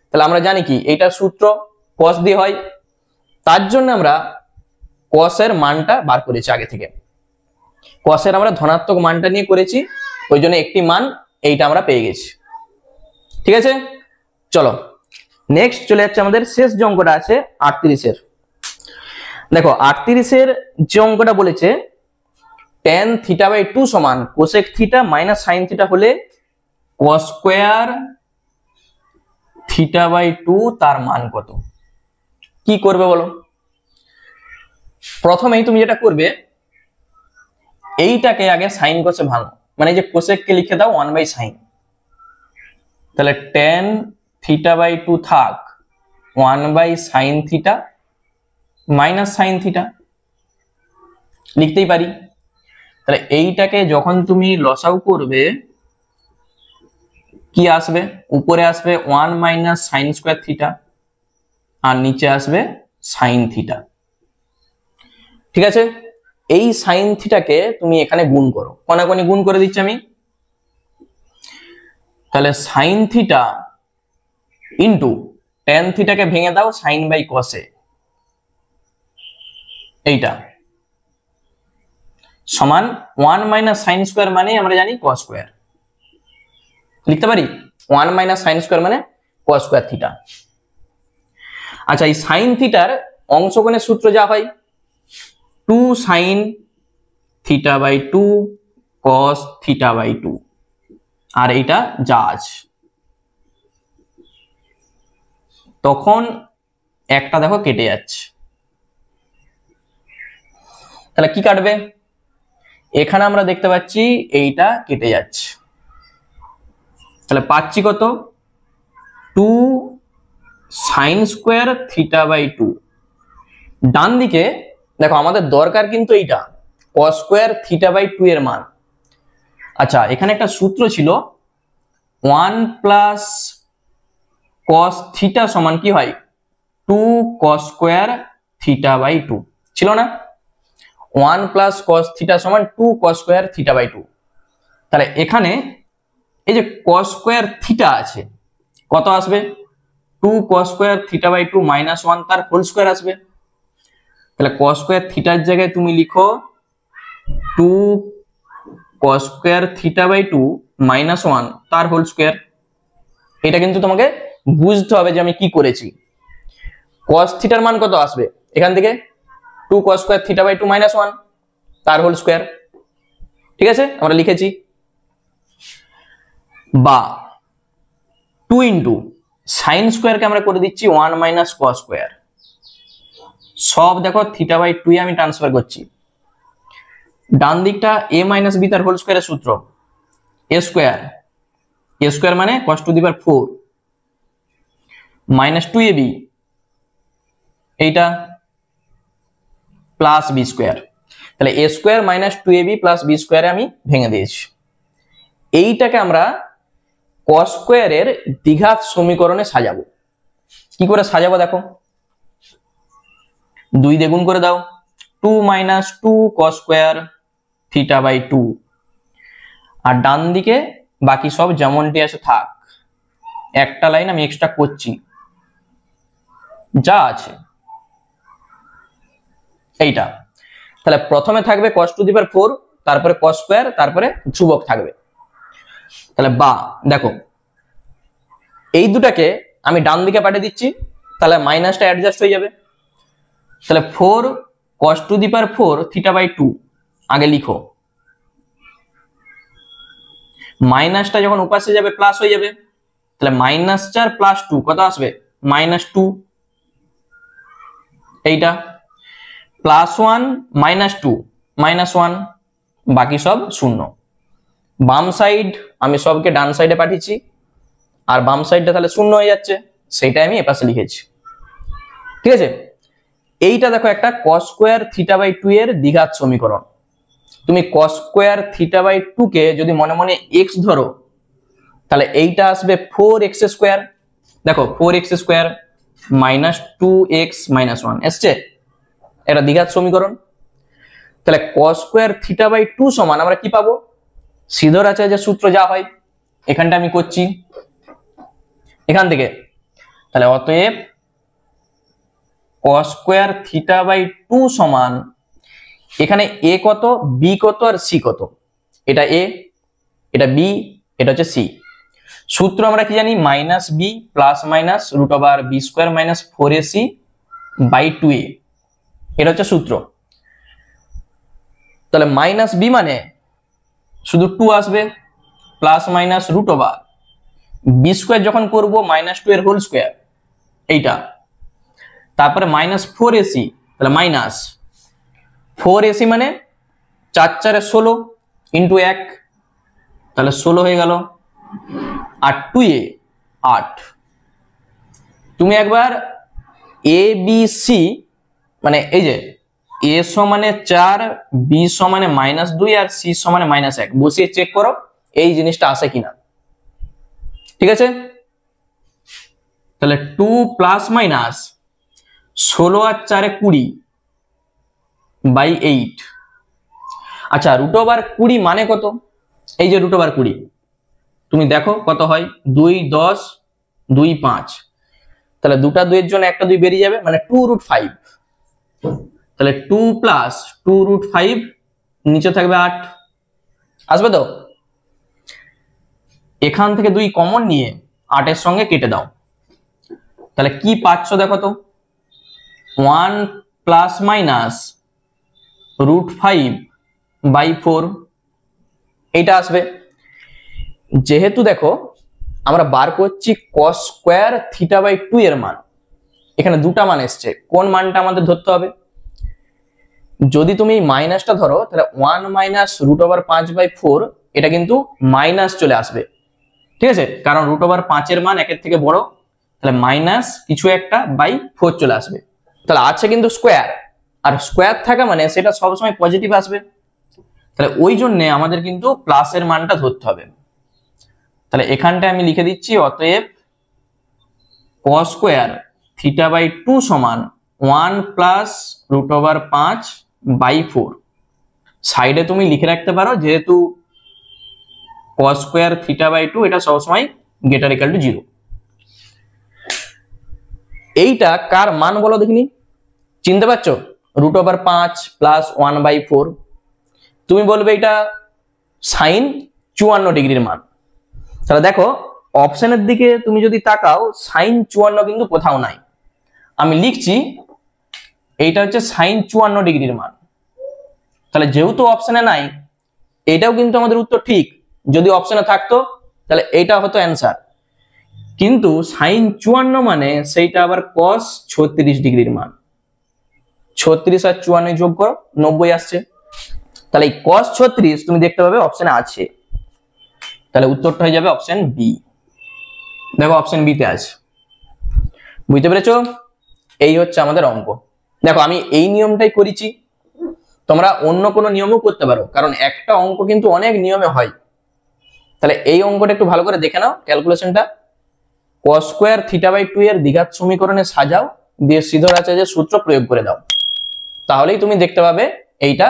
তাহলে আমরা জানি কি এইটার সূত্র কস দিয়ে হয়, তার জন্য আমরা কসের মানটা বার করেছি আগে থেকে। কসের আমরা ধনাত্মক মানটা নিয়ে করেছি, ওই জন্য একটি মান এইটা আমরা পেয়ে গেছি। ঠিক আছে, চলো নেক্সট চলে যাচ্ছে আমাদের শেষ যে অঙ্কটা আছে 38-এর। দেখো 38-এর যে অঙ্কটা বলেছে tan থিটা বাই টু সমান cosec theta minus sine theta হলে cos square theta by two তার মান কত? কি করবে বলো? প্রথমেই তুমি যেটা করবে, এইটাকে আগে সাইন কসে ভাঙো, মানে যে কোসেককে লিখে দাও 1/sin। তাহলে tan থিটা বাই টু থাক 1/sin theta minus sine theta, লিখতেই পারি। তাহলে এইটাকে যখন তুমি লসাগু করবে কি আসবে? উপরে আসবে 1 মাইনাস সাইন স্কোয়ার থিটা, আর নিচে আসবে সাইন থিটা। ঠিক আছে, এই সাইন থিটাকে তুমি এখানে গুণ করো, কোনাকুনি গুণ করে দিচ্ছি আমি। তাহলে সাইন থিটা ইন্টু ট্যান থিটাকে ভেঙে দাও সাইন বাই কসে, এইটা সমান 1 মাইনাস সাইন স্কোয়ার মানে আমরা জানি কস স্কোয়ার, লিখতে পারি 1 মাইনাস সাইন স্কোয়ার মানে কস স্কোয়ার থিটা। আচ্ছা, এই সাইন থিটার অংশকোণের সূত্র যা হয় 2 sine theta by two cos theta by two, আর এইটা যা আছে। তখন একটা দেখো কেটে যাচ্ছে, তাহলে কি কাটবে? এখানে আমরা দেখতে পাচ্ছি এইটা কেটে যাচ্ছে, তাহলে পাচ্ছি কত? 2 sine square theta by two. ডান দিকে দেখো আমাদের দরকার কিন্তু এইটা cos square theta by two এর মান। আচ্ছা, এখানে একটা সূত্র ছিল 1 প্লাস কস থিটা সমান কি হয়? 2 cos square theta by two ছিল না? 1 প্লাস কস থিটা সমান 2 cos square theta by two. তাহলে এখানে এই যে cos স্কয়ার থিটা আছে, কত আসবে? 2 cos square theta by 2 minus 1 তার হোল স্কয়ার আসবে। তাহলে cos স্কয়ার থিটার জায়গায় তুমি লিখো 2 cos square theta by 2 minus 1 তার হোল স্কয়ার। এটা কিন্তু তোমাকে বুঝতে হবে যে আমি কি করেছি। cos থিটার মান কত আসবে? এখান থেকে 2 cos square theta by 2 minus 1 তার হোল স্কয়ার। ঠিক আছে, আমরা লিখেছি। বা 2 ইন্টু সাইন স্কোয়ারকে আমরা করে দিচ্ছি 1 মাইনাস cos স্কোয়ার। সব দেখো থিটা বাই 2 আমি ট্রান্সফার করছি। ডান দিকটা a মাইনাস b তার হোল স্কোয়ারের সূত্র a স্কোয়ার মানে cos to the power 4 minus 2ab এইটা প্লাস b স্কোয়ার। তাহলে a square minus 2ab plus b স্কোয়ারে আমি ভেঙে দিয়েছি। এইটাকে আমরা cos স্কোয়ারের দ্বিঘাত সমীকরণে সাজাবো। কি করে সাজাবো দেখো, 2 দিয়ে গুণ করে দাও, 2 minus 2 cos square theta by 2, আর ডান দিকে বাকি সব যেমনটি আছে থাক, একটা লাইন আমি এক্সট্রা করছি, যা আছে এইটা। তাহলে প্রথমে থাকবে cos টু দি পাওয়ার 4, তারপরে cos স্কোয়ার, তারপরে ধ্রুবক থাকবে। তাহলে বা দেখো এই দুটাকে আমি ডান দিকে পাঠিয়ে দিচ্ছি, তাহলে মাইনাসটা অ্যাডজাস্ট হয়ে যাবে। তাহলে 4 cos to the power 4 theta by 2 আগে লিখো, মাইনাসটা যখন উপাসে যাবে প্লাস হয়ে যাবে। তাহলে মাইনাস 4 প্লাস 2 কত আসবে? মাইনাস 2। এইটা প্লাস 1 মাইনাস 2 মাইনাস 1, বাকি সব শূন্য। বাম সাইড আমি সবকে ডান সাইডে পাঠিয়েছি, আর বাম সাইডটা তাহলে শূন্য হয়ে যাচ্ছে, সেইটাই আমি এপাশে লিখেছি। ঠিক আছে, এইটা দেখো একটা cos স্কোয়ার থিটা বাই 2 এর দ্বিঘাত সমীকরণ। তুমি cos স্কোয়ার থিটা বাই 2 কে যদি মনে মনে x ধরো, তাহলে এইটা আসবে 4x স্কোয়ার। দেখো 4x square minus 2x minus 1 এসছে, এটা দ্বিঘাত সমীকরণ। তাহলে cos স্কোয়ার থিটা বাই 2 সমান আমরা কি পাবো? সিধর আছে যে সূত্র যা হয়, এখানটা আমি করছি এখান থেকে। তাহলে অতএব cos স্কোয়ার থিটা বাই 2 সমান, এখানে a কত, b কত আর c কত? এটা a, এটা b, এটা হচ্ছে c। সূত্র আমরা কি জানি? Minus b plus minus root over b square minus 4ac by 2a, এটা হচ্ছে সূত্র। তাহলে মাইনাস b মানে শুধু 2 আসবে, plus minus root over b square যখন করবো মাইনাস 2 এর হোল স্কোয়ার এইটা, তারপরে মাইনাস 4ac, তাহলে মাইনাস 4ac মানে 4 4 16 ইন্টু 1, তাহলে 16 হয়ে গেল, আর 2a 8। তুমি একবার a b c মানে এই যে a সমানে 4, b সমানে মাইনাস 2 আর c সমানে মাইনাস 1 বসিয়ে চেক করো এই জিনিসটা আসে কিনা। ঠিক আছে, তাহলে 2 প্লাস মাইনাস 16 আর 4 20 বাই 8। আচ্ছা রুট ওভার 20 মানে কত? এই যে রুট ওভার 20 তুমি দেখো কত হয়, 2 10 2 5, তাহলে দুটা 2 এর জন্য একটা 2 বেরিয়ে যাবে, মানে 2 রুট 5। তাহলে 2 প্লাস 2 রুট 5, নিচে থাকবে 8, আসবে তো? এখান থেকে 2 কমন নিয়ে 8 এর সঙ্গে কেটে দাও, তাহলে কি পাচ্ছ দেখো তো, 1 প্লাস মাইনাস রুট 5 বাই 4 এইটা আসবে। যেহেতু দেখো আমরা বার করছি cos স্কোয়ার থিটা বাই 2 এর মান, এখানে দুটা মান এসছে, কোন মানটা আমাদের ধরতে হবে? যদি তুমি মাইনাসটা ধরো তাহলে 1 মাইনাস রুট ওভার 5 বাই 4, এটা কিন্তু মাইনাস চলে আসবে। ঠিক আছে, কারণ রুট ওভার 5 এর মান 1 এর থেকে বড়, তাহলে মাইনাস কিছু একটা বাই 4 চলে আসবে। তাহলে আছে কিন্তু স্কোয়ার, আর স্কোয়ার থাকা মানে সেটা সবসময় পজিটিভ আসবে, তাহলে ওই জন্য আমাদের কিন্তু প্লাসের মানটা ধরতে হবে। তাহলে এখানটায় আমি লিখে দিচ্ছি অতএব cos স্কোয়ার থিটা বাই 2 সমান 1 প্লাস রুট ওভার 5 বাই 4। সাইডে তুমি লিখে রাখতে পারো, যেহেতু cos স্কয়ার থিটা বাই 2 এটা সবসময় গ্রেটার ইকুয়াল টু 0। এইটা কার মান বলো দেখিনি, চিনতে পারছো? √5 প্লাস 1/4। তুমি বলবে এটা সাইন 54 ডিগ্রির মান। তাহলে দেখো অপশনের দিকে তুমি যদি তাকাও সাইন 54 কিন্তু কোথাও নাই। আমি লিখছি এইটা হচ্ছে সাইন 54 ডিগ্রির মান। তাহলে যেহেতু অপশনে নাই, এটাও কিন্তু আমাদের উত্তর ঠিক। যদি অপশনে থাকতো তাহলে এইটা হতো অ্যান্সার, কিন্তু সাইন 54 মানে সেইটা আবার cos 36 ডিগ্রির মান। 36 আর 54 যোগ করো 90 আসছে। তাহলে এই cos 36 তুমি দেখতে পাবে অপশনে আছে, তাহলে উত্তরটা হয়ে যাবে অপশন বি। দেখো অপশন বি তে আছে। বুঝতে পেরেছো? এই হচ্ছে আমাদের অঙ্ক। দেখো আমি এই নিয়মটাই করেছি, তোমরা অন্য কোনো নিয়মও করতে পারো, কারণ একটা অঙ্ক কিন্তু অনেক নিয়মে হয়। তাহলে এই অঙ্কটা একটু ভালো করে দেখে নাও ক্যালকুলেশনটা। cos স্কয়ার থিটা বাই 2 এর দ্বিঘাত সমীকরণে সাজাও, দিয়ে সিধরাচার্যের সূত্র প্রয়োগ করে দাও, তাহলেই তুমি দেখতে পাবে এইটা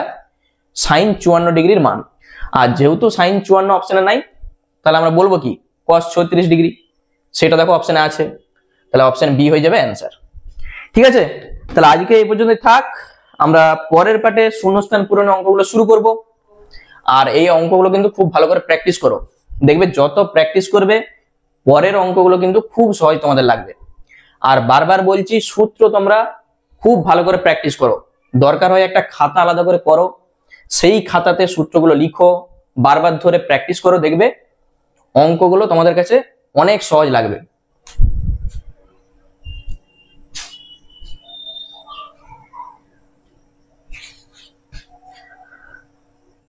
সাইন 54 ডিগ্রির মান। আর যেহেতু সাইন 54 অপশনে নাই, তাহলে আমরা বলবো কি cos 36 ডিগ্রি, সেটা দেখো অপশনে আছে, তাহলে অপশন বি হয়ে যাবে অ্যান্সার। ঠিক আছে, তাহলে আজকে এই পর্যন্ত থাক। আমরা পরের পার্টে শূন্যস্থান পূরণের অঙ্কগুলো শুরু করব। আর এই অঙ্কগুলো কিন্তু খুব ভালো করে প্র্যাকটিস করো, দেখবে যত প্র্যাকটিস করবে পরের অঙ্কগুলো কিন্তু খুব সহজ তোমাদের লাগবে। আর বারবার বলছি সূত্র তোমরা খুব ভালো করে প্র্যাকটিস করো, দরকার হয় একটা খাতা আলাদা করে করো, সেই খাতাতে সূত্রগুলো লিখো, বারবার ধরে প্র্যাকটিস করো, দেখবে অঙ্কগুলো তোমাদের কাছে অনেক সহজ লাগবে।